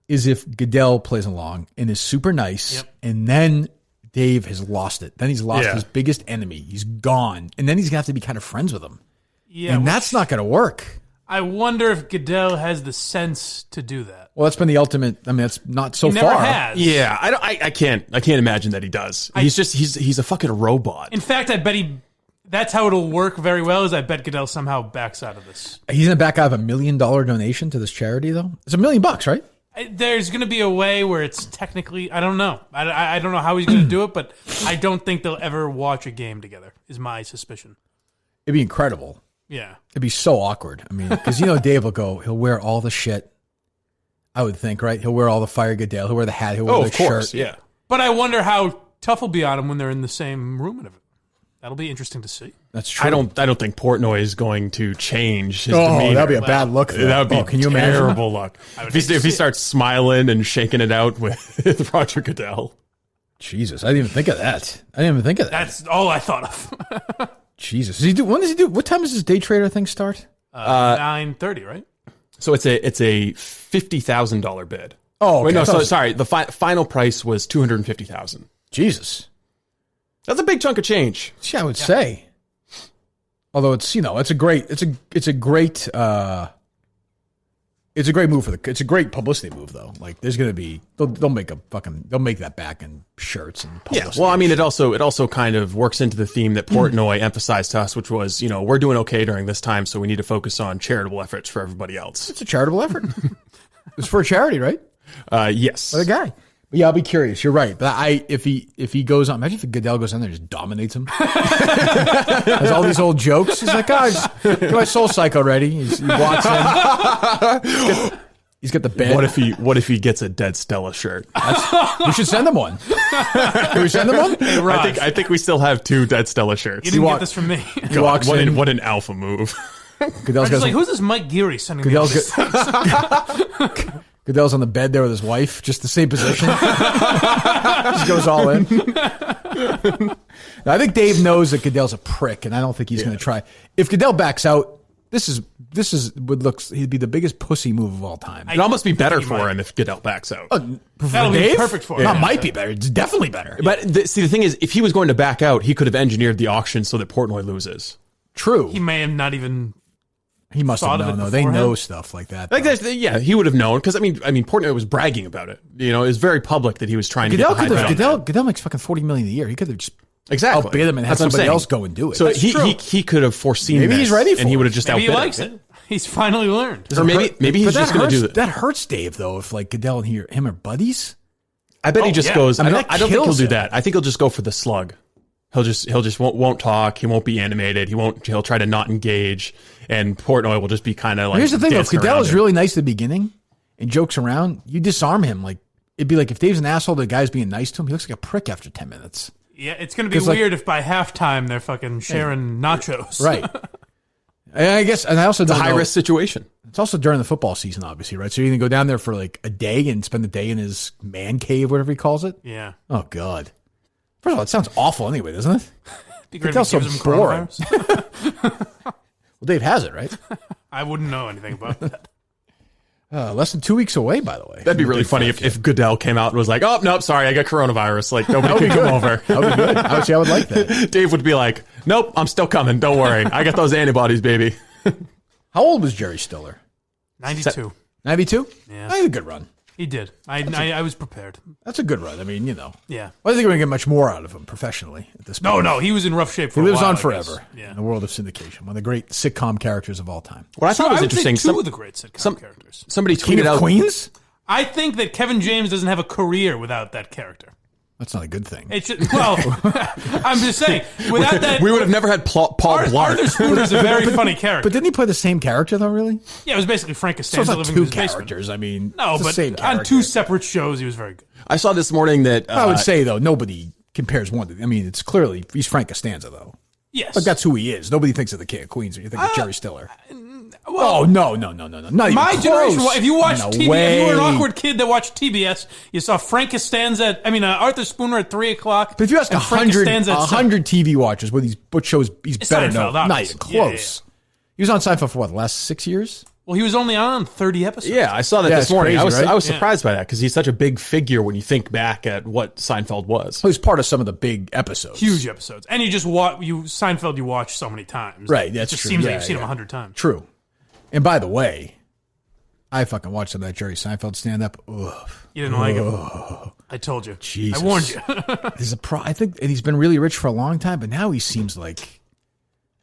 is if Goodell plays along and is super nice, and then Dave has lost it. Then he's lost his biggest enemy. He's gone. And then he's going to have to be kind of friends with him. Yeah. And that's not going to work. I wonder if Goodell has the sense to do that. Well, that's been the ultimate. That's not so he far. Never has. Yeah, I can't imagine that he does. He's a fucking robot. In fact, I bet that's how it'll work very well. Is I bet Goodell somehow backs out of this. He's going to back out of $1 million donation to this charity, though. It's $1 million, right? There's going to be a way where it's technically. I don't know. I don't know how he's going to do it, but I don't think they'll ever watch a game together. Is my suspicion. It'd be incredible. Yeah. It'd be so awkward. Because Dave will go. He'll wear all the shit. I would think, right? He'll wear all the fire Goodell. He'll wear the hat. He'll wear the shirt. Yeah. But I wonder how tough will be on him when they're in the same room and everything. That'll be interesting to see. That's true. I don't think Portnoy is going to change his demeanor. That'd be a bad look. That would be can you terrible look. If he starts smiling and shaking it out with Roger Goodell. Jesus, I didn't even think of that. That's all I thought of. Jesus, when does he do? What time does his day trader thing start? 9:30, right? So it's a $50,000 bid. Oh, okay. Wait, no. So sorry, the final price was $250,000. Jesus. That's a big chunk of change. Yeah, I would say. Although it's a great move it's a great publicity move though. Like there's gonna be they'll make that back in shirts and publicity. Yeah, well, it also kind of works into the theme that Portnoy emphasized to us, which was we're doing okay during this time, so we need to focus on charitable efforts for everybody else. It's a charitable effort. It's for a charity, right? Yes. For the guy. But yeah, I'll be curious. You're right. But if he goes on, imagine if Goodell goes in there and just dominates him. Has all these old jokes. He's like, guys, get my Soul Psycho ready. He walks in. He's got the bed. What if he gets a Dead Stella shirt? We should send him one. Can we send him one? Hey, Raj, I think we still have 2 Dead Stella shirts. You didn't get this from me. He walks in. What an alpha move. Goodell's like, who's this Mike Geary sending me all these things? Goodell's on the bed there with his wife, just the same position. Just goes all in. Now, I think Dave knows that Goodell's a prick, and I don't think he's going to try. If Goodell backs out, he'd be the biggest pussy move of all time. It'd almost be better for him if Goodell backs out. That'll be perfect for him. That might be better. It's definitely better. But the thing is, if he was going to back out, he could have engineered the auction so that Portnoy loses. True. He may have not even. He must have known, though. They know stuff like that. He would have known because Portnoy was bragging about it. It was very public that he was trying to get the Goodell makes fucking $40 million a year. He could have just outbid him and had somebody else go and do it. So he could have foreseen. Maybe he's ready for it, and he would have just outbid he likes it. He's finally learned. Or maybe he's just going to do that. That hurts Dave though. If Goodell and him are buddies, I bet he just goes. I don't think he'll do that. I think he'll just go for the slug. He'll just won't talk. He won't be animated. He'll try to not engage. And Portnoy will just be kind of like. Here's the thing: though, if Goodell is really nice at the beginning and jokes around, you disarm him like it'd be like if Dave's an asshole, the guy's being nice to him, he looks like a prick after 10 minutes. Yeah, it's going to be weird if by halftime they're fucking sharing nachos. Right. And I guess, and I also it's a high-risk situation. It's also during the football season, obviously, right? So you're going to go down there for like a day and spend the day in his man cave, whatever he calls it? Yeah. Oh, God. First of all, it sounds awful anyway, doesn't it? Be great it sounds so boring. Well, Dave has it, right? I wouldn't know anything about that. Less than 2 weeks away, by the way. That'd be really funny if Goodell came out and was like, "Oh, nope, sorry, I got coronavirus." Like nobody could come over. That would be good. I would like that. Dave would be like, "Nope, I'm still coming. Don't worry, I got those antibodies, baby." How old was Jerry Stiller? 92. 92? Yeah, I had a good run. He did. I was prepared. That's a good run. I mean, you know. Yeah. I think we're going to get much more out of him professionally at this point. No, he was in rough shape for he a lives while, on I forever guess. in the world of syndication. One of the great sitcom characters of all time. What I thought was interesting. Two of the great sitcom characters. Somebody King tweeted of out Queens? I think that Kevin James doesn't have a career without that character. That's not a good thing. It should, well, I'm just saying, without that, we would have never had Paul Blart. Arthur Spooner's a very funny character. But didn't he play the same character though? Really? Yeah, it was basically Frank So Costanza it's not living two in his basement. characters. I mean, No, it's the but same on character. two separate shows, he was very good. I saw this morning that I would say though, nobody compares one to. I mean, it's clearly he's Frank Costanza though. Yes, Like that's who he is. Nobody thinks of the King of Queens when you think of Jerry Stiller. Well, Oh no! Not even my close. generation. If you watched No TBS, if you were an way. awkward kid that watched TBS, you saw Frank Costanza. Arthur Spooner at 3:00. But if you ask and Frank 100 Costanza at 100 TV watchers what shows he's It's better Seinfeld, known, not obviously. even Yeah, close. He was on Seinfeld for what, the last 6 years? Well, he was only on 30 episodes. Yeah, I saw that Yeah, this it's morning. crazy, I was right? surprised by that because he's such a big figure when you think back at what Seinfeld was. He was part of some of the big episodes. Huge episodes, and you just Seinfeld. You watch so many times, Right, that's it just true. seems like Yeah, you've seen yeah. him 100 times. True. And by the way, I fucking watched some of that Jerry Seinfeld stand-up. Ugh. You didn't like it. I told you. Jesus. I warned you. There's I think and he's been really rich for a long time, but now he seems like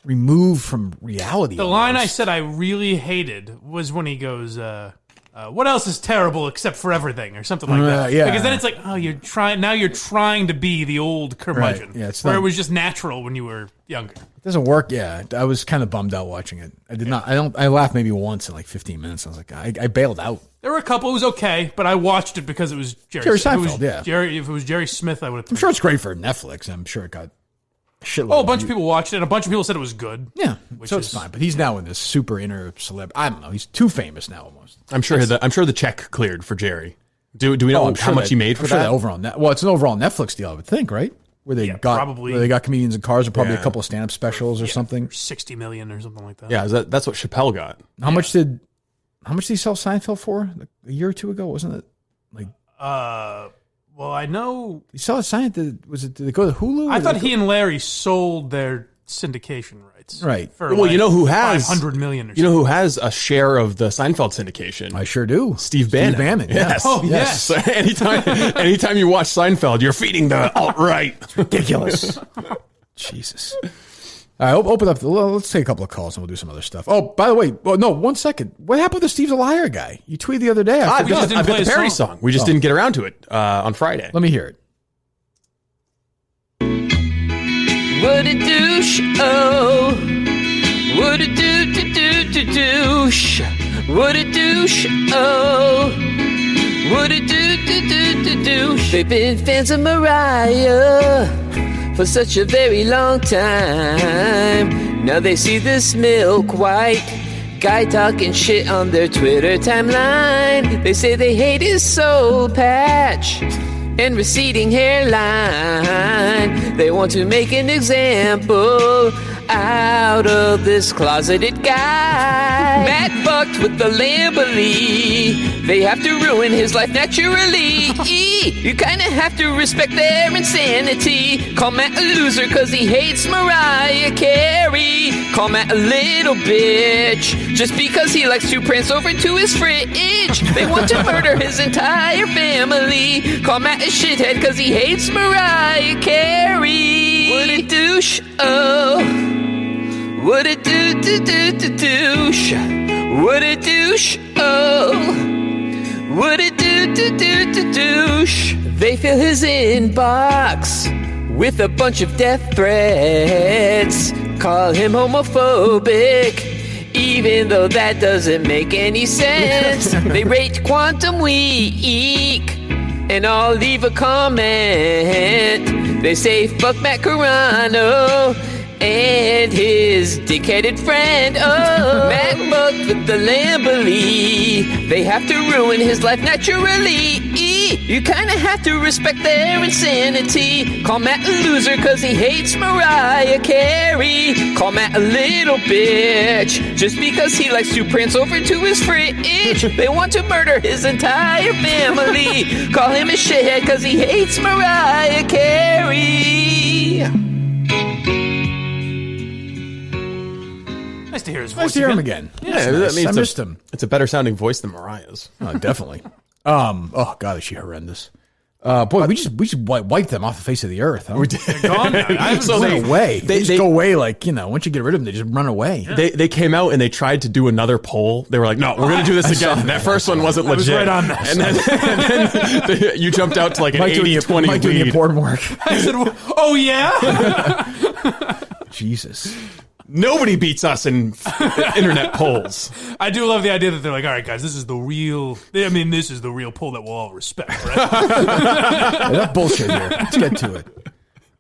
removed from reality. The line I said I really hated was when he goes, "What else is terrible except for everything?" or something like that. Yeah. Because then it's like, oh, you're trying to be the old curmudgeon, Right. Yeah, it's where not- it was just natural when you were younger. It doesn't work. Yeah, I was kind of bummed out watching it. I did not. I laughed maybe once in like 15 minutes. I was like, I bailed out. There were a couple. It was okay, but I watched it because it was Jerry Seinfeld. If it was Jerry Smith, I would have. I'm sure it's great for Netflix. I'm sure it got a shitload. Oh, a bunch of people watched it. And a bunch of people said it was good. Yeah, which so it's is fine. But he's now in this super inner celeb. I don't know. He's too famous now almost. I'm sure the check cleared for Jerry. Do we know I'm how sure much he made for I'm sure that? overall well, it's an overall Netflix deal, I would think, right? Where they probably. where they got comedians in cars, or probably Yeah. a couple of stand-up specials or something. 60 million or something like that. Yeah, that's what Chappelle got. How much did he sell Seinfeld for? Like a year or two ago, wasn't it? Like, well, I know. he saw Seinfeld. Did it go to Hulu? I or thought did it he and Larry sold their syndication rights. Right. For Well, like you know who has 500 million or You know who has a share of the Seinfeld syndication? I sure do. Steve Bannon. Yeah. Yes. Oh, yes. So anytime you watch Seinfeld, you're feeding the alt-right. It's ridiculous. Jesus. All right, open up. Let's take a couple of calls and we'll do some other stuff. Oh, by the way, well, no, 1 second. What happened to Steve's a Liar guy? You tweeted the other day. I've got the parody song. We just didn't get around to it on Friday. Let me hear it. What a douche, oh. What a douche. What a douche, oh. What a douche. They've been fans of Mariah for such a very long time. Now they see this milk white guy talking shit on their Twitter timeline. They say they hate his soul patch and receding hairline. They want to make an example out of this closeted guy. Matt fucked with the Lamborghini. They have to ruin his life naturally. You kinda have to respect their insanity. Call Matt a loser cause he hates Mariah Carey. Call Matt a little bitch just because he likes to prance over to his fridge. They want to murder his entire family. Call Matt a shithead cause he hates Mariah Carey. What a douche, oh. What a douche. What a douche, oh. What a douche. They fill his inbox with a bunch of death threats. Call him homophobic, even though that doesn't make any sense. They rate Quantum Week and I'll leave a comment. They say fuck Matt Carano and his dick-headed friend. Oh, Matt fucked with the Lamborghini. They have to ruin his life naturally. You kinda have to respect their insanity. Call Matt a loser cause he hates Mariah Carey. Call Matt a little bitch just because he likes to prance over to his fridge. They want to murder his entire family. Call him a shithead cause he hates Mariah Carey. Nice to hear his voice. Nice to hear him again. Yeah, nice. I I missed him. It's a better sounding voice than Mariah's. Oh, definitely. Oh God, is she horrendous? Boy, we just wiped them off the face of the earth. Huh? We did. They're gone now. So they went away. They just go away like, once you get rid of them, they just run away. Yeah. They came out and they tried to do another poll. They were like, no, we're going to do this again. That first one wasn't legit. I was right on that. And then you jumped out to like an 80-20 lead. Doing the important work. I said, oh yeah? Jesus. Nobody beats us in internet polls. I do love the idea that they're like, all right, guys, this is the real poll that we'll all respect, right? Enough bullshit here. Let's get to it.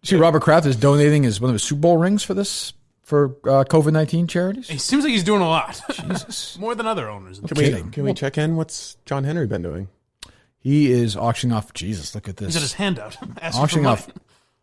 See, Robert Kraft is donating one of his Super Bowl rings for COVID-19 charities. He seems like he's doing a lot. Jesus. More than other owners. Can we check in? What's John Henry been doing? He is auctioning off, Jesus, look at this. He's got his hand out. Auctioning off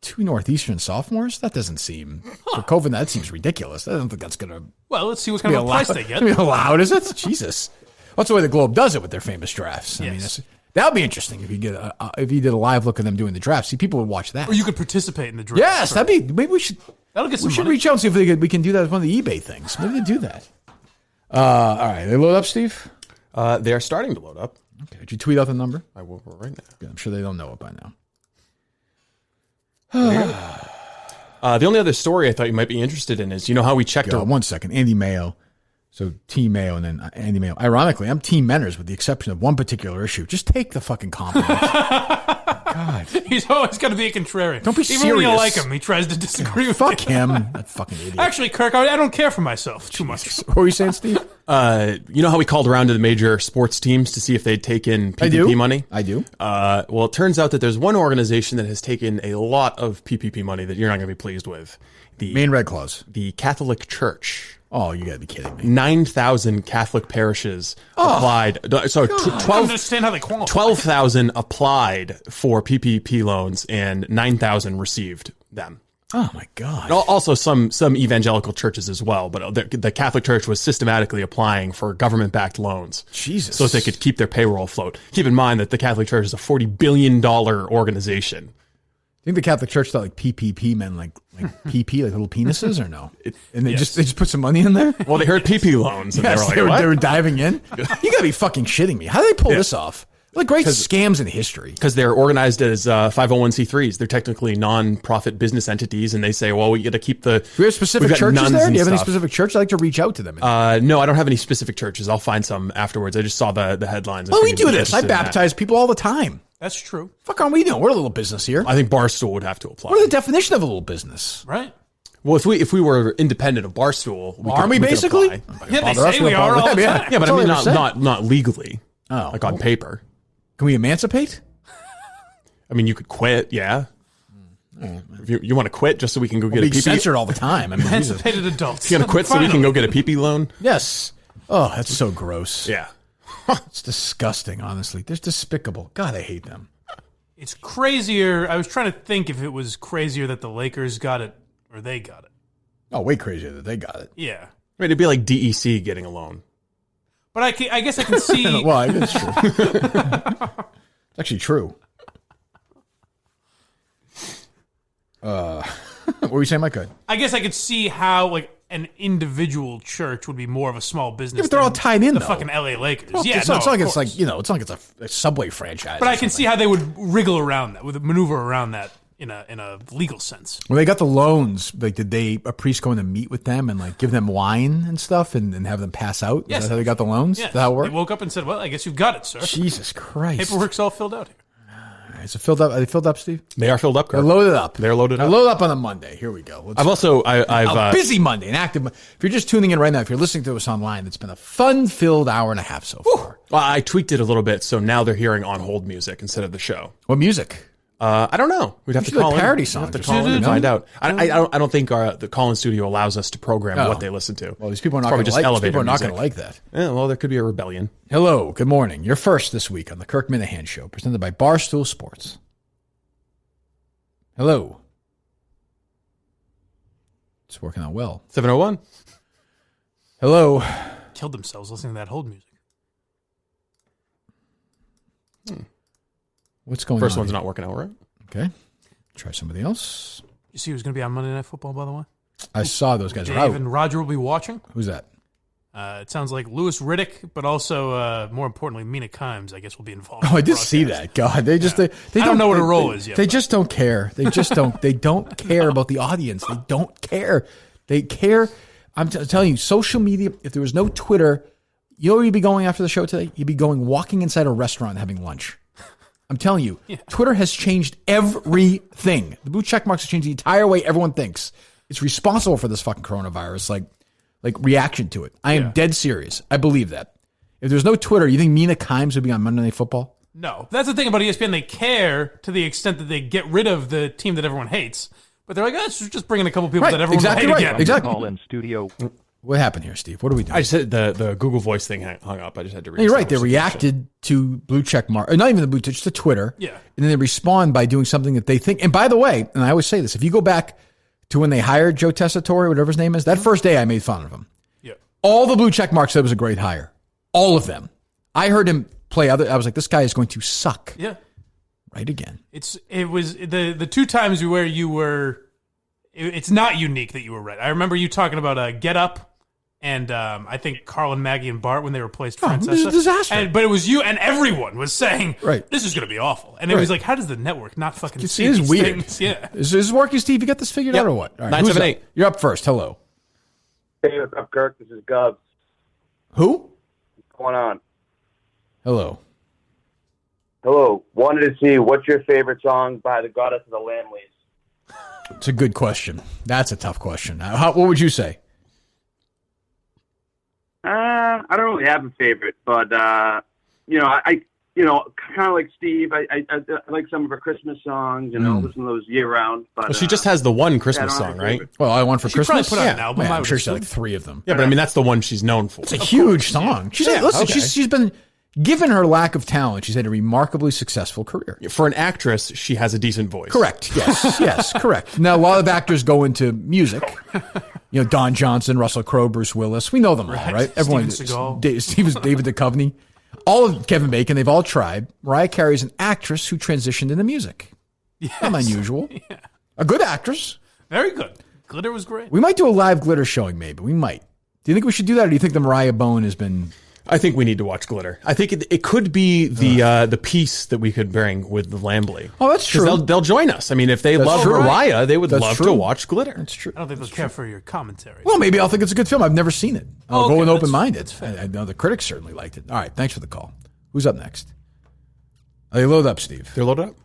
2 Northeastern sophomores? That doesn't seem, for COVID, that seems ridiculous. I don't think that's going to... Well, let's see what kind of price they get. Be allowed, is it? Jesus. That's the way the Globe does it with their famous drafts. Yes. I mean, that would be interesting if you did a live look of them doing the draft. See, people would watch that. Or you could participate in the draft. Yes, maybe we should... That'll get some We should money. reach out and see if we can do that as one of the eBay things. Maybe they do that. All right, they load up, Steve? They are starting to load up. Okay, did you tweet out the number? I will right now. Yeah, I'm sure they don't know it by now. The only other story I thought you might be interested in is, how we checked... 1 second. Andy Mayo. So Team Mayo and then Andy Mayo. Ironically, I'm Team Menners with the exception of one particular issue. Just take the fucking compliment. God. He's always got to be a contrarian. Don't be Even serious. when you like him, he tries to disagree with Fuck you. him. That fucking idiot. Actually, Kirk, I don't care for myself too much. What were you saying, Steve? You know how we called around to the major sports teams to see if they'd taken PPP money? I do. Well, it turns out that there's one organization that has taken a lot of PPP money that you're not going to be pleased with. The Main Red Claws. The Catholic Church. Oh, you got to be kidding me. 9,000 Catholic parishes applied. So I don't understand how they qualify. 12,000 applied for PPP loans and 9,000 received them. Oh, my God. Also, some evangelical churches as well, but the Catholic Church was systematically applying for government-backed loans. Jesus. So that they could keep their payroll afloat. Keep in mind that the Catholic Church is a $40 billion organization. I think the Catholic Church thought like PPP meant like PP, like little penises, or no? And they just put some money in there? Well, they heard PP loans, and Yes, they were like, they were diving in? You got to be fucking shitting me. How do they pull this off? Like great scams in history. Because they're organized as 501c3s. They're technically non-profit business entities, and they say, well, we got to keep the... Do we have specific churches there? Do you have any specific church? I'd like to reach out to them. No, I don't have any specific churches. I'll find some afterwards. I just saw the headlines. Well, we do this. I baptize people all the time. That's true. Fuck aren't we doing? We're a little business here. I think Barstool would have to apply. What is the definition of a little business? Right. Well, if we were independent of Barstool, we basically? Yeah, they say we are all the time. Yeah, but I mean, not legally. Oh, like on paper. Can we emancipate? I mean, you could quit. Yeah. If you want to quit just so we can go get a PP. Censored all the time. I mean, emancipated adults. You going to quit so we can go get a PP loan? Yes. Oh, that's so gross. Yeah. It's disgusting, honestly. They're despicable. God, I hate them. It's crazier. I was trying to think if it was crazier that the Lakers got it or they got it. Oh, way crazier that they got it. Yeah. I mean, it'd be like DEC getting a loan. But I guess I can see... Well, it's true. It's actually true. What were you saying, Mike? I guess I could see how like an individual church would be more of a small business. Yeah, but they're all tied in, the though. fucking LA Lakers. Well, Yeah, it's not like it's like it's not like it's a Subway franchise. But I can see how they would wriggle around that, would maneuver around that in a legal sense. When they got the loans, like did a priest go in and meet with them and like give them wine and stuff and have them pass out? Yes. Is that how they got the loans? Yes. Is that how it worked? They woke up and said, "Well, I guess you've got it, sir." Jesus Christ! Paperwork's all filled out here. Is it filled up? Are they filled up, Steve? They are filled up. They're loaded up. They're loaded up. They're loaded up on a Monday. Here we go. I've a busy Monday, an active. If you're just tuning in right now, if you're listening to us online, it's been a fun-filled hour and a half so far. Well, I tweaked it a little bit, so now they're hearing on hold music instead of the show. What music? I don't know. We'd have to call parody in. songs. We'd have to call in and find out. I don't think the call-in studio allows us to program what they listen to. Well, these people are not going to like that. Yeah, well, there could be a rebellion. Hello, good morning. You're first this week on the Kirk Minahan Show, presented by Barstool Sports. Hello. It's working out well. 701. Hello. Killed themselves listening to that hold music. What's going on? First one's not working out right. Okay. Try somebody else. You see who's going to be on Monday Night Football, by the way? I saw those guys. Dave and Roger will be watching. Who's that? It sounds like Louis Riddick, but also, more importantly, Mina Kimes, I guess, will be involved. Oh, I did see that. God, they just they don't know what a role is yet. They just don't care. They just don't. They don't care about the audience. They don't care. They care. I'm telling you, social media. If there was no Twitter, you know where you'd be going after the show today? You'd be walking inside a restaurant and having lunch. I'm telling you, Twitter has changed everything. The blue check marks have changed the entire way everyone thinks. It's responsible for this fucking coronavirus, like reaction to it. I am dead serious. I believe that. If there's no Twitter, you think Mina Kimes would be on Monday Night Football? No. That's the thing about ESPN. They care to the extent that they get rid of the team that everyone hates. But they're like, let's just bring in a couple people that everyone will hate again. Exactly. Call in studio. What happened here, Steve? What are we doing? I just said the Google Voice thing hung up. I just had to read. You're right. They reacted to blue check mark, not even the blue, just to Twitter. Yeah. And then they respond by doing something that they think. And by the way, and I always say this, if you go back to when they hired Joe Tessitore, whatever his name is, that first day I made fun of him. Yeah. All the blue check marks said it was a great hire. All of them. I heard him play I was like, this guy is going to suck. Yeah. Right again. It was the two times where you were. It's not unique that you were right. I remember you talking about Get Up. And I think Carl and Maggie and Bart when they replaced Francesca. This is a disaster. But it was you and everyone was saying, this is going to be awful. And it was like, how does the network not fucking see these weird. things? Yeah. Is this working, Steve? You got this figured out or what? All right, 978. You're up first. Hello. Hey, what's up, Kirk? This is Gubs. Who? What's going on? Hello. Hello. Wanted to see what's your favorite song by the Goddess of the Lamleys? It's a good question. That's a tough question. What would you say? I don't really have a favorite, but I kind of like Steve. I like some of her Christmas songs. Listen to those year round. But well, she just has the one Christmas song, right? Well, I Want for Christmas. Probably put out an album. I'm sure she's like 3 of them. Yeah, but I mean that's the one she's known for. It's a huge song. She's been. Given her lack of talent, she's had a remarkably successful career. For an actress, she has a decent voice. Correct. Yes, correct. Now, a lot of actors go into music. Don Johnson, Russell Crowe, Bruce Willis. We know them all, right? Everyone. Steven David Duchovny. All of Kevin Bacon, they've all tried. Mariah Carey is an actress who transitioned into music. Yes. Not unusual. Yeah. A good actress. Very good. Glitter was great. We might do a live Glitter showing, maybe. We might. Do you think we should do that, or do you think the Mariah bone has been... I think we need to watch Glitter. I think it could be the piece that we could bring with the Lambley. Oh, that's true. They'll join us. I mean, if they love Mariah, they would love to watch Glitter. That's true. I don't think they'll care for your commentary. Well, maybe I'll think it's a good film. I've never seen it. I'll go in open-minded. I know the critics certainly liked it. All right, thanks for the call. Who's up next? They load up, Steve. They're loaded up.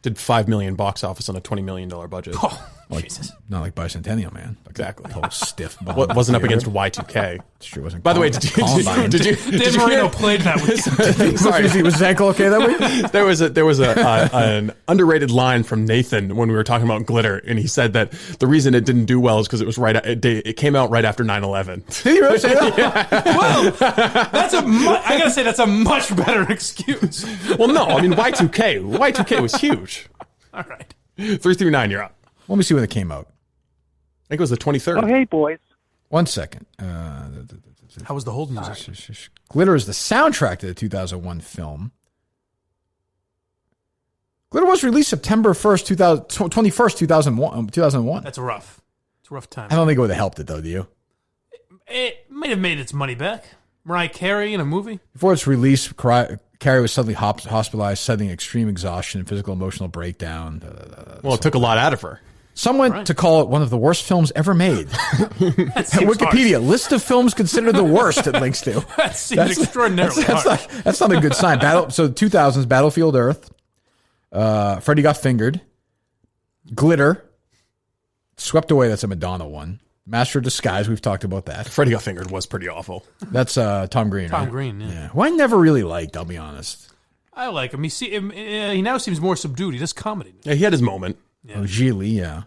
Did $5 million box office on a $20 million budget. Oh, Jesus. Not like Bicentennial Man. Exactly. The whole stiff. Wasn't up against Y2K. It's true. Wasn't. By the way, did you? Dave Marino played that week. Sorry, was his ankle okay that week? There was an underrated line from Nathan when we were talking about Glitter, and he said that the reason it didn't do well is because it was it came out right after 9/11. Did you really say that? Yeah. Well, I gotta say that's a much better excuse. Well, no, I mean Y2K was huge. All right. 339, you're up. Let me see when it came out. I think it was the 23rd. Oh, hey, boys. 1 second. How was the hold music? Glitter is the soundtrack to the 2001 film. Glitter was released September 1st, 21st, 2001. That's rough. It's a rough time. I don't think it would have helped it, though, do you? It might have made its money back. Mariah Carey in a movie? Before its release, Carey was suddenly hospitalized, citing extreme exhaustion and physical emotional breakdown. Well, it took a lot out of her. Some went to call it one of the worst films ever made. Wikipedia, harsh. List of films considered the worst it links to. That seems extraordinarily harsh. That's not a good sign. So 2000s, Battlefield Earth, Freddie Got Fingered, Glitter, Swept Away, that's a Madonna one. Master of Disguise. We've talked about that. Freddy Got Fingered was pretty awful. That's Tom Green. Tom right? Green, yeah. Who I never really liked. I'll be honest. I like him. He now seems more subdued. He does comedy. Yeah, he had his moment. Yeah. Oh, Gigli, yeah.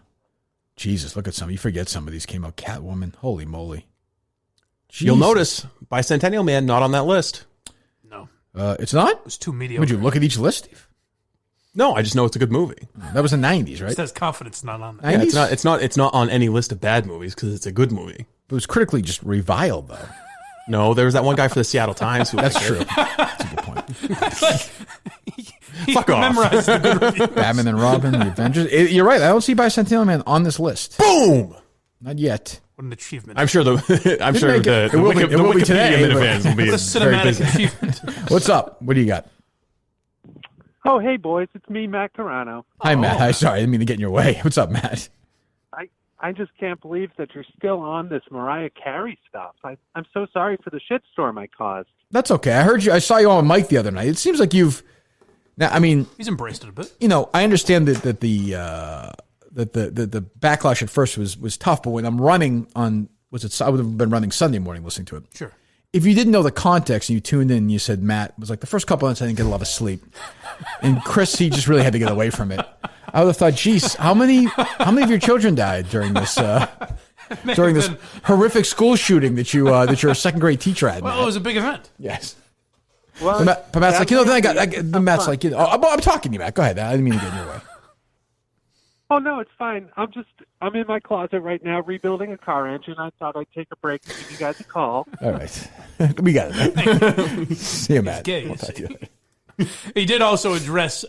Jesus, look at some. You forget some of these came out. Catwoman. Holy moly. Jesus. You'll notice Bicentennial Man not on that list. No. It's not? It was too mediocre. Would you look at each list, Steve? No, I just know it's a good movie. That was the 90s, right? It says confidence not on there. Yeah, it's not on any list of bad movies because it's a good movie. It was critically just reviled, though. No, there was that one guy for the Seattle Times who That's liked true. it. That's a good point. Fuck off. Memorized the good reviews. Batman and Robin, The Avengers. You're right. I don't see Bicentennial Man on this list. Boom! Not yet. What an achievement. I'm sure the Will be today, Wikipedia fans will be It's a very cinematic busy. achievement. What's up? What do you got? Oh, hey, boys. It's me, Matt Carano. Hi, Matt. Hi, sorry. I didn't mean to get in your way. What's up, Matt? I just can't believe that you're still on this Mariah Carey stuff. I'm so sorry for the shitstorm I caused. That's okay. I saw you on Mike the other night. It seems like you've... Now, I mean... He's embraced it a bit. You know, I understand that the backlash at first was tough, but when I'm running on... I would have been running Sunday morning listening to it. Sure. If you didn't know the context and you tuned in and you said, Matt, was like the first couple of nights I didn't get a lot of sleep. And Chris, he just really had to get away from it. I would have thought, geez, how many of your children died during this horrific school shooting that you're a second grade teacher at? Well, Matt? it was a big event. Yes. Well, but Matt's like, then Matt's like, I'm talking to you, Matt. Go ahead. I didn't mean to get in your way. Oh, no, it's fine. I'm in my closet right now rebuilding a car engine. I thought I'd take a break and give you guys a call. All right. We got it. See you, Matt. Gay, We'll talk to you later. He did also address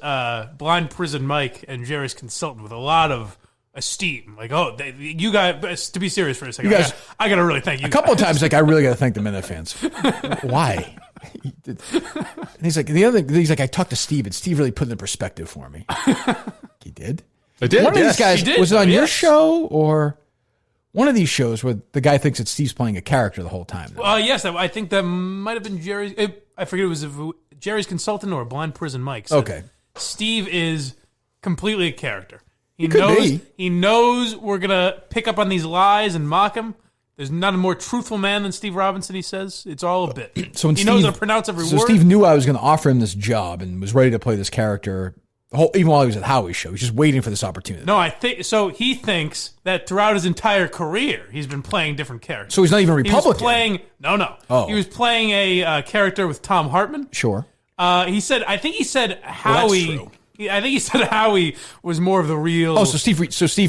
Blind Prison Mike and Jerry's consultant with a lot of esteem. Like, you guys, to be serious for a second, I got to really thank you. A couple of times, like, I really got to thank the Minute fans. Why? And he's like, I talked to Steve, and Steve really put it in perspective for me. He did? I did. One of these guys, did. was it on your show or one of these shows where the guy thinks that Steve's playing a character the whole time? Yes, I think that might have been Jerry's. I forget it was Jerry's consultant or Blind Prison Mike. Okay. Steve is completely a character. He could be. He knows we're going to pick up on these lies and mock him. There's not a more truthful man than Steve Robinson, he says. It's all a bit. So he knows how to pronounce every word. So Steve knew I was going to offer him this job and was ready to play this character even while he was at Howie's show. He's just waiting for this opportunity. No, I think so. He thinks that throughout his entire career, he's been playing different characters. So he's not even Republican. He was playing Oh. He was playing a character with Tom Hartman. Sure. He said Howie. I think he said Howie was more of the real. Oh, so Steve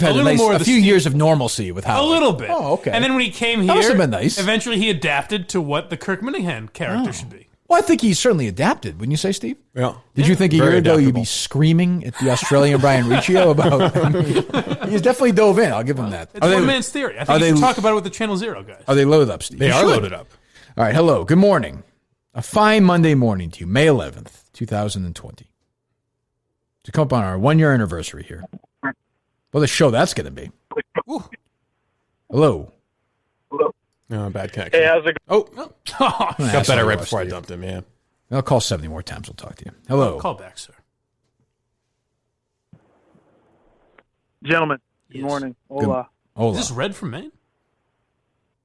had a few years of normalcy with Howie. A little bit. Oh, okay. And then when he came here, that must have been nice. Eventually, he adapted to what the Kirk Minahan character should be. Well, I think he's certainly adapted. Wouldn't you say, Steve? Yeah. Did you think a year ago you'd adaptable. be screaming at the Australian Brian Riccio about? He's definitely dove in. I'll give him that. It's one man's theory. I think you should talk about it with the Channel Zero guys. Are they loaded up, Steve? They are loaded up. All right. Hello. Good morning. A fine Monday morning to you, May 11th, 2020. To come up on our 1-year anniversary here. Well, the show that's going to be. Ooh. Hello. Oh, bad connection. Hey, how's it going? Oh, got better right before I dumped him, yeah. I'll call 70 more times. We'll talk to you. Hello. Call back, sir. Gentlemen, good morning. Hola. Hola. Is this Red from Maine?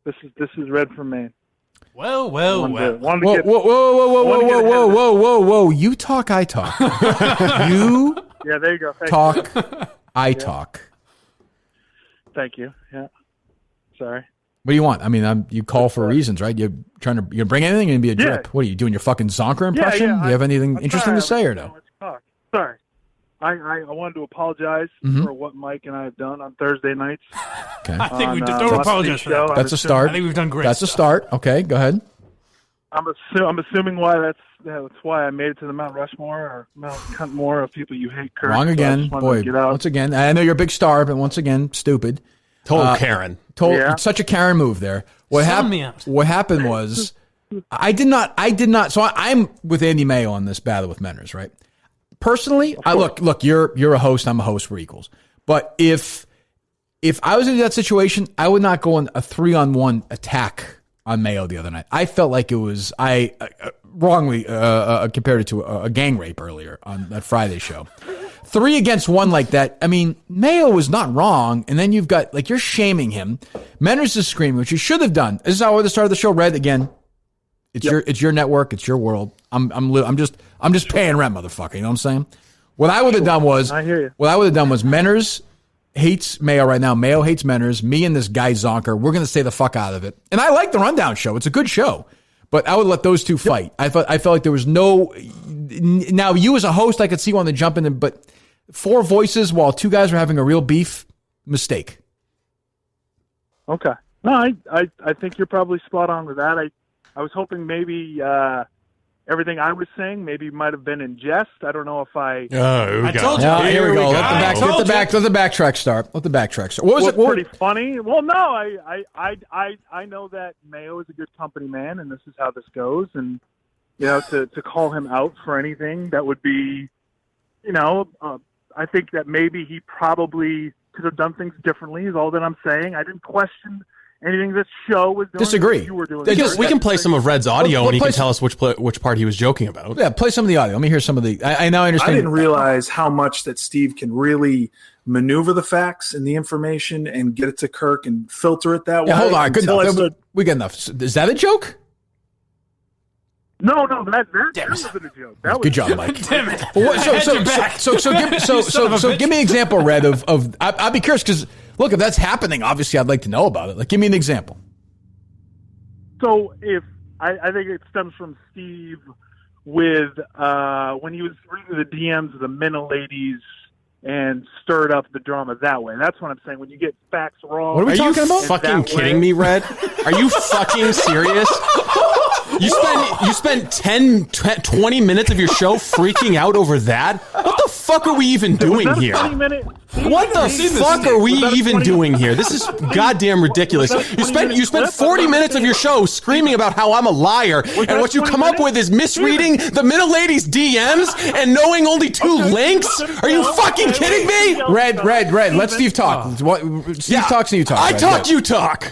This is Red from Maine. Well. Whoa. You talk, I talk. You Yeah, there you go. Thank talk, you. I talk. Thank you. Yeah. Sorry. What do you want? I mean, you call for reasons, right? You're you bring anything and be a drip. Yeah. What are you doing? Your fucking Zonker impression? Yeah, Do you have anything interesting to say or no? Sorry. I wanted to apologize for what Mike and I have done on Thursday nights. Okay. I think we don't apologize for that. That's a start. I think we've done great. That's a start. Okay, go ahead. I'm assuming that's why I made it to the Mount Rushmore or Mount Cuntmore of people you hate. Kurt. Wrong again, boy. Once again, I know you're a big star, but once again, stupid. Total Karen. It's such a Karen move there. What happened was, I did not. So I'm with Andy Mayo on this battle with Menners, right? Personally, look. You're a host. I'm a host. We're equals. But if I was in that situation, I would not go on a 3-on-1 attack on Mayo the other night. I felt like it was wrongly compared it to a gang rape earlier on that Friday show. 3 against 1 like that. I mean, Mayo was not wrong, and then you've got like you're shaming him. Menners is screaming, which you should have done. This is how at the start of the show. Red again. It's your network. It's your world. I'm just paying rent, motherfucker. You know what I'm saying? What I would have done was Menners hates Mayo right now. Mayo hates Menners. Me and this guy Zonker, we're going to stay the fuck out of it. And I like the Rundown show. It's a good show. But I would let those two fight. I felt like there was no. Now you as a host, I could see wanting to jump in, but 4 voices while 2 guys were having a real beef, mistake. Okay. No, I think you're probably spot on with that. I was hoping maybe everything I was saying maybe might have been in jest. I don't know if I. I told you. Here we go. Let the backtrack start. What was it? Pretty funny. Well, no, I know that Mayo is a good company man, and this is how this goes. And to call him out for anything that would be, I think that maybe he probably could have done things differently. Is all that I'm saying. I didn't question anything this show was doing. Disagree. You were doing. We can play some of Red's audio, and he can tell us which part he was joking about. Yeah, play some of the audio. Let me hear some of the. I now understand. I didn't realize how much that Steve can really maneuver the facts and the information and get it to Kirk and filter it that way. Hold on. Good enough. We got enough. Is that a joke? No, that wasn't a joke. That was good job, Mike. Damn it. So give me an example, Red, of I'd be curious because look, if that's happening, obviously I'd like to know about it. Like, give me an example. So if I think it stems from Steve with when he was reading the DMs of the Minna ladies and stirred up the drama that way. That's what I'm saying. When you get facts wrong. What are we talking about? Fucking kidding me, Red? Are you fucking serious? You spent 10, 20 minutes of your show freaking out over that? What the fuck are we even doing here? What the fuck are we even doing here? This is goddamn ridiculous. You spent 40 minutes of your show screaming about how I'm a liar, and what you come up with is misreading the Minna ladies' DMs and knowing only 2 links? Are you fucking kidding me? Red. Let Steve talk. Steve talks and you talk. I talk, you talk.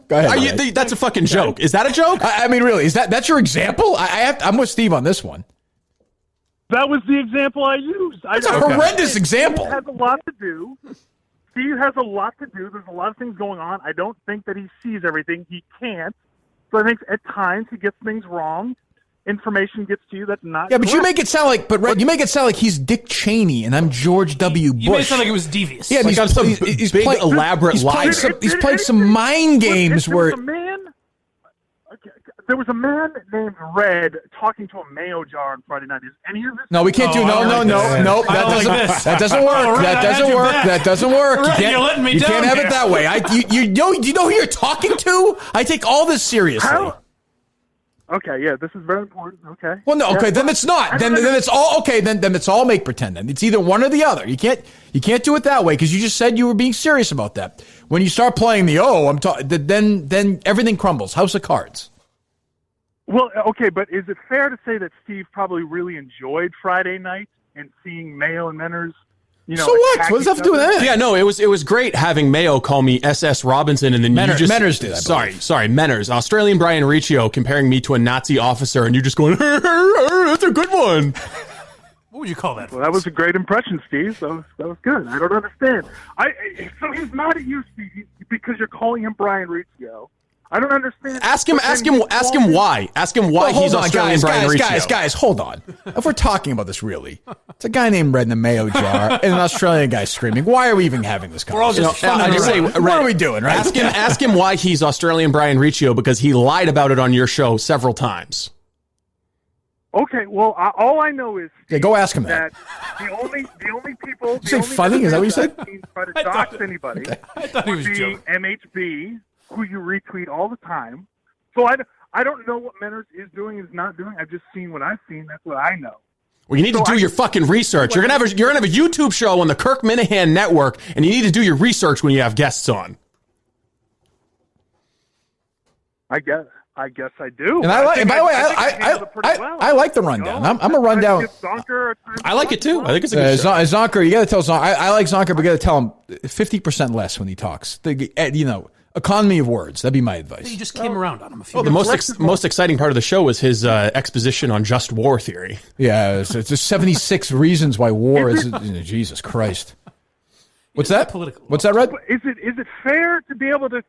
Go ahead. That's a fucking joke. Is that a joke? I mean, really, that's your example? I'm with Steve on this one. That was the example I used. That's a horrendous example. Steve has a lot to do. There's a lot of things going on. I don't think that he sees everything. He can't. So I think at times he gets things wrong. Information gets to you that's not. Yeah, but you make it sound like, you make it sound like he's Dick Cheney and I'm George W. Bush. You made it sound like it was devious. Yeah, like he's big elaborate lies. He's played some mind games where. There was a man named Red talking to a Mayo jar on Friday night. Is any of this? No, we can't do. No. That doesn't work. That doesn't work. You're letting me down. You can't have it that way. You know who you're talking to? I take all this seriously. Okay, yeah, this is very important. Okay. Well, no, okay, then it's not. Then it's all okay. Then it's all make pretend. Then it's either one or the other. You can't do it that way because you just said you were being serious about that. When you start playing then everything crumbles. House of Cards. Well, okay, but is it fair to say that Steve probably really enjoyed Friday night and seeing Mayo and Menners? So what? What does that have to do with that? Yeah, no, it was great having Mayo call me SS Robinson, and then Menners did. Sorry, Menners, Australian Brian Riccio comparing me to a Nazi officer, and you're just going, that's a good one. What would you call that? Well, that was a great impression, Steve. That was good. I don't understand. So he's mad at you, Steve, because you're calling him Brian Riccio. I don't understand. Ask him why. Ask him why he's Australian Brian Riccio. Guys, hold on. If we're talking about this really, it's a guy named Red in the Mayo jar and an Australian guy screaming. Why are we even having this conversation? What are we doing, right? Ask him why he's Australian Brian Riccio because he lied about it on your show several times. Okay, well, all I know is go ask him that. The only people. You say funny? Is that what you said? Try to dox anybody. Okay. I thought he was joking. MHB. Who you retweet all the time. So I don't know what Menners is doing, is not doing. I've just seen what I've seen. That's what I know. Well, you need to do your fucking research. You're gonna have a YouTube show on the Kirk Minahan Network, and you need to do your research when you have guests on. I guess I do. And I like the rundown. I'm a rundown. I like it too. I think it's a good show. Zonker, you got to tell Zonker. I like Zonker, but you got to tell him 50% less when he talks. Economy of words. That'd be my advice. He just came around on him a few. The most exciting part of the show was his exposition on just war theory. Yeah, it's just 76 reasons why war is. Jesus Christ. What's that? What's that, Red? Is it fair to be able to?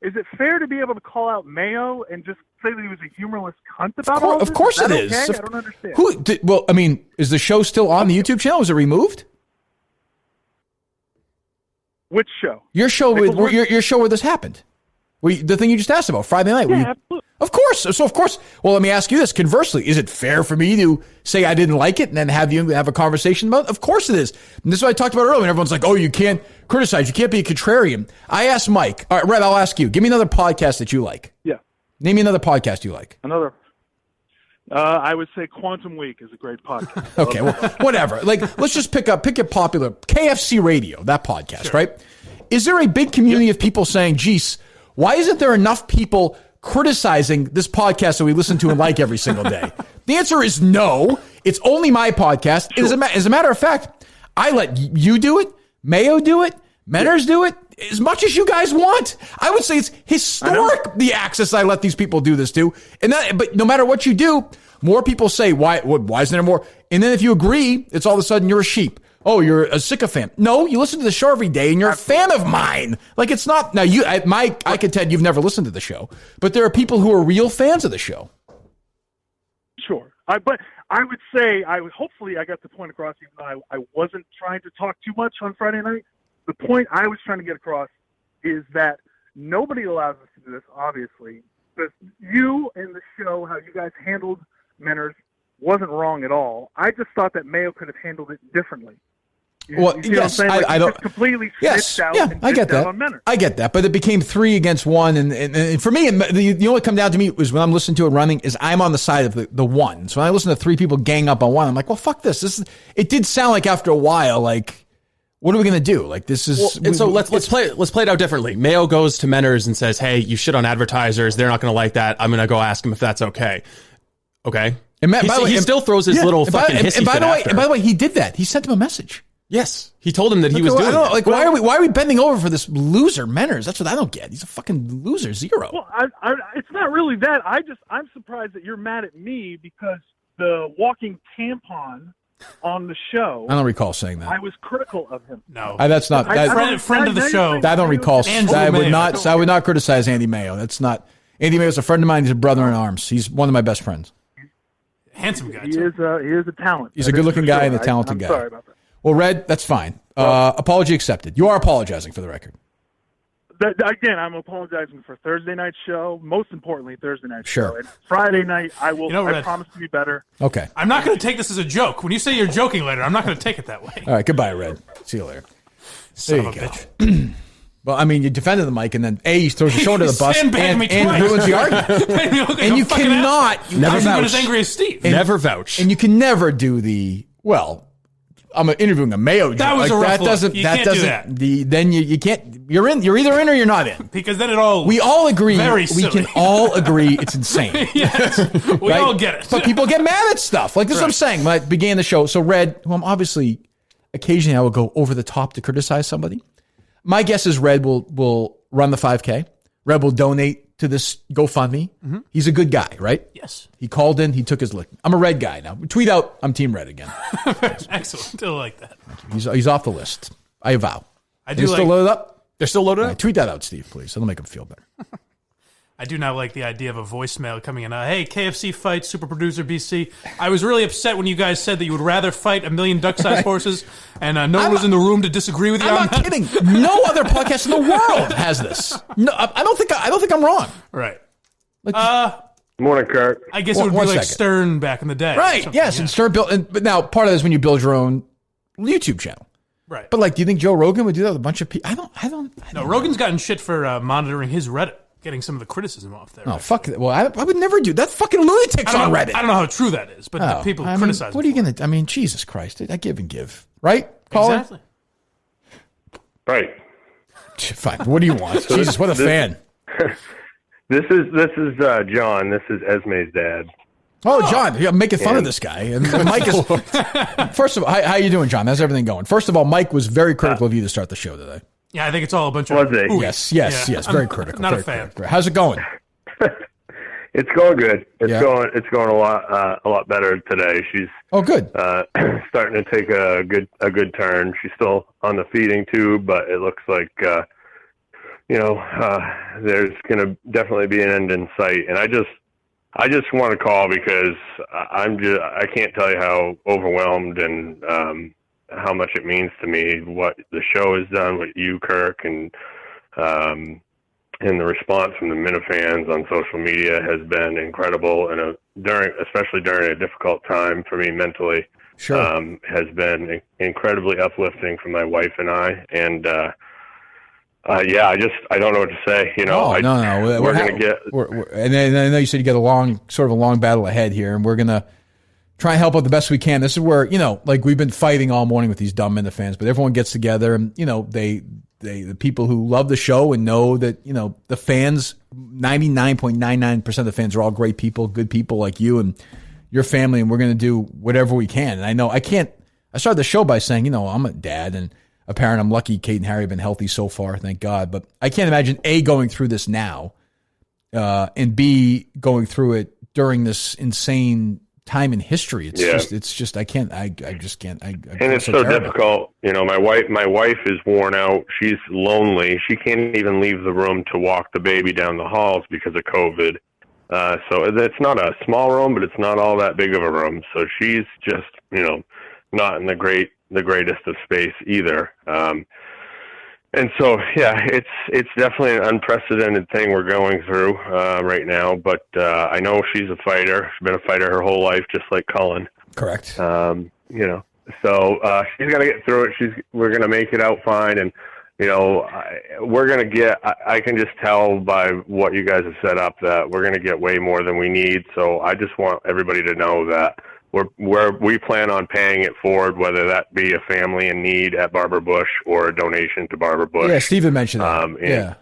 Is it fair to be able to call out Mayo and just say that he was a humorless cunt about all this? Of course it is. Okay? I don't understand. Well, I mean, is the show still on the YouTube channel? Was it removed? Which show? Your show your show where this happened. The thing you just asked about, Friday night. Yeah, absolutely. Of course. So, of course. Well, let me ask you this. Conversely, is it fair for me to say I didn't like it and then have you have a conversation about it? Of course it is. And this is what I talked about earlier. And everyone's like, oh, you can't criticize. You can't be a contrarian. I asked Mike. All right, Red, I'll ask you. Give me another podcast that you like. Yeah. Name me another podcast you like. Another. I would say Quantum Week is a great podcast. Okay, well, whatever. Like, let's just pick a popular KFC Radio, that podcast, sure. Right? Is there a big community of people saying, geez, why isn't there enough people criticizing this podcast that we listen to and like every single day? The answer is no. It's only my podcast. Sure. As a matter of fact, I let you do it, Mayo do it, Menners do it, as much as you guys want. I would say it's historic, the access I let these people do this to. But no matter what you do, more people say, why isn't there more? And then if you agree, it's all of a sudden you're a sheep. Oh, you're a sycophant. No, you listen to the show every day and you're a fan of mine. Like, it's not, now I contend you've never listened to the show, but there are people who are real fans of the show. Sure. But I would say, hopefully I got the point across, even though I wasn't trying to talk too much on Friday night. The point I was trying to get across is that nobody allows us to do this, obviously. But you and the show, how you guys handled Menners, wasn't wrong at all. I just thought that Mayo could have handled it differently. Well, yes, I don't completely snitched out. Yeah, I get that. I get that, but it became 3 against 1, and for me, the only come down to me was when I'm listening to it running is I'm on the side of the one. So when I listen to 3 people gang up on one, I'm like, well, fuck this. It did sound like after a while, like, what are we gonna do? Like, this is. And so let's play it out differently. Mayo goes to Menners and says, "Hey, you shit on advertisers. They're not gonna like that. I'm gonna go ask him if that's okay." Okay. And he still throws his little fucking hissy fit after. And by the way, he did that. He sent him a message. Yes, he told him that he was doing it. Like, why are we bending over for this loser Menners? That's what I don't get. He's a fucking loser, zero. Well, it's not really that. I'm surprised that you're mad at me because the walking tampon on the show. I don't recall saying that. I was critical of him. No, that's not friend of the show. I don't recall. I would not criticize Andy Mayo. That's not. Andy Mayo's a friend of mine. He's a brother in arms. He's one of my best friends. Handsome guy. He is a talent. He's a good-looking guy and a talented guy. I'm sorry about that. Well, Red, that's fine. Apology accepted. You are apologizing for the record. Again, I'm apologizing for Thursday night's show. Most importantly, Thursday night's show. Sure. And Friday night, I will. Red, I promise to be better. Okay. I'm not going to take this as a joke. When you say you're joking later, I'm not going to take it that way. All right. Goodbye, Red. See you later. Son there of you a go. bitch. Well, I mean, you defended the mic, and then he throws your show under the bus and ruins the argument. And you cannot never vouch. As angry as Steve. Never vouch. And you can never do I'm interviewing a Mayo joke. That was a rough look. You can't do that. Then you can't. You're in. You're either in or you're not in. Because then we all agree. Very we silly. can all agree it's insane. Yes, we all get it. But people get mad at stuff. Like this is what I'm saying. When I began the show, so Red, who I'm obviously occasionally I will go over the top to criticize somebody. My guess is Red will run the 5K. Red will donate to this GoFundMe. Mm-hmm. He's a good guy, right? Yes. He called in. He took his lick. I'm a Red guy now. Tweet out, I'm Team Red again. Excellent. Still like that. He's off the list. I vow. I do. Still loaded up? They're still loaded up? Tweet that out, Steve, please. It'll make him feel better. I do now like the idea of a voicemail coming in. Hey, KFC fight, super producer BC. I was really upset when you guys said that you would rather fight a million duck-sized horses, and no one was in the room to disagree with you. I'm not kidding. No other podcast in the world has this. No, I don't think I'm wrong. Right. Morning, Kurt. I guess it would be like Stern back in the day. Right. Yes, yeah. And Stern built. But now part of this is when you build your own YouTube channel. Right. But do you think Joe Rogan would do that with a bunch of people? I don't. No, Rogan's gotten shit for monitoring his Reddit. Getting some of the criticism off there. Oh, right? Fuck it. Well, I would never do that. Fucking lunatics on Reddit. I don't know how true that is, but the people criticize. What are you going to... I mean, Jesus Christ. I give and give. Right? Caller? Exactly. Right. Fine. What do you want? Jesus, what a fan. This is John. This is Esme's dad. Oh, John. I'm making fun of this guy. And Mike is... First of all, how you doing, John? How's everything going? First of all, Mike was very critical of you to start the show today. Yeah, I think it's all a bunch of. Was it? ooey. Yes, Yeah. very I'm critical. Not very a fan. critical. How's it going? It's going good. It's Yeah. going a lot better today. She's good. Starting to take a good turn. She's still on the feeding tube, but it looks like there's going to definitely be an end in sight. And I just want to call because I can't tell you how overwhelmed and how much it means to me what the show has done, what you, Kirk, and the response from the Minifans on social media has been incredible, and especially during a difficult time for me mentally, has been incredibly uplifting for my wife and I. And I don't know what to say. No. We're going to get. And then I know you said you got a long battle ahead here, and we're gonna try and help out the best we can. This is where like we've been fighting all morning with these dumb Minifans, but everyone gets together, and the people who love the show and know that, the fans, 99.99% of the fans are all great people, good people like you and your family, and we're going to do whatever we can. And I know I started the show by saying, I'm a dad and a parent. I'm lucky Kate and Harry have been healthy so far, thank God. But I can't imagine, A, going through this now, and B, going through it during this insane time in history. It's just I just can't. And it's so difficult. My wife is worn out. She's lonely. She can't even leave the room to walk the baby down the halls because of COVID. So it's not a small room, but it's not all that big of a room. So she's just, not in the greatest of space either. And so, it's definitely an unprecedented thing we're going through right now. But I know she's a fighter. She's been a fighter her whole life, just like Cullen. Correct. So she's going to get through it. We're going to make it out fine. And, we're going to get, I can just tell by what you guys have set up that we're going to get way more than we need. So I just want everybody to know that we plan on paying it forward, whether that be a family in need at Barbara Bush or a donation to Barbara Bush. Yeah, Steven mentioned that.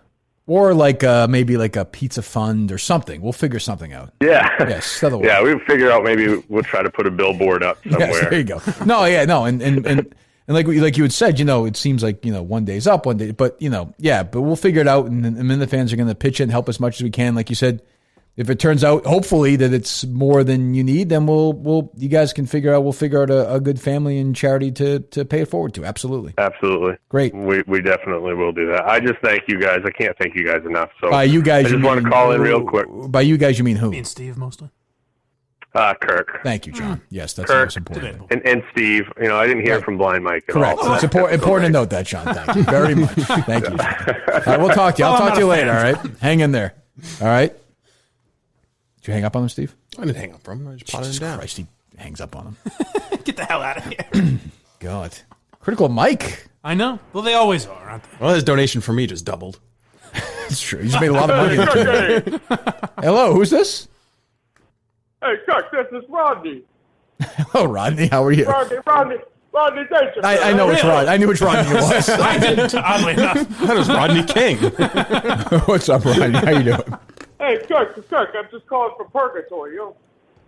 Or like maybe like a pizza fund or something. We'll figure something out. Yeah. Yes. Yeah, we'll figure out. Maybe we'll try to put a billboard up somewhere. Yes, there you go. No, and like you had said, it seems like one day's up, one day, but but we'll figure it out, and then the fans are going to pitch in and help as much as we can. Like you said, if it turns out, hopefully, that it's more than you need, then we'll you guys can figure out a good family and charity to pay it forward to. Absolutely. Great. We definitely will do that. I just thank you guys. I can't thank you guys enough. So by you guys, I just want to call in real quick. By you guys, you mean who? Me and Steve mostly. Kirk. Thank you, John. Yes, that's Kirk, most important. And Steve. I didn't hear from Blind Mike at Correct. all. It's important to note that, John. Thank you very much. Thank you. All right, we'll talk to you. I'll talk to you later. All right, hang in there. All right. Did you hang up on him, Steve? I didn't hang up on him. I just potted him down. Christ, he hangs up on him. Get the hell out of here. God. Critical Mike. I know. Well, they always are, aren't they? Well, his donation for me just doubled. It's true. He's made a lot of money. Hello, who's this? Hey, Chuck, this is Rodney. Hello, Rodney. How are you? Rodney Danger. I know it's Rodney. I knew which Rodney it was. I didn't, oddly enough. That was Rodney King. What's up, Rodney? How you doing? Hey, Chuck, I'm just calling from purgatory.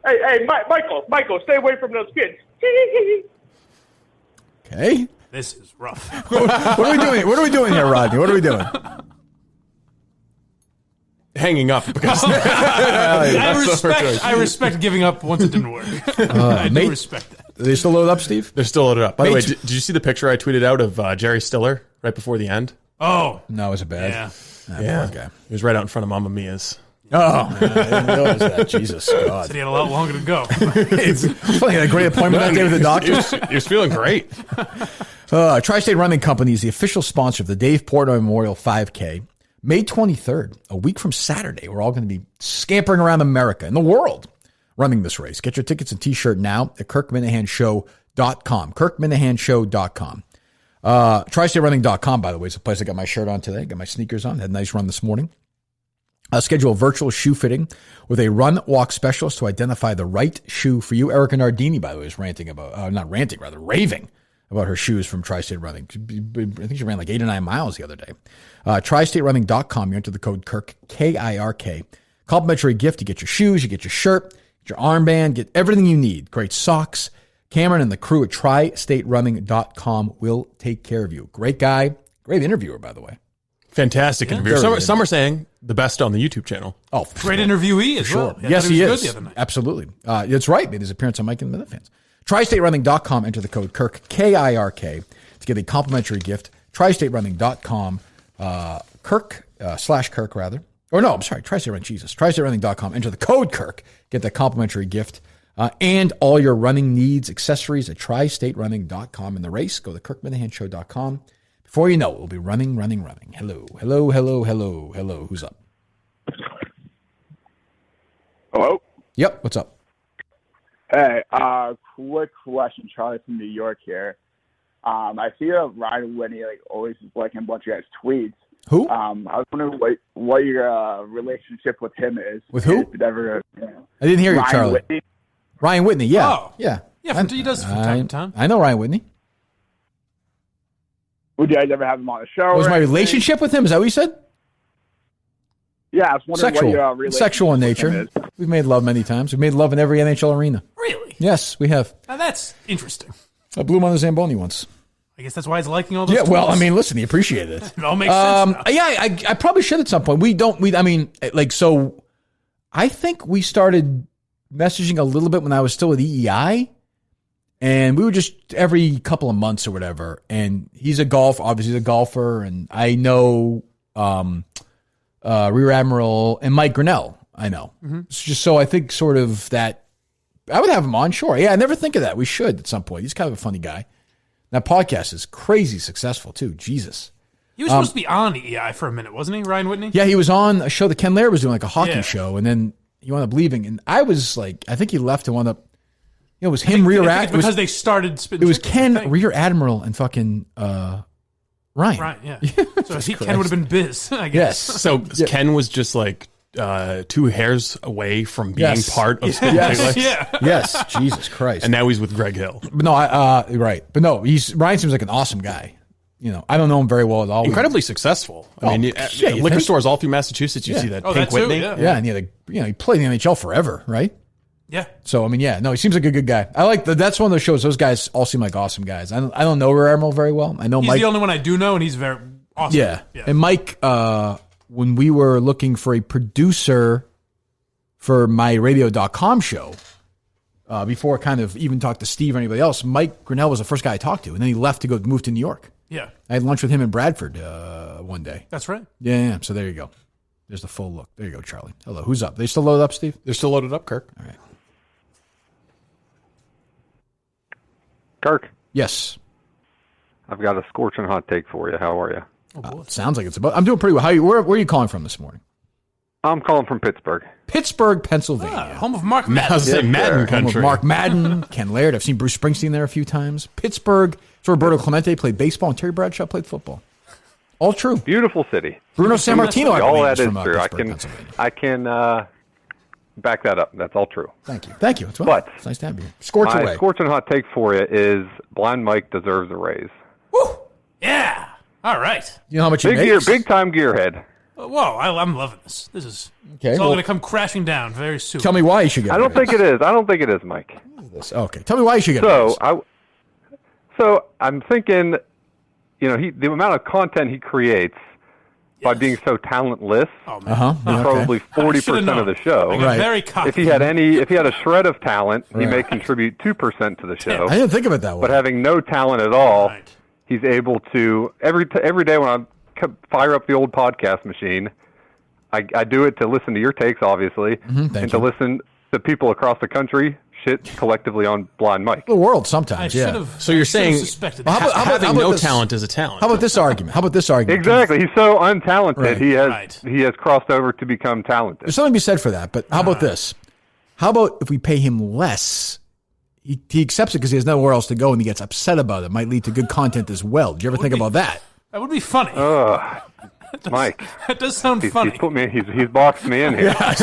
Hey, Michael, stay away from those kids. Okay. This is rough. What are we doing? What are we doing here, Rodney? What are we doing? Hanging up because I respect giving up once it didn't work. I do respect that. Are they still loaded up, Steve? They're still loaded up. By the way, did you see the picture I tweeted out of Jerry Stiller right before the end? Oh. No, was it bad? Yeah. Poor guy. He was right out in front of Mamma Mia's. Oh, I didn't realize that. Jesus God. Said he had a lot longer to go. It's funny. A great appointment that day with the doctor. He was feeling great. Tri-State Running Company is the official sponsor of the Dave Portnoy Memorial 5K. May 23rd, a week from Saturday, we're all going to be scampering around America and the world running this race. Get your tickets and T-shirt now at KirkMinahanshow.com. KirkMinahanshow.com. TriStateRunning.com, by the way, is the place I got my shirt on today. Got my sneakers on. Had a nice run this morning. Schedule a virtual shoe fitting with a run-walk specialist to identify the right shoe for you. Erica Nardini, by the way, is raving about her shoes from Tri-State Running. I think she ran like 8 or 9 miles the other day. TriStateRunning.com. You enter the code KIRK, K-I-R-K. Complimentary gift. You get your shoes, you get your shirt, get your armband, get everything you need. Great socks. Cameron and the crew at TriStateRunning.com will take care of you. Great guy, Great interviewer, by the way. Fantastic interview. Some are saying the best on the YouTube channel. Oh, great interviewee as well. Yes, he is. Good the other night. Absolutely. That's right. Made his appearance on Mike and the Minute Fans. TriStateRunning.com. Enter the code Kirk, K-I-R-K, to get a complimentary gift. TriStateRunning.com, Kirk rather. Or no, I'm sorry, TriState Running, Jesus. TriStateRunning.com. Enter the code Kirk. Get that complimentary gift. And all your running needs, accessories at TriStateRunning.com. In the race, go to KirkMinahanshow.com. Before you know it, we'll be running. Hello. Who's up? Hello? Yep, what's up? Hey, quick question, Charlie from New York here. I see Ryan Whitney always liking a bunch of guys' tweets. Who? I was wondering what your relationship with him is. With who? If it ever, I didn't hear you, Ryan Charlie. Whitney. Ryan Whitney, yeah. Oh. Yeah. Yeah, he does it from time to time. I know Ryan Whitney. Would you guys ever have him on the show? Was my relationship with him? Is that what you said? Yeah, I was wondering Sexual. what your relationship Sexual in with him nature. is. We've made love many times. We've made love in every NHL arena. Really? Yes, we have. Now that's interesting. I blew him on the Zamboni once. I guess that's why he's liking all those. Yeah, well, tweets. I mean, listen, he appreciated it. It all makes sense now. Yeah, I probably should at some point. So I think we started messaging a little bit when I was still with EEI. And we were just every couple of months or whatever. And he's obviously he's a golfer. And I know Rear Admiral and Mike Grinnell, I know. Mm-hmm. It's just so I think sort of that I would have him on, sure. Yeah, I never think of that. We should at some point. He's kind of a funny guy. That podcast is crazy successful too. Jesus. He was supposed to be on EI for a minute, wasn't he, Ryan Whitney? Yeah, he was on a show that Ken Laird was doing, like a hockey Yeah. show. And then he wound up leaving. And I was like, I think he left and wound up, it was him, Rear Admiral. Because they started spitting. It was Ken, Rear Admiral, and fucking Ryan. Right, yeah. So Ken would have been Biz, I guess. Yes. So Ken was just like 2 hairs away from being Yes. part of Spitting Yes. Pig Legs. Yeah. Yes, Jesus Christ. And now he's with Greg Hill. But no, right. But no, Ryan seems like an awesome guy. You know, I don't know him very well at all. Incredibly successful. I mean, you liquor think? stores all through Massachusetts, you see that Pink that too, Whitney. yeah. And he had he played in the NHL forever, right? Yeah. So I mean, yeah, no, he seems like a good guy. I like that's one of those shows. Those guys all seem like awesome guys. I don't know Rear Admiral very well. I know He's Mike. the only one I do know, and he's very awesome. Yeah. And Mike, when we were looking for a producer for my radio.com show, before I kind of even talked to Steve or anybody else, Mike Grinnell was the first guy I talked to. And then he left to go move to New York. Yeah. I had lunch with him in Bradford one day. That's right. Yeah. So there you go. There's the full look. There you go, Charlie. Hello. Who's up? They still loaded up, Steve? They're still loaded up, Kirk. All right. Kirk. Yes. I've got a scorching hot take for you. How are you? Sounds like it's about. I'm doing pretty well. Where are you calling from this morning? I'm calling from Pittsburgh. Pittsburgh, Pennsylvania. Home of Mark I was Madden. saying Madden Home country. of Mark Madden, Ken Laird. I've seen Bruce Springsteen there a few times. Pittsburgh. It's where Roberto Clemente played baseball and Terry Bradshaw played football. All true. Beautiful city. Bruno Sammartino, I all believe, that is is from true. Pittsburgh, I can back that up. That's all true. Thank you. Thank you. It's, But it's nice to have you. Scorch my away. scorching hot take for you is Blind Mike deserves a raise. Yeah. All right. You know how much he Big makes? big time gearhead. Whoa, I'm loving this. This is Okay, it's all well- going to come crashing down very soon. Tell me why you should get I don't think it is. I don't think it is, Mike. this. Okay. Tell me why you should get a raise. So I'm thinking, the amount of content he creates by being so talentless, Uh-huh. Yeah, probably okay. 40% of the show. I got very cocky. If he had a shred of talent, he may contribute 2% to the show. I didn't think of it that way. But having no talent at all, he's able to every day when I fire up the old podcast machine, I do it to listen to your takes, obviously, and to listen to people across the country shit collectively on Blind Mike. The world sometimes, I yeah. should've- So you're I should've saying suspected Well, that. having no this? talent is a talent. How about this argument? Exactly. He's so untalented. Right. He has crossed over to become talented. There's something to be said for that, but how about this? How about if we pay him less? He accepts it because he has nowhere else to go and he gets upset about it. It might lead to good content as well. Did you ever think about that? That would be funny. Mike. That does sound He's funny. put me. He's boxed me in here. I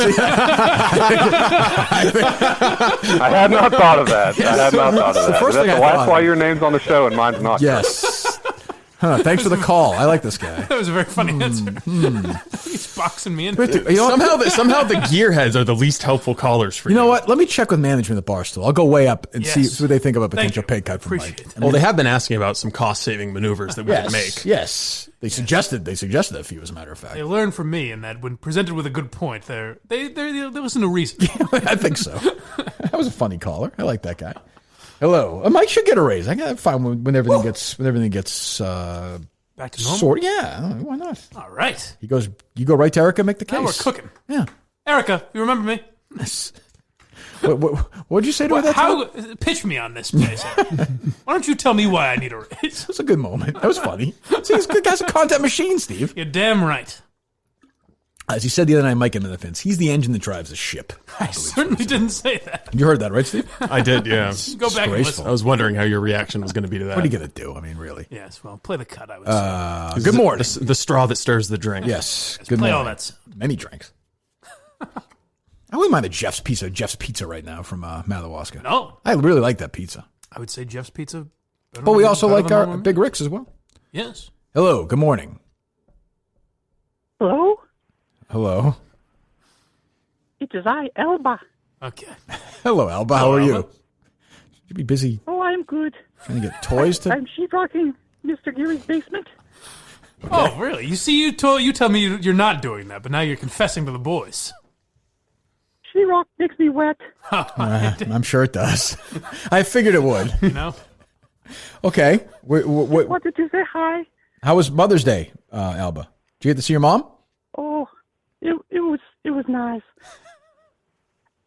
had not thought of that. Yes. That's the first thing I That's thought. why your name's on the show and mine's not. Yes. Thanks for the call. I like this guy. That was a very funny answer. He's boxing me in. Somehow the gearheads are the least helpful callers for you. You know what? Let me check with management at Barstool. I'll go way up and see what they think about a potential pay cut from Mike. Well, they have been asking about some cost-saving maneuvers that we can make. Yes. They suggested a few, as a matter of fact. They learned from me in that when presented with a good point, there wasn't a reason. I think so. That was a funny caller. I like that guy. Hello. Mike should get a raise. I got fine when everything gets back to normal. Sorted. Yeah, why not? All right. You go right to Erica, make the case. Now we're cooking. Yeah. Erica, you remember me? Yes. What'd you say to her that time? Pitch me on this, please. Why don't you tell me why I need a raise? That's a good moment. That was funny. See, this guy's a content machine, Steve. You're damn right. As he said the other night, Mike into the fence. He's the engine that drives the ship. I certainly didn't say that. You heard that, right, Steve? I did, yeah. Go back and listen. I was wondering how your reaction was going to be to that. What are you going to do? I mean, really? Yes, well, play the cut, I would say. Good morning. The straw that stirs the drink. Yes. Let's Good play morning. all that. Many drinks. I wouldn't mind a Jeff's Pizza right now from Madawaska. No. I really like that pizza. I would say Jeff's Pizza. But we also like our Big Rick's as well. Yes. Hello. Good morning. Hello? Hello. It is I, Elba. Okay. Hello, Alba. How are you? You'd be busy Oh, I'm good. trying to get toys to. I'm sheetrocking Mr. Geary's basement. Oh, really? You see, you tell me you're not doing that, but now you're confessing to the boys. Sheetrock makes me wet. I'm sure it does. I figured it would. You know? Okay. What did you say? Hi. How was Mother's Day, Alba? Did you get to see your mom? Oh, it was nice.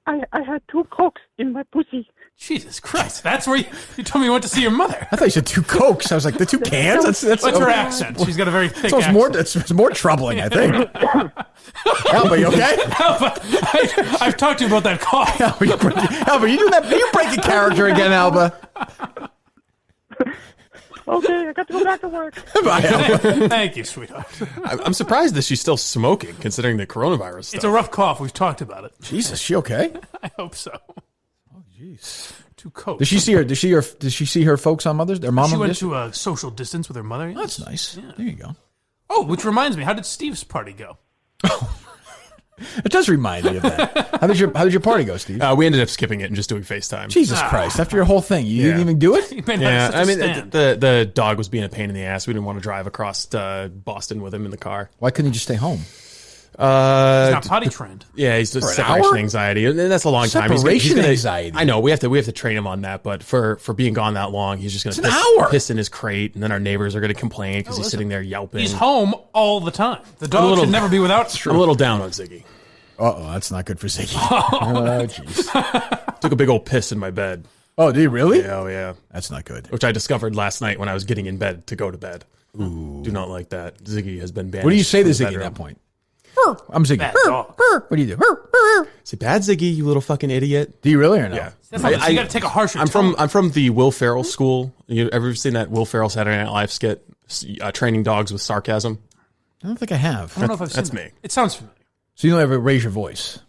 I had 2 Cokes in my pussy. Jesus Christ. That's where you told me you went to see your mother. I thought you said 2 Cokes. I was like, the 2 cans? That's What's her accent? She's got a very thick accent. It's more troubling, I think. Alba, you okay? Alba, I've talked to you about that cough. Alba, you doing that? Are you breaking character again, Alba? Okay, I got to go back to work. Bye, Alba. Thank you, sweetheart. I'm surprised that she's still smoking, considering the coronavirus stuff. It's a rough cough. We've talked about it. Jesus, she okay? I hope so. Oh, jeez. 2 Cokes. Did she see her folks on Mother's Day? She went to a social distance with her mother. Yes. Oh, that's nice. Yeah. There you go. Oh, which reminds me, how did Steve's party go? It does remind me of that. How did your party go, Steve? We ended up skipping it and just doing FaceTime. Jesus Christ! After your whole thing, you didn't even do it. Yeah, I mean, the dog was being a pain in the ass. We didn't want to drive across Boston with him in the car. Why couldn't you just stay home? He's not potty trained. Yeah, he's just For an separation hour? anxiety, and that's a long time. Separation anxiety. I know we have to train him on that, but for being gone that long, he's just going It's an hour. piss in his crate, and then our neighbors are going to complain because he's sitting there yelping. He's home all the time. The dog should never be without. I'm a little down on Ziggy. That's not good for Ziggy. Oh, jeez. Took a big old piss in my bed. Oh, did you really? Yeah, yeah. That's not good. Which I discovered last night when I was getting in bed to go to bed. Ooh. Do not like that. Ziggy has been banished. What do you say to from the Ziggy at bedroom. that point? I'm Ziggy. Bad dog. What do you do? Say, bad Ziggy, you little fucking idiot. Do you really or no? Yeah. You got to take a harsher I'm tone. from the Will Ferrell school. You ever seen that Will Ferrell Saturday Night Live skit, training dogs with sarcasm? I don't think I have. I don't know if I've seen That's that. me. It sounds familiar. So you don't ever raise your voice?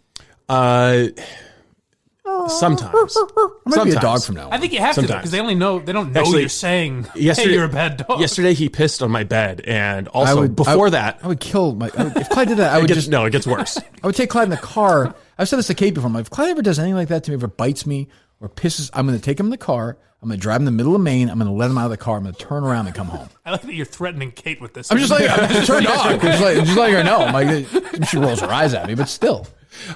Sometimes. I might be a dog from now on. I think you have to because they don't know Actually, you're saying, yesterday, hey, you're a bad dog. Yesterday he pissed on my bed, and also before that, I would kill my. If Clyde did that, I would it gets worse. I would take Clyde in the car. I've said this to Kate before. I'm like, if Clyde ever does anything like that to me, ever bites me or pisses, I'm going to take him in the car. I'm going to drive in the middle of Maine. I'm going to let him out of the car. I'm going to turn around and come home. I like that you're threatening Kate with this. I'm just like, it's her dog. Just letting her know. I'm like, she rolls her eyes at me, but still.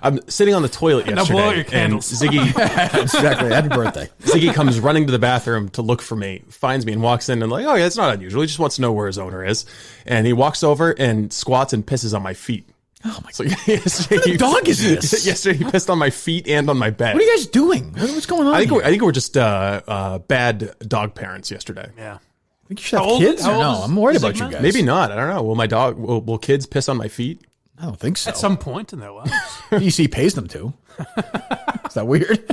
I'm sitting on the toilet Now yesterday, blow out your and candles. Ziggy, exactly. Happy birthday. Ziggy comes running to the bathroom to look for me, finds me, and walks in and like, oh yeah, it's not unusual. He just wants to know where his owner is, and he walks over and squats and pisses on my feet. Oh my god! What kind of dog is this? Yesterday he pissed on my feet and on my bed. What are you guys doing? What's going on? I think we're just bad dog parents yesterday. Yeah. I think you should have kids or no? I'm worried about you guys. Maybe not. I don't know. Will kids piss on my feet? I don't think so. At some point in their lives. DC pays them to. Is that weird?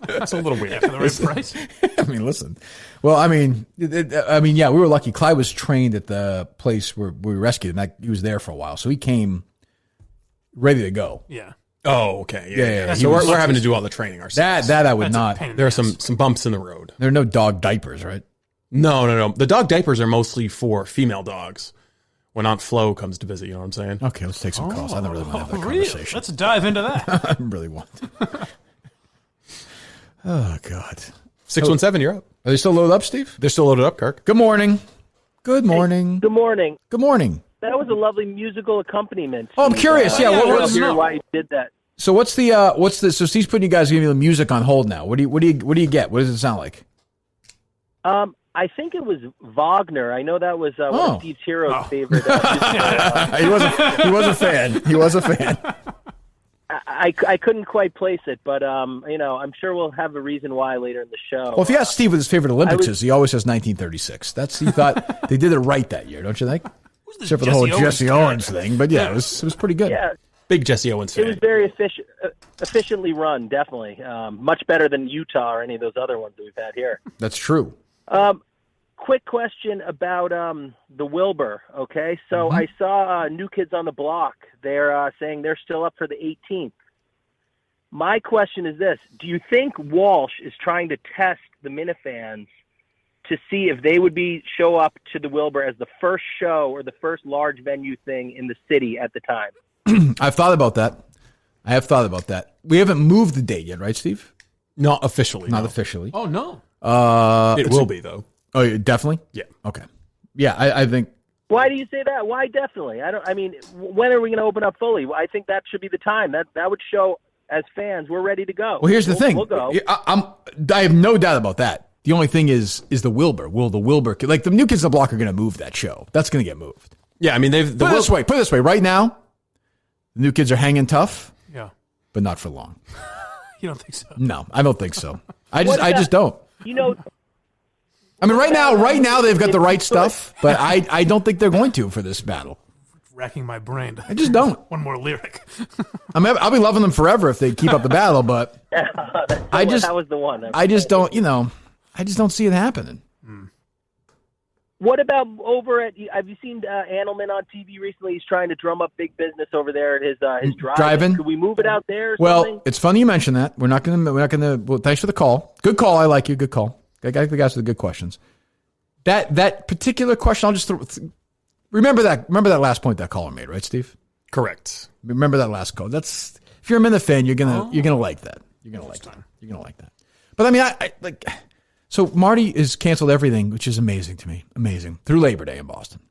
That's a little weird. For the right price. I mean, listen. Well, I mean, yeah, we were lucky. Clyde was trained at the place where we rescued him. He was there for a while, so he came ready to go. Yeah. Oh, okay. Yeah. So we're having to do all the training ourselves. That I would not. There are some bumps in the road. There are no dog diapers, right? No. The dog diapers are mostly for female dogs. When Aunt Flo comes to visit, you know what I'm saying? Okay, let's take some calls. I don't really want to have that Really? conversation. Let's dive into that. I really want. Oh, God. 617, you're up. Are they still loaded up, Steve? They're still loaded up, Kirk. Good morning. Good morning. Good morning. Good morning. That was a lovely musical accompaniment. Oh, I'm curious. Yeah, what's why you did that? So what's the so Steve's putting you guys giving the music on hold now. What do you get? What does it sound like? I think it was Wagner. I know that was one of Steve's Heroes' favorite. He was a fan. He was a fan. I couldn't quite place it, but I'm sure we'll have a reason why later in the show. Well, if you ask Steve what his favorite Olympics is, he always says 1936. He thought they did it right that year, don't you think? Except for the whole Jesse Owens thing, but yeah, it was pretty good. Yeah. Big Jesse Owens fan. It was very efficiently run, definitely. Much better than Utah or any of those other ones that we've had here. That's true. Quick question about the Wilbur, okay? So I saw New Kids on the Block. They're saying they're still up for the 18th. My question is this. Do you think Walsh is trying to test the Minifans to see if they would show up to the Wilbur as the first show or the first large venue thing in the city at the time? I've thought about that. We haven't moved the date yet, right, Steve? Not officially. Not officially. Oh, no. It will be, though. Oh, definitely? Yeah. Okay. Yeah, I think. Why do you say that? Why definitely? When are we going to open up fully? I think that should be the time. That would show as fans we're ready to go. Well, here's the thing. We'll go. I have no doubt about that. The only thing is the Wilbur. Will the Wilbur, like the New Kids on the Block are going to move that show. That's going to get moved. Yeah, I mean, put it this way. Right now, the New Kids are hanging tough. Yeah. But not for long. You don't think so? No, I don't think so. I just don't. I mean, right now they've got the right stuff, but I don't think they're going to for this battle. Racking my brain. I just don't. One more lyric. I'll be loving them forever if they keep up the battle, but that was the one. I just don't. I just don't see it happening. What about over at? Have you seen Annelman on TV recently? He's trying to drum up big business over there at his drive-in. Could we move it out there? Well, it's funny you mention that. We're not gonna. Well, thanks for the call. Good call. I like you. Good call. I got the guys with the good questions. That particular question, I'll just remember that. Remember that last point that caller made, right, Steve? Correct. Remember that last call. That's if you're a Minute fan, you're gonna like that. You're gonna like that. You're gonna like that. But I mean, I like. So Marty has canceled everything, which is amazing to me. Amazing through Labor Day in Boston.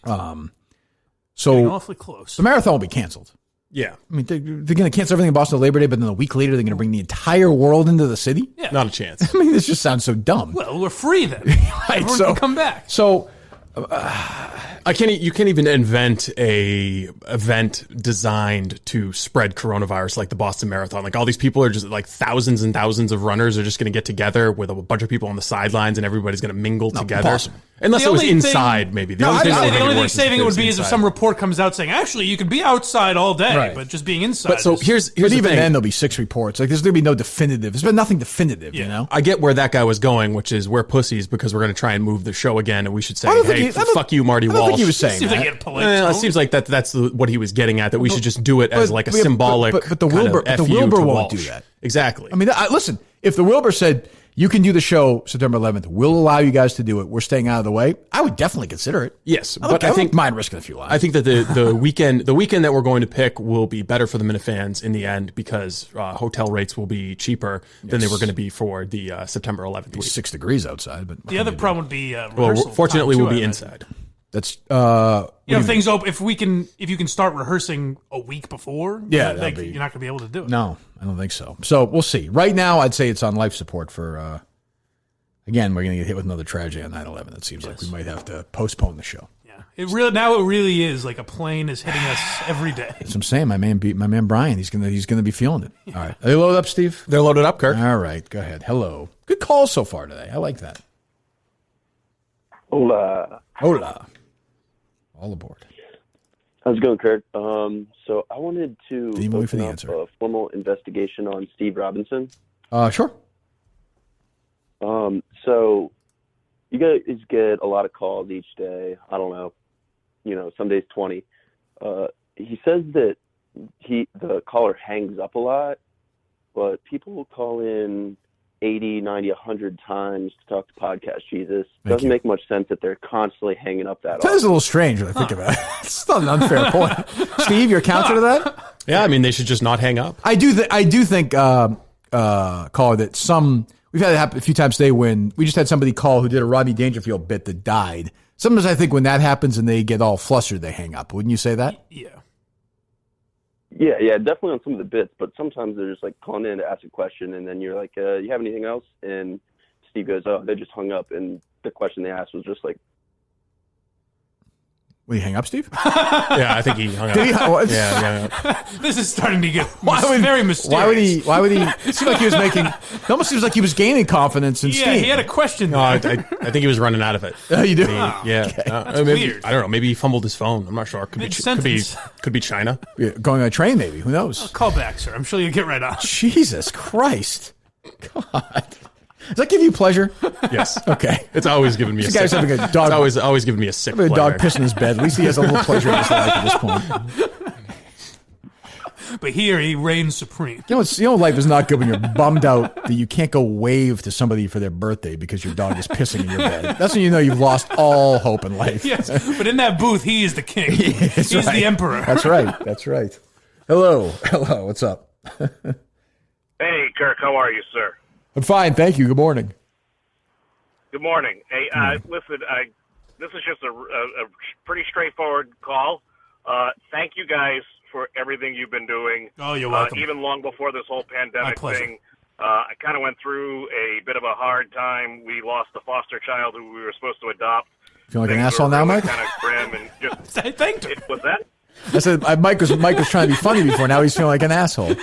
So getting awfully close. The marathon will be canceled. Yeah, I mean they're going to cancel everything in Boston on Labor Day, but then a week later they're going to bring the entire world into the city. Yeah. Not a chance. I mean, this just sounds so dumb. Well, we're free then. Everyone can come back. So you can't even invent a event designed to spread coronavirus like the Boston Marathon. Like all these people are just like thousands and thousands of runners are just going to get together with a bunch of people on the sidelines and everybody's going to mingle together. Impossible. Unless it was inside, maybe. The only thing saving it would be is if some report comes out saying, actually, you could be outside all day, but just being inside. But so here's but the even thing. then there'll be 6 reports. Like there's going to be no definitive. There's been nothing definitive, you know? I get where that guy was going, which is we're pussies because we're going to try and move the show again, and we should say, hey, fuck you, Marty Walsh. I don't think he was saying seems that. like he had a polite It seems like that's what he was getting at, that we should just do it as like a symbolic But the Wilbur, won't Walsh. do that. Exactly. I mean, listen, if the Wilbur said, you can do the show September 11th, we'll allow you guys to do it, we're staying out of the way, I would definitely consider it. Yes, but I think mind risking a few lives. I think that the weekend that we're going to pick will be better for the Minifans in the end because hotel rates will be cheaper than they were going to be for the September 11th week. 6 degrees outside, but the other problem would be fortunately we'll be inside. That's things open. If you can start rehearsing a week before, you're not going to be able to do it. No, I don't think so. So we'll see. Right now, I'd say it's on life support for. Again, we're going to get hit with another tragedy on 9/11. It seems like we might have to postpone the show. Yeah, it really is like a plane is hitting us every day. That's what I'm saying. My man Brian, he's gonna be feeling it. Yeah. All right, are they loaded up, Steve? They're loaded up, Kirk. All right, go ahead. Hello. Good calls so far today. I like that. Hola. All aboard. How's it going, Kurt? So I wanted to open up answer. A formal investigation on Steve Robinson. Sure. So you guys get a lot of calls each day. I don't know, some days 20. He says that the caller hangs up a lot, but people will call in 80, 90, 100 times to talk to Podcast Jesus. Doesn't make much sense that they're constantly hanging up that. That is a little strange when I think about it. It's not an unfair point. Steve, your counter to that? Yeah, I mean, they should just not hang up. I do think, caller, that we've had it happen a few times today when we just had somebody call who did a Rodney Dangerfield bit that died. Sometimes I think when that happens and they get all flustered, they hang up. Wouldn't you say that? Yeah. Yeah, definitely on some of the bits, but sometimes they're just like calling in to ask a question, and then you're like, you have anything else? And Steve goes, oh, they just hung up, and the question they asked was just like, will you hang up, Steve? Yeah, I think he hung up. Did he? Yeah. This is starting to get very mysterious. Why would he? It seemed like he was making. It almost seems like he was gaining confidence in Steve. Yeah, he had a question. No, I think he was running out of it. Oh, you do? Yeah. Okay. That's maybe, weird. I don't know. Maybe he fumbled his phone. I'm not sure. Could be China. Yeah, going on a train, maybe. Who knows? Call back, sir. I'm sure you'll get right on. Jesus Christ! God. Does that give you pleasure? Yes. Okay. It's always given me a this sick. guy's having a dog. It's always given me a sick A dog pleasure. pissing in his bed. At least he has a little pleasure in his life at this point. But here he reigns supreme. You know, life is not good when you're bummed out that you can't go wave to somebody for their birthday because your dog is pissing in your bed. That's when you know you've lost all hope in life. Yes, but in that booth, he is the king. He's the emperor. That's right. That's right. Hello. What's up? Hey, Kirk. How are you, sir? I'm fine, thank you. Good morning. Good morning. Hey, listen, this is just a pretty straightforward call. Thank you guys for everything you've been doing. Oh, you're welcome. Even long before this whole pandemic thing. I kind of went through a bit of a hard time. We lost a foster child who we were supposed to adopt. Feel like an asshole now, Mike? Kind of grim and just. I thanked him. What's that? I said Mike was trying to be funny before. Now he's feeling like an asshole.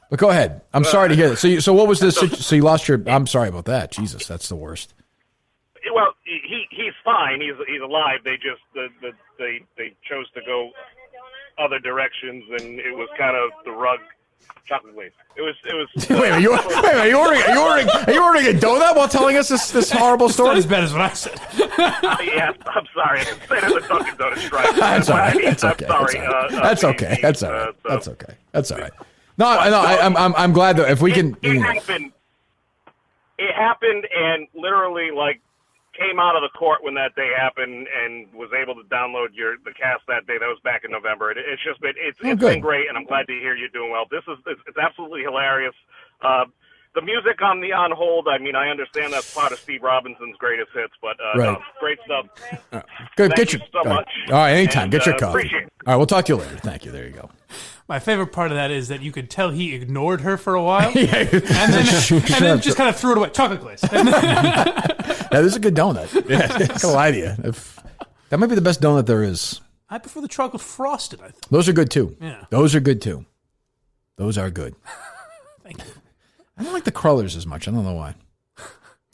But go ahead. I'm sorry to hear that. So what was this? So you lost your. I'm sorry about that. Jesus, that's the worst. Well, he's fine. He's alive. They just they chose to go other directions, and it was kind of the rug. Chocolate glaze. It was. Wait, are you ordering a donut while telling us this horrible story? It's not as bad as what I said. Yeah, I'm sorry. I'm saying it with Dunkin' Donuts strike. That's all right. That's I'm okay. sorry. That's okay. That's all right. That's okay. That's all right. No, I'm glad that if we can. It happened, and literally came out of the court when that day happened, and was able to download the cast that day. That was back in November. It's just been it's been great, and I'm glad to hear you're doing well. It's absolutely hilarious. The music on hold. I mean, I understand that's part of Steve Robinson's greatest hits, but right. No, great stuff. Good. Thank you so much. All right, anytime. And, get your coffee. appreciate it. All right, we'll talk to you later. Thank you. There you go. My favorite part of that is that you could tell he ignored her for a while, Yeah. and then just kind of threw it away. Chocolate glaze. Yeah, this is a good donut. Yeah, I'm not gonna lie to you. That might be the best donut there is. I prefer the chocolate frosted. I think Those are good too. Yeah. Those are good too. Those are good. Thank you. I don't like the crullers as much. I don't know why.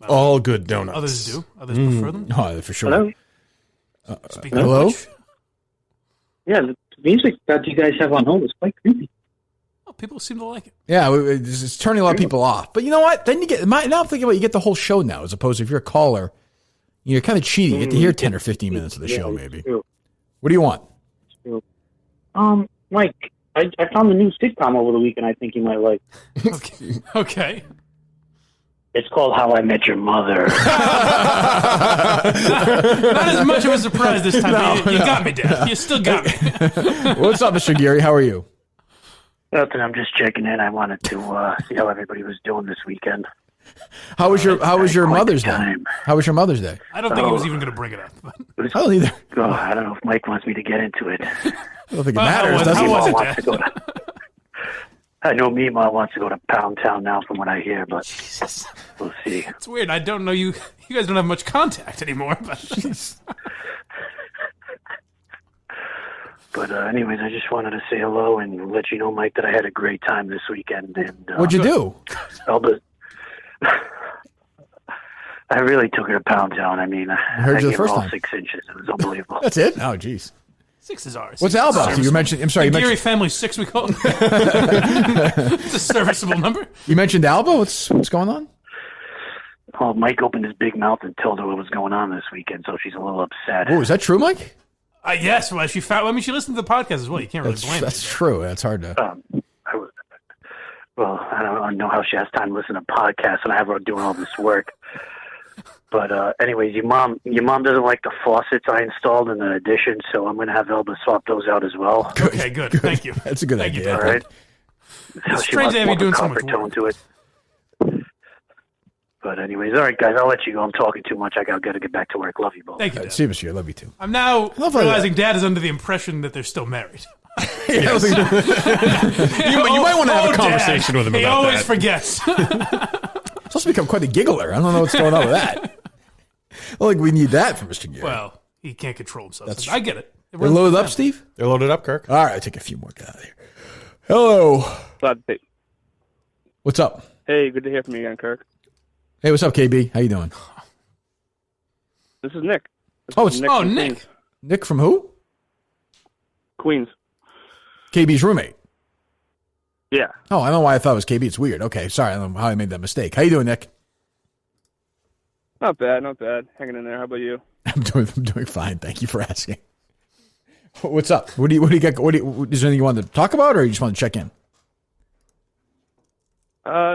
All good donuts. Others do. Others prefer them. Oh, for sure. Hello? Hello? Yeah, the music that you guys have on hold is quite creepy. Oh, people seem to like it. Yeah, it's turning a lot of people off. But you know what? Then you get now I'm thinking about you get the whole show now, as opposed to if you're a caller, you're kind of cheating. You get to hear 10 or 15 minutes of the show, maybe. What do you want? Mike, I found a new sitcom over the weekend I think you might like. Okay. It's called How I Met Your Mother. Not as much of a surprise this time. No, you got me, Dad. You still got me. What's up, Mr. Geary? How are you? Nothing. I'm just checking in. I wanted to see how everybody was doing this weekend. How was your Mother's Day? How was your Mother's Day? I don't think he was even going to bring it up. I don't either. Oh, I don't know if Mike wants me to get into it. I don't think it matters. Meemaw wants to go to. I know Meemaw wants to go to Pound Town now, from what I hear, but we'll see. It's weird. I don't know you. You guys don't have much contact anymore. But anyways, I just wanted to say hello and let you know, Mike, that I had a great time this weekend. And what'd you do? I really took her to Pound Town. I mean, I heard you the gave her first all time. 6 inches. It was unbelievable. That's it? Oh, jeez. 6 is ours. What's Al about? You mentioned. I'm sorry. The You Geary mentioned, family 6. We call it. It's a serviceable number. you mentioned Alba. What's going on? Oh, Mike opened his big mouth and told her what was going on this weekend, so she's a little upset. Oh, is that true, Mike? Yes. Well, she found. I mean, she listened to the podcast as well. You can't really blame her. That's true. That's hard to. Well, I don't know how she has time to listen to podcasts and I have her doing all this work. But anyways, your mom doesn't like the faucets I installed in the addition, so I'm going to have Elba swap those out as well. Okay, good. Thank you. That's a good idea. All right. It's strange to have you doing so much tone work. to it. But anyways, all right, guys, I'll let you go. I'm talking too much. I got to get back to work. Love you both. Thank you, Dad. See you, monsieur. I love you too. I'm now realizing Dad is under the impression that they're still married. You might want to have a conversation with him about that. He always forgets. It's also become quite a giggler. I don't know what's going on with that. I don't think we need that from Mr. Gear. Well, he can't control himself. I get it. They're loaded up, Steve? They're loaded up, Kirk. All right, take a few more. Get out of here. Hello. What's up? Hey, good to hear from you again, Kirk. Hey, what's up, KB? How you doing? This is Nick. It's Nick. from Nick. Queens. Nick from who? Queens. KB's roommate. Yeah. Oh, I don't know why I thought it was KB. It's weird. Okay, sorry. I don't know how I made that mistake. How you doing, Nick? Not bad, not bad. Hanging in there. How about you? I'm doing fine. Thank you for asking. What's up? What do you got? Is there anything you wanted to talk about, or you just want to check in?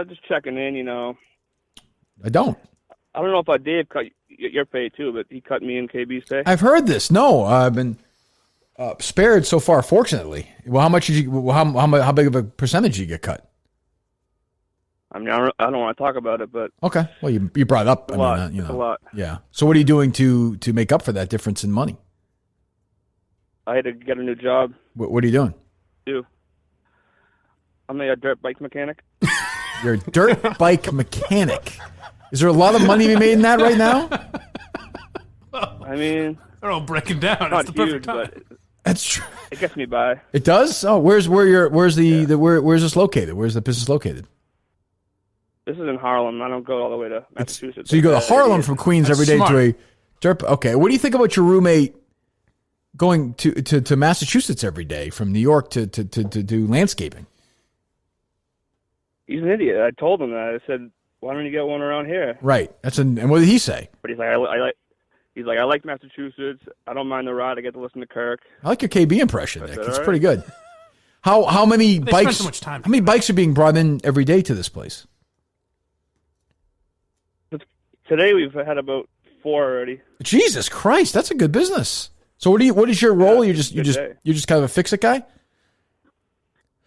Just checking in. I don't. I don't know if Dave cut your pay too, but he cut me and KB's pay. I've heard this. No, I've been spared so far. Fortunately. Well, how much did you? How big of a percentage did you get cut? I mean, I don't want to talk about it, but Okay. Well, you brought it up. a lot. It's a lot. Yeah. So what are you doing to make up for that difference in money? I had to get a new job. What are you doing? I'm a dirt bike mechanic. You're a dirt bike mechanic. Is there a lot of money to be made in that right now? I mean, they're all breaking down. Not It's the perfect huge, time. but That's true. It gets me by. It does? Oh, where's this located? Where's the business located? This is in Harlem. I don't go all the way to Massachusetts. So you go to Harlem from Queens every day to a dirt. Okay. What do you think about your roommate going to Massachusetts every day from New York to do landscaping? He's an idiot. I told him that. I said, "Why don't you get one around here?" Right. And what did he say? But he's like, I like Massachusetts. I don't mind the ride. I get to listen to Kirk. I like your KB impression, Nick. said, It's all right. pretty good. How many They bikes? spend so much time How many bikes are being brought in every day to this place? Today we've had about 4 already. Jesus Christ, that's a good business. So what is your role? You're just day. kind of a fix-it guy?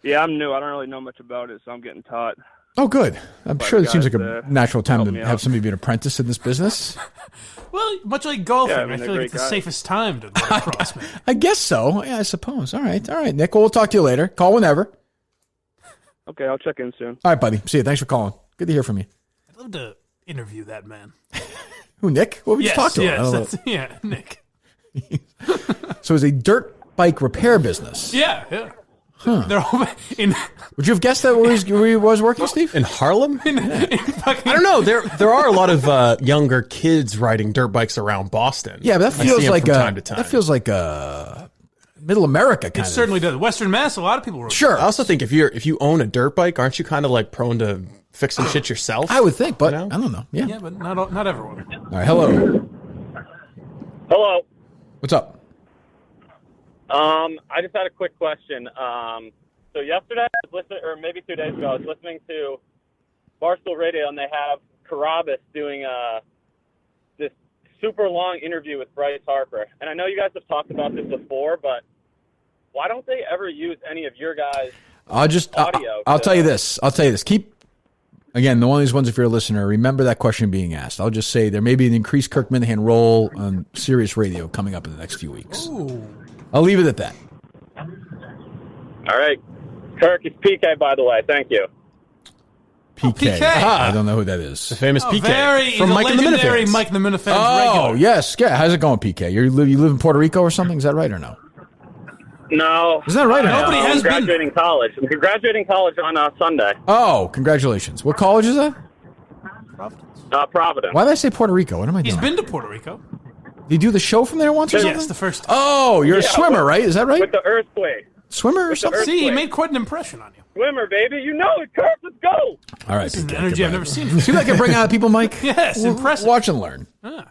Yeah, I'm new. I don't really know much about it, so I'm getting taught. Oh, good. I'm By sure it seems guys, like a natural time help to me have out. somebody be an apprentice in this business. Well, much like golfing, Yeah, I mean, I they're feel like great it's the guys. safest time to run across me. I guess so. Yeah, I suppose. All right, Nick. Well, we'll talk to you later. Call whenever. Okay, I'll check in soon. All right, buddy. See you. Thanks for calling. Good to hear from you. I'd love to interview that man. Who, Nick? Well, we just talked to him. I don't know. Yeah, Nick. So it's a dirt bike repair business. Yeah. Huh. They're all in. Would you have guessed that where he was working, Steve? In Harlem? I don't know. There are a lot of younger kids riding dirt bikes around Boston. Yeah, but that I see feels 'em like from time to time. that feels like middle America kind It of. certainly does. Western Mass, a lot of people rode. Sure. I also think if you own a dirt bike, aren't you kind of like prone to fixing shit yourself? I would think, but I don't know. Yeah. Yeah, but not everyone. All right. Hello. Hello. What's up? I just had a quick question. So yesterday, I was listening, or maybe 2 days ago, I was listening to Barstool Radio, and they have Carabas doing this super long interview with Bryce Harper. And I know you guys have talked about this before, but why don't they ever use any of your guys' audio? I'll tell you this. Keep, again, the one of these ones, if you're a listener, remember that question being asked. I'll just say there may be an increased Kirk Minahan role on Sirius Radio coming up in the next few weeks. Ooh. I'll leave it at that. All right. Kirk, it's PK, by the way. Thank you. PK. I don't know who that is. The famous PK. From From Mike Mike and the legendary Minifans. Mike and the Minifans Oh, regular. yes. Yeah. How's it going, PK? You live in Puerto Rico or something? Is that right or no? No. Is that right or no? Nobody has I'm graduating college. I'm graduating college on Sunday. Oh, congratulations. What college is that? Providence. Why did I say Puerto Rico? What am I doing? He's been to Puerto Rico. Did you do the show from there once or something? Yes, the first time. Oh, you're a swimmer, right? Is that right? With the earthquake. Swimmer or something? See, he made quite an impression on you. Swimmer, baby. You know it, Kirk. Let's go. All right. This is an PK, energy I've goodbye. never seen. See what I can bring out people, Mike? Yes, impressive. Watch and learn. Ah.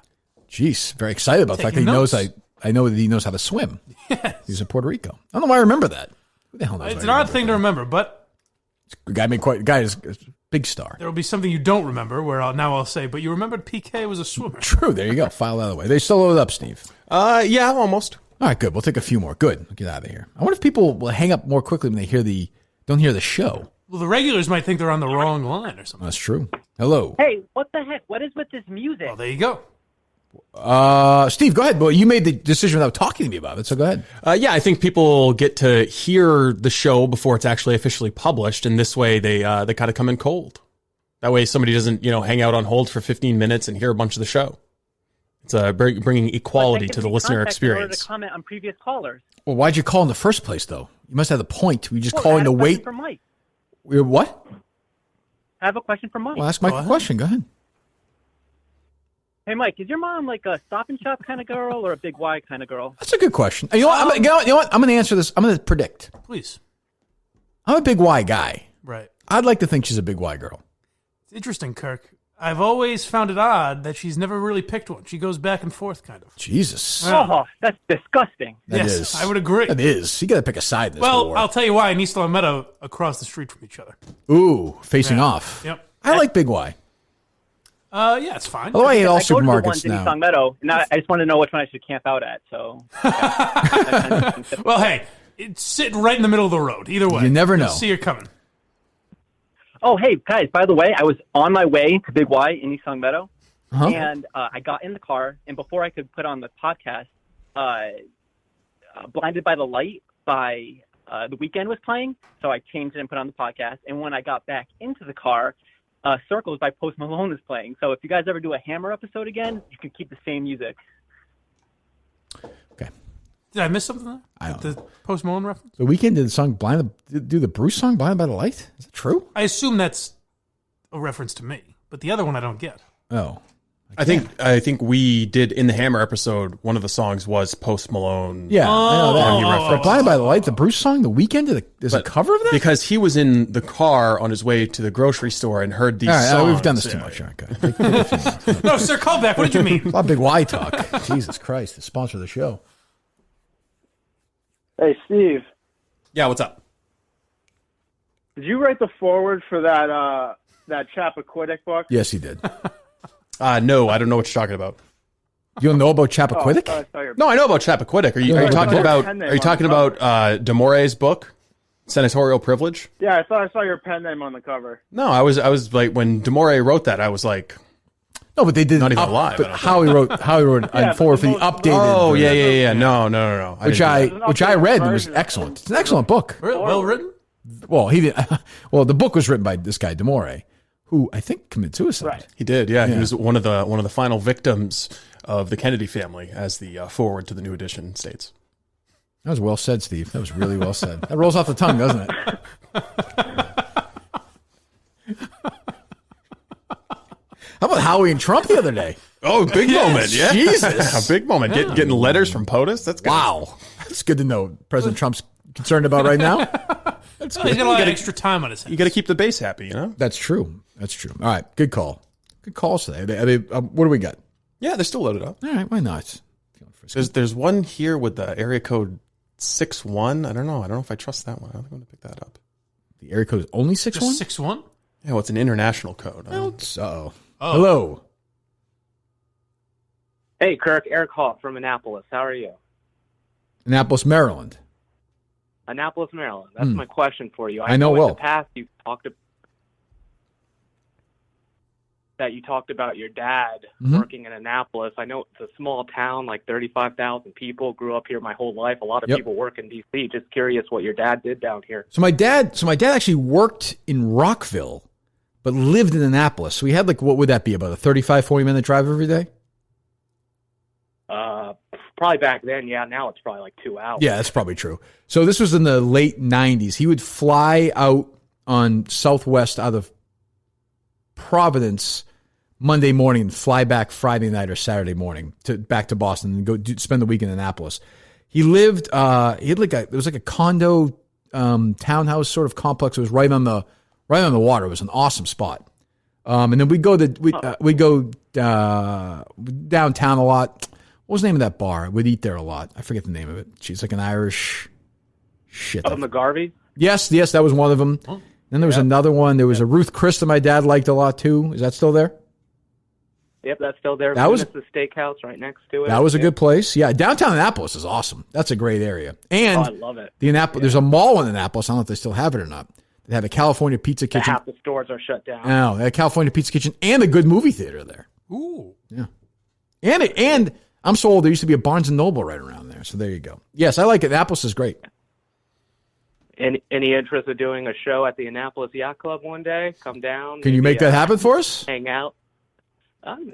Jeez, very excited about the fact that Taking he knows notes. I know that he knows how to swim. He's in Puerto Rico. I don't know why I remember that. Who the hell knows? It's why an I odd thing to remember, but Guy is a big star. There will be something you don't remember where I'll say, but you remembered PK was a swimmer. True. There you go. File that out of the way. They still load up, Steve. Yeah, almost. All right, good. We'll take a few more. Good. We'll get out of here. I wonder if people will hang up more quickly when they don't hear the show. Well, the regulars might think they're on the wrong line or something. That's true. Hello. Hey, what the heck? What is with this music? There you go. Steve, go ahead. Well, you made the decision without talking to me about it, so go ahead. Yeah, I think people get to hear the show before it's actually officially published, and this way they kind of come in cold. That way somebody doesn't, hang out on hold for 15 minutes and hear a bunch of the show. It's bringing equality to the listener experience. In order to comment on previous callers. Well, why'd you call in the first place, though? You must have the point. Were you just calling to wait? For Mike. What? I have a question for Mike. Well, ask Mike a question. Go ahead. Hey, Mike, is your mom like a Stop and Shop kind of girl or a Big Y kind of girl? That's a good question. You know what? I'm going to answer this. I'm going to predict. Please. I'm a Big Y guy. Right. I'd like to think she's a Big Y girl. It's interesting, Kirk. I've always found it odd that she's never really picked one. She goes back and forth, kind of. Jesus. Oh, that's disgusting. That yes, is. I would agree. That is. You got to pick a side in this war. I'll tell you why. In East Meadow, across the street from each other. Ooh, facing off. Yep. I like Big Y. Yeah, it's fine. Although I hate all I go to the supermarkets ones in now. East Meadow, and I just want to know which one I should camp out at. So. Well, hey, it's sitting right in the middle of the road. Either way. You never know. You'll see her coming. Oh, hey, guys, by the way, I was on my way to Big Y in East Meadow, Uh-huh. and I got in the car, and before I could put on the podcast, Blinded by the Light by The Weeknd was playing, so I changed it and put on the podcast, and when I got back into the car, Circles by Post Malone is playing. So if you guys ever do a Hammer episode again, you can keep the same music. Did I miss something there? I don't The Post Malone reference? The Weeknd did the song do the Bruce song Blinded by the Light? Is that true? I assume that's a reference to me, but the other one I don't get. Oh. I think we did in the Hammer episode. One of the songs was Post Malone. Yeah, I know that. You referenced. But Blinded by the Light, the Bruce song, The Weeknd, is a cover of that? Because he was in the car on his way to the grocery store and heard these All right, songs. we've done this too much. Okay. No, sir, call back. What did you mean? A lot of Big Y talk. Jesus Christ, the sponsor of the show. Hey, Steve. Yeah, what's up? Did you write the foreword for that Chappaquiddick book? Yes, he did. No, I don't know what you're talking about. You don't know about Chappaquiddick? No, I know about Chappaquiddick. Are you talking about Demore's book, Senatorial Privilege? Yeah, I thought I saw your pen name on the cover. No, I was like, when Demore wrote that, I was like, no, but they did not even live. But how he wrote a forward for the updated. Oh, version. yeah. No. Which I read and was excellent. It's an excellent book. Well written. Well, he did. Well, the book was written by this guy Demore, who I think committed suicide. Right. He did. Yeah, he was one of the final victims of the Kennedy family, as the forward to the new edition states. That was well said, Steve. That was really well said. That rolls off the tongue, doesn't it? How about Howie and Trump the other day? Oh, big moment, yeah. Jesus. A big moment. Getting letters from POTUS. That's good. Wow. That's good to know. President Trump's concerned about right now. He's got a lot of extra time on his hands. You got to keep the base happy, you know? That's true. All right. Good call. Good calls today. What do we got? Yeah, they're still loaded up. All right. Why not? There's one here with the area code 61. I don't know if I trust that one. I think I'm going to pick that up. The area code is only 61? Just 61? Yeah, well, it's an international code. Uh-oh. Hello. Hey, Kirk. Eric Hall from Annapolis. How are you? Annapolis, Maryland. Annapolis, Maryland. That's my question for you. I know in well. the past you talked about your dad working in Annapolis. I know it's a small town, like 35,000 people. Grew up here my whole life. A lot of people work in D.C. Just curious what your dad did down here. So my dad actually worked in Rockville, but lived in Annapolis. So we had what would that be, about a 35, 40-minute drive every day? Probably back then, yeah. Now it's probably like 2 hours. Yeah, that's probably true. So this was in the late 90s. He would fly out on Southwest out of Providence Monday morning and fly back Friday night or Saturday morning back to Boston and go spend the week in Annapolis. He lived, it was like a condo townhouse sort of complex. It was right on the water. It was an awesome spot. And then we'd go downtown a lot. What was the name of that bar? We'd eat there a lot. I forget the name of it. She's like an Irish shit. Oh, McGarvey? Yes, that was one of them. Then there was another one. There was a Ruth Chris that my dad liked a lot too. Is that still there? Yep, that's still there. That was the steakhouse right next to it. That was a good place. Yeah, downtown Annapolis is awesome. That's a great area. And I love it. The Annapolis, there's a mall in Annapolis. I don't know if they still have it or not. They have a California Pizza Kitchen. Half the stores are shut down. No, a California Pizza Kitchen and a good movie theater there. Ooh. Yeah. And I'm so old. There used to be a Barnes and Noble right around there. So there you go. Yes, I like it. Annapolis is great. Any interest of doing a show at the Annapolis Yacht Club one day? Come down. Can you make that happen for us? Hang out.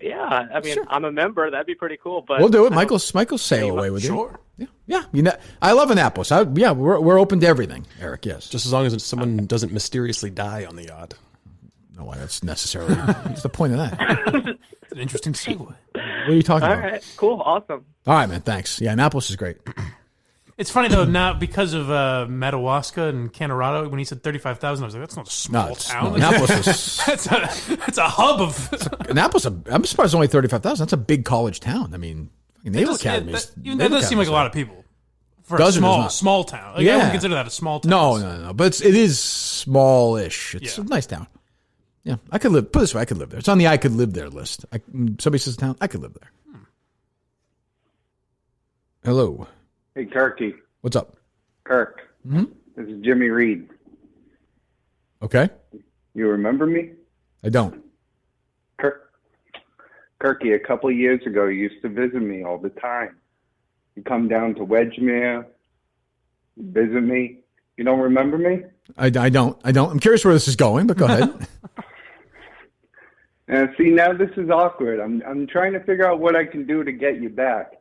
Yeah, I mean, sure. I'm a member. That'd be pretty cool. But we'll do it. Michael's sail away with sure. you. Yeah. You know, I love Annapolis. We're open to everything, Eric. Yes, just as long as someone doesn't mysteriously die on the yacht. No, that's necessarily. What's the point of that? It's an interesting segue. What are you talking about? All right, cool, awesome. All right, man. Thanks. Yeah, Annapolis is great. It's funny though now because of Madawaska and Colorado. When he said 35,000, I was like, "That's not a small town." No, Annapolis is that's a hub of Annapolis. I'm surprised it's only 35,000. That's a big college town. I mean, Naval Academy. That does seem like a lot of people for a small town. Like, I wouldn't consider that a small town. No. But it is smallish. It's a nice town. Yeah, I could live. Put it this way, I could live there. It's on the I could live there list. Somebody says town, I could live there. Hello. Hey, Kirky. What's up? Kirk. Mm-hmm. This is Jimmy Reed. Okay. You remember me? I don't. Kirky, a couple of years ago, you used to visit me all the time. You come down to Wedgemere, visit me. You don't remember me? I don't. I'm curious where this is going, but go ahead. See, now this is awkward. I'm trying to figure out what I can do to get you back.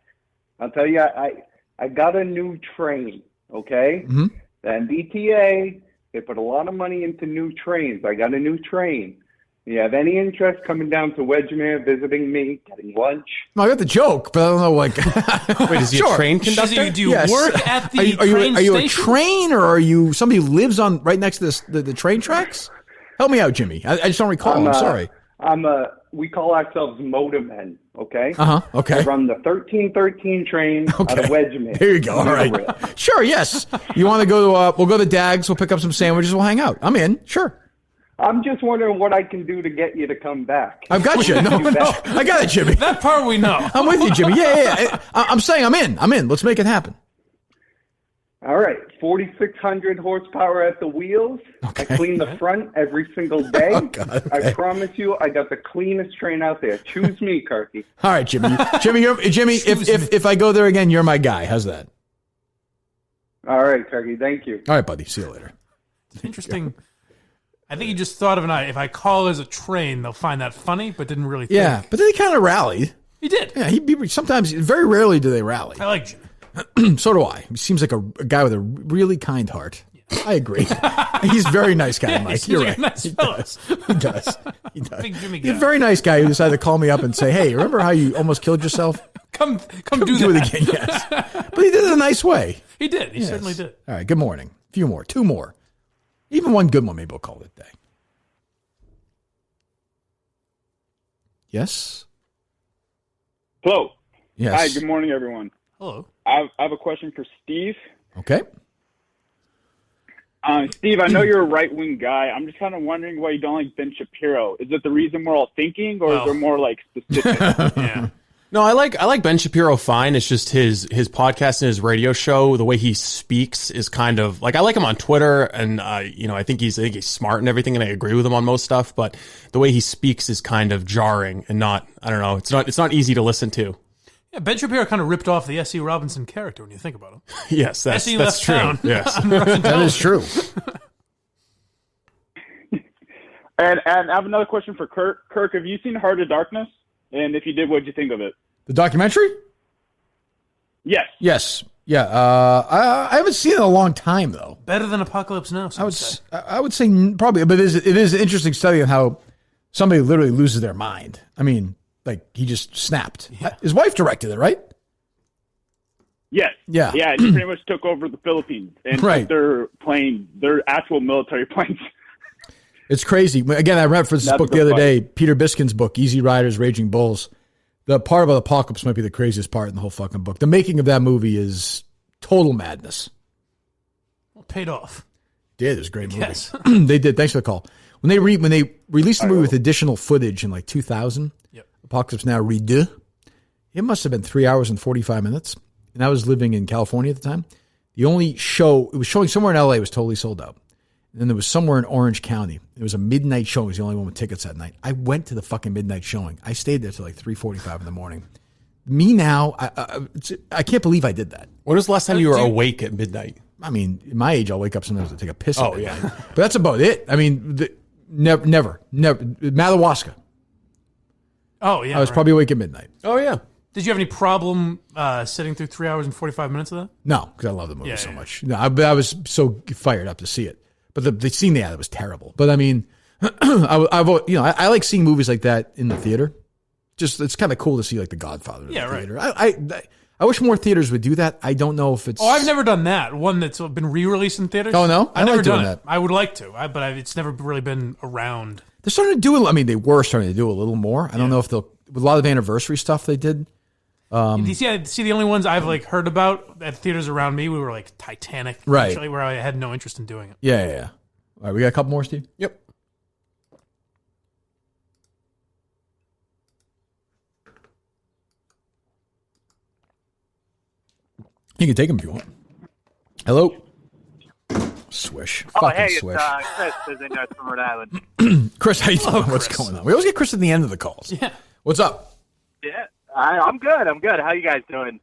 I'll tell you, I got a new train, okay? Mm-hmm. The MBTA, they put a lot of money into new trains. I got a new train. You have any interest coming down to Wedgemere, visiting me, getting lunch? No, I got the joke, but I don't know, like... Wait, is he a train conductor? Do you work at the train station? Are you a train, or are you somebody who lives on right next to the train tracks? Help me out, Jimmy. I just don't recall. I'm sorry. We call ourselves motormen, okay? Okay. I run the 1313 train out of Wedgemere. There you go. All right. Sure, yes. You want to go to... we'll go to Dags, we'll pick up some sandwiches, we'll hang out. I'm in. Sure. I'm just wondering what I can do to get you to come back. I've got you. No, I got it, Jimmy. That part we know. I'm with you, Jimmy. Yeah. I'm saying I'm in. Let's make it happen. All right. 4,600 horsepower at the wheels. Okay. I clean the front every single day. Oh, God, okay. I promise you, I got the cleanest train out there. Choose me, Kirky. All right, Jimmy. Jimmy, if I go there again, you're my guy. How's that? All right, Kirky. Thank you. All right, buddy. See you later. Interesting. I think he just thought of if I call as a train, they'll find that funny, but didn't really think. Yeah, but then he kind of rallied. He did. Yeah, sometimes, very rarely do they rally. I like Jimmy. So do I. He seems like a guy with a really kind heart. I agree. He's a very nice guy, Mike. You're right. Nice He does. Big Jimmy guy. He's a very nice guy who decided to call me up and say, "Hey, remember how you almost killed yourself? Come do it that again." Yes, but he did it in a nice way. He did. He certainly did. All right. Good morning. A few more. 2 more. Even one good one. Maybe we'll call it a day. Yes. Hello. Yes. Hi. Good morning, everyone. Hello. I have a question for Steve. Okay. Steve, I know you're a right-wing guy. I'm just kind of wondering why you don't like Ben Shapiro. Is it the reason we're all thinking, or is there more like specific? Yeah. No, I like Ben Shapiro fine. It's just his podcast and his radio show. The way he speaks is kind of like, I like him on Twitter, and I think he's smart and everything, and I agree with him on most stuff. But the way he speaks is kind of jarring and not. I don't know. It's not easy to listen to. Yeah, Ben Shapiro kind of ripped off the S.E. Robinson character when you think about him. Yes, that's true. Town yes, that is true. And I have another question for Kirk. Kirk, have you seen Heart of Darkness? And if you did, what'd you think of it? The documentary? Yes. Yes. Yeah. I haven't seen it in a long time, though. Better than Apocalypse Now. I would say probably, but it is an interesting study on how somebody literally loses their mind. I mean, like he just snapped. Yeah. His wife directed it, right? Yes. Yeah. Yeah. He pretty much took over the Philippines and right. their actual military planes. It's crazy. Again, I read this book the other day, Peter Biskin's book, Easy Riders, Raging Bulls. The part about Apocalypse might be the craziest part in the whole fucking book. The making of that movie is total madness. Well, paid off. did. It was a great movie. Yes. They did. Thanks for the call. When they released the movie with additional footage in like 2000, Apocalypse Now redo, it must have been 3 hours and 45 minutes. And I was living in California at the time. The only show, it was showing somewhere in LA, was totally sold out. And then there was somewhere in Orange County. It was a midnight showing. It was the only one with tickets that night. I went to the fucking midnight showing. I stayed there till like 3:45 in the morning. Me now, I can't believe I did that. When was the last time you were awake at midnight? I mean, at my age, I'll wake up sometimes to take a piss. Oh, at yeah. midnight. But that's about it. I mean, never. Madawaska. Oh, yeah. I was probably awake at midnight. Oh, yeah. Did you have any problem sitting through 3 hours and 45 minutes of that? No, because I love the movie so much. No, I was so fired up to see it. But the scene they had was terrible. But I mean, I like seeing movies like that in the theater. Just it's kind of cool to see like The Godfather in the theater. I wish more theaters would do that. I don't know if it's. Oh, I've never done that. One that's been re-released in theaters. Oh no, I've never like done doing it. that. I would like to, but it's never really been around. They're starting to do it. I mean, they were starting to do a little more. I don't know if they'll. With a lot of anniversary stuff they did. You see, the only ones I've like heard about at theaters around me, we were like Titanic, Right. Actually, where I had no interest in doing it. Yeah. All right, we got a couple more, Steve? Yep. You can take them if you want. Hello? Swish. Oh, Fucking hey, it's swish. Chris is in from Rhode Island. Chris, how you doing? Hello, What's Chris. going on? We always get Chris at the end of the calls. Yeah. What's up? Yeah, I'm good. How you guys doing?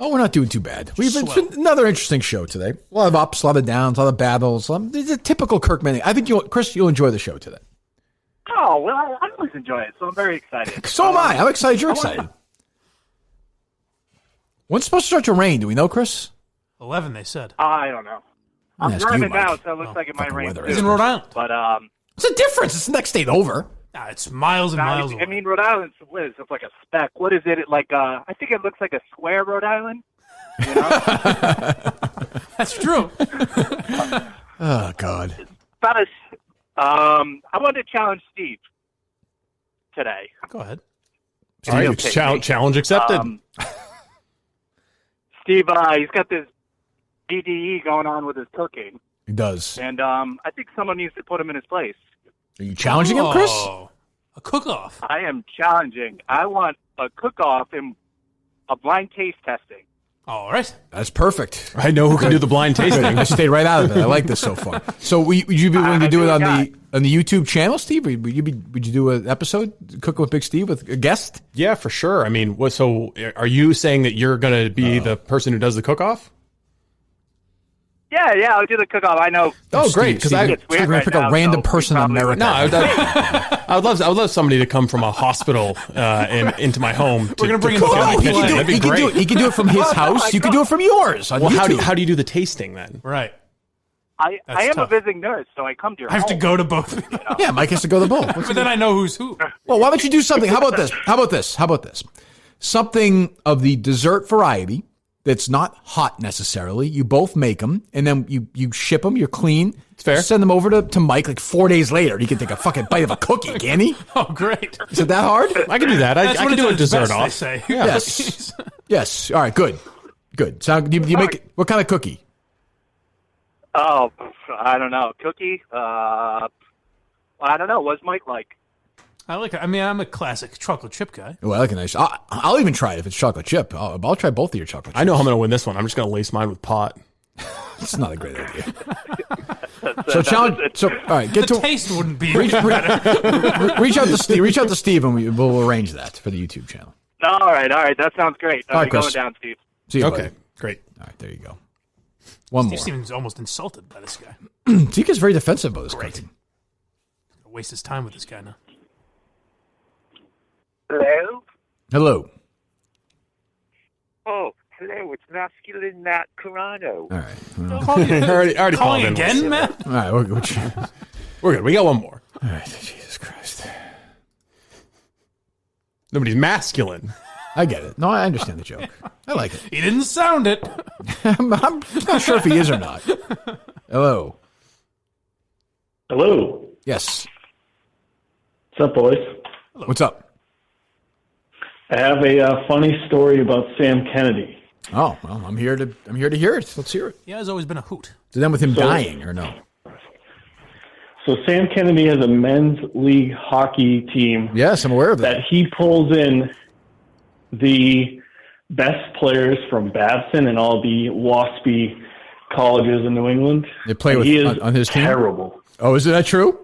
Oh, we're not doing too bad. It's been another interesting show today. A lot of ups, a lot of downs, a lot of battles. It's a typical Kirkman. I think Chris, you'll enjoy the show today. Oh, well, I always enjoy it, so I'm very excited. So am I. I'm excited. You're excited. When's it supposed to start to rain? Do we know, Chris? 11, they said. I don't know. I'm ask you, driving Mike. now, so it looks like it might rain. weather Too. is He's in Rhode Island. But What's the difference? It's the next state over. Nah, it's miles and miles away. I mean, Rhode Island's what is it's like a speck. What is it? Like I think it looks like a square, Rhode Island. You know? That's true. Oh God. Fellas, I wanted to challenge Steve today. Go ahead. All right, challenge accepted. Steve, he's got this BDE going on with his cooking. He does. And I think someone needs to put him in his place. Are you challenging him, Chris? A cook-off. I am challenging. I want a cook-off and a blind taste testing. All right. That's perfect. I know who can do the blind tasting. I stayed right out of it. I like this so far. So would you be willing to do it on the YouTube channel, Steve? Would you do an episode, Cooking with Big Steve, with a guest? Yeah, for sure. I mean, so are you saying that you're going to be the person who does the cook-off? Yeah, I'll do the cook-off. I know. Oh, great! Because we're going to pick a random person in America. No, I would love somebody to come from a hospital and into my home. We're going to bring him He can do it from his house. You can do it from yours. Well, how do you do the tasting then? Right. I am a visiting nurse, so I come to your I have to home. go to both. Yeah, Mike has to go to both. But then I know who's who. Well, why don't you do something? How about this? Something of the dessert variety that's not hot necessarily. You both make them, and then you ship them. You're clean. It's fair. Send them over to Mike like 4 days later. He can take a fucking bite of a cookie, can he? Oh, great. Is it that hard? I can do that. I can do a dessert off. Say. Yes. Yes. All right, good. So you make what kind of cookie? Oh, I don't know. Cookie? I don't know. What's Mike like? I like it. I mean, I'm a classic chocolate chip guy. Oh, I like a nice. I'll even try it if it's chocolate chip. I'll try both of your chocolate chips. I know I'm going to win this one. I'm just going to lace mine with pot. It's not a great idea. So challenge. So all right, get the to taste wouldn't be reach out to Steve. Reach out to Steve, and we'll arrange that for the YouTube channel. All right. That sounds great. All right, going Chris. down, Steve. See you. Okay, buddy. great. All right, there you go. One Steve more. seems almost insulted by this guy. Steve gets very defensive about this cooking. Waste his time with this guy now. Hello? Hello. Hello. It's masculine Matt Carano. All right. already Calling called in again, once. Matt? All right, we're good. We got one more. All right, Jesus Christ. Nobody's masculine. I get it. No, I understand the joke. I like it. He didn't sound it. I'm not sure if he is or not. Hello. Hello. Yes. What's up, boys? Hello. What's up? I have a funny story about Sam Kennedy. Oh well, I'm here to hear it. Let's hear it. He has always been a hoot. Did that with him So- dying or no? So Sam Kennedy has a men's league hockey team. Yes, I'm aware of that. That he pulls in the best players from Babson and all the WASPy colleges in New England. They play with, he is on his team? terrible. Oh, is that true?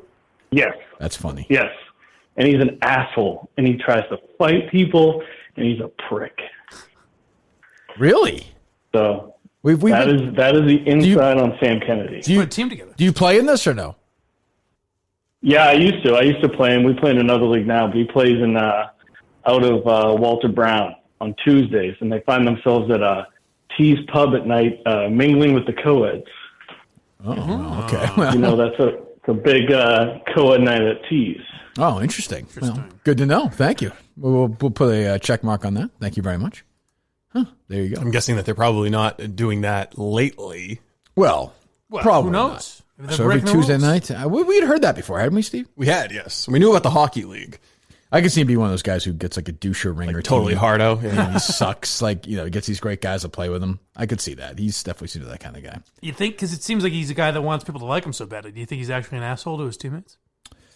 Yes. That's funny. Yes. And he's an asshole. And he tries to fight people, and he's a prick. Really? So that is the inside on Sam Kennedy. Do you put a team together? Do you play in this or no? Yeah, I used to play him. We play in another league now, but he plays in out of Walter Brown on Tuesdays, and they find themselves at a Tees pub at night, mingling with the co-eds. Oh, okay. That's a big co-ed night at Tees. Oh, interesting. Well, good to know. Thank you. We'll put a check mark on that. Thank you very much. There you go. I'm guessing that they're probably not doing that lately. Well, probably who knows? not. So every Tuesday night, we'd heard that before, hadn't we, Steve? We had, yes. We knew about the hockey league. I can see him be one of those guys who gets like a doucher ringer, totally team. hardo. Yeah. He sucks. He gets these great guys to play with him. I could see that. He's definitely seen that kind of guy. You think? Because it seems like he's a guy that wants people to like him so badly. Do you think he's actually an asshole to his teammates?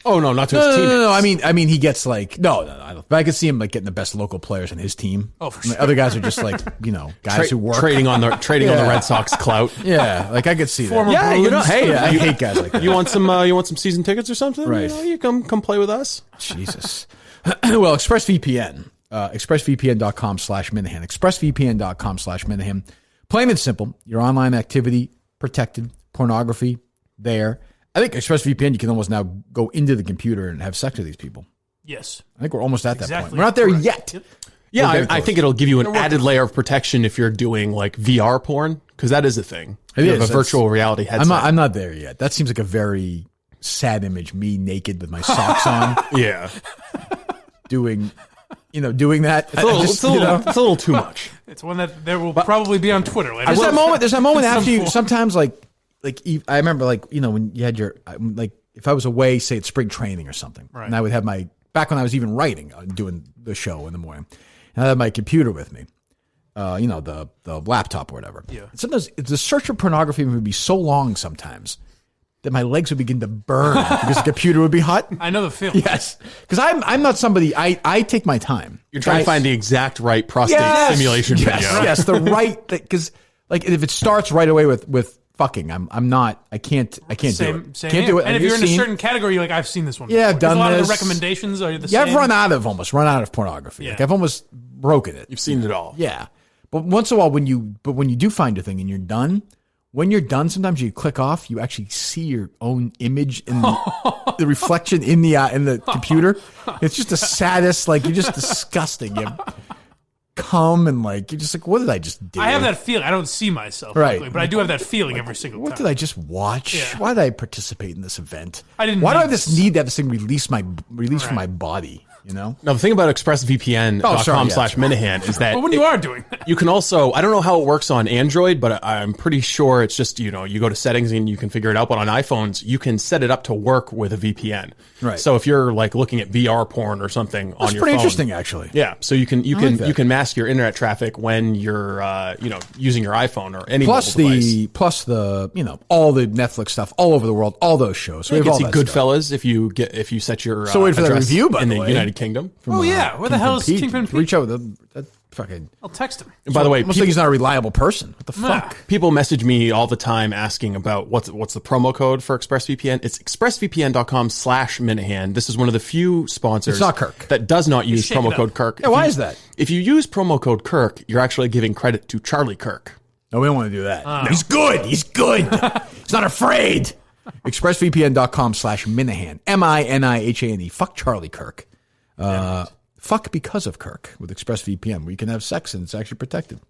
Oh no, not to his teammates. No. I mean, he gets like no. I don't. But I could see him like getting the best local players on his team. Oh, for sure. Other guys are just like guys who work trading on the Red Sox clout. Yeah, like I could see Former that. Bruins. Hey, I hate guys like that. You want some season tickets or something? Right. You come play with us. Jesus. Well, ExpressVPN, expressvpn.com/Minahan, expressvpn.com/Minahan. Plain and simple, your online activity protected, pornography there. I think ExpressVPN, you can almost now go into the computer and have sex with these people. Yes. I think we're almost at that point. Exactly We're not there correct. yet. Yep. Yeah, I think it'll give you an added layer of protection if you're doing like VR porn, because that is a thing. It You is. have a virtual reality headset. I'm not there yet. That seems like a very sad image, me naked with my socks on. Yeah. Doing that. It's a little too much. It's one that there will probably be on Twitter later. There's that moment In after some you, form. sometimes I remember when you had your, if I was away, say at spring training or something, Right. and I would have back when I was even writing, doing the show in the morning, and I had my computer with me, the laptop or whatever. Yeah. And sometimes the search for pornography would be so long sometimes that my legs would begin to burn because the computer would be hot. I know the feeling. Yes. Because I'm not somebody, I take my time. You're trying to find the exact right prostate simulation video. Yes, the right, because like if it starts right away with fucking, I can't do it. Same Can't here. do it. And if Have you're in you a seen- certain category, you're like, I've seen this one. Yeah, before. I've done 'Cause a lot this. of the recommendations are the Yeah, same. I've run out of pornography. Yeah. Like I've almost broken it. You've seen it all. Yeah. But once in a while when you do find a thing and you're done, when you're done, sometimes you click off, you actually see your own image in the reflection in the computer. It's just the saddest, like you're just disgusting. You come and like you're just like, what did I just do? I have that feeling. I don't see myself, Right. luckily, but I do have that feeling every single What time. did I just watch? Yeah. Why did I participate in this event? I didn't Why do I need have this need to have this thing release from my body? Now, the thing about expressvpn.com/Minahan is that But when you are doing that, you can also, I don't know how it works on Android, but I'm pretty sure it's just, you go to settings and you can figure it out. But on iPhones, you can set it up to work with a VPN. Right. So if you're like looking at VR porn or something on your phone. pretty interesting, actually. Yeah. So you can like that. you can mask your internet traffic when you're using your iPhone or any Plus mobile device. plus the all the Netflix stuff all over the world, all those shows. So You we have can all see that stuff. Goodfellas if you set your So wait for that address review, by in the the way. United Kingdom. Oh, yeah. Where the hell is Kingpin Pete? Reach out with that fucking. I'll text him. And by the way, almost like he's not a reliable person. What the fuck? People message me all the time asking about what's the promo code for ExpressVPN. It's expressvpn.com/Minahan. This is one of the few sponsors It's not Kirk. that does not use shake it promo up. code Kirk. Yeah, why is that? If you use promo code Kirk, you're actually giving credit to Charlie Kirk. No, we don't want to do that. No, he's good. He's good. He's not afraid. ExpressVPN.com/Minahan. MINIHANE. Fuck Charlie Kirk. Fuck because of Kirk with ExpressVPN, where you can have sex and it's actually protected.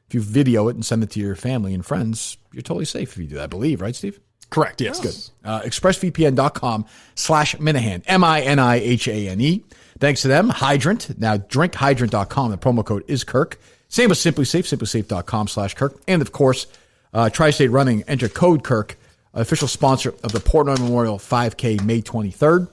If you video it and send it to your family and friends, you're totally safe if you do that, I believe, right, Steve? Correct, yes. Good. ExpressVPN.com/Minahan. MINIHANE. Thanks to them. Hydrant. Now, drinkhydrant.com. The promo code is Kirk. Same with Simply Safe. SimplySafe.com/Kirk. And, of course, Tri-State Running. Enter code Kirk. Official sponsor of the Portnoy Memorial 5K, May 23rd.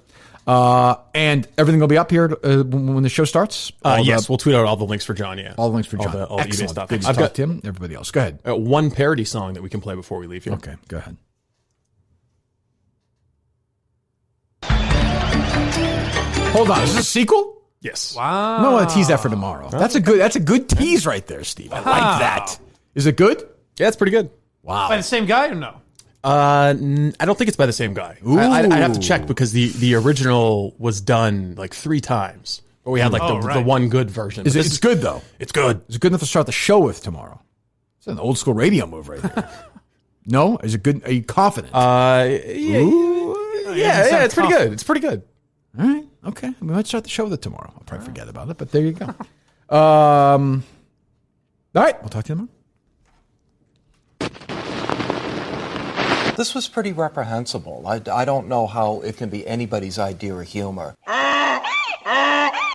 And everything will be up here when the show starts. Yes, we'll tweet out all the links for John. Yeah, all the links for John. All the eBay Excellent. stuff. Good to I've talk got to him. Everybody else. Go ahead. one parody song that we can play before we leave here. Okay, go ahead. Hold on, is this a sequel? Yes. Wow. No, I tease that for tomorrow. That's a good tease right there, Steve. I like that. Is it good? Yeah, it's pretty good. Wow. By the same guy or no? I don't think it's by the same guy. I'd have to check because the original was done like 3 times. But we had like the one good version. It's good though. It's good. Is it good enough to start the show with tomorrow? It's an old school radio move right there. No? Is it good? Are you confident? Yeah, it's pretty good. It's pretty good. All right. Okay. We might start the show with it tomorrow. I'll probably forget about it, but there you go. All right. We'll talk to you tomorrow. This was pretty reprehensible. I don't know how it can be anybody's idea of humor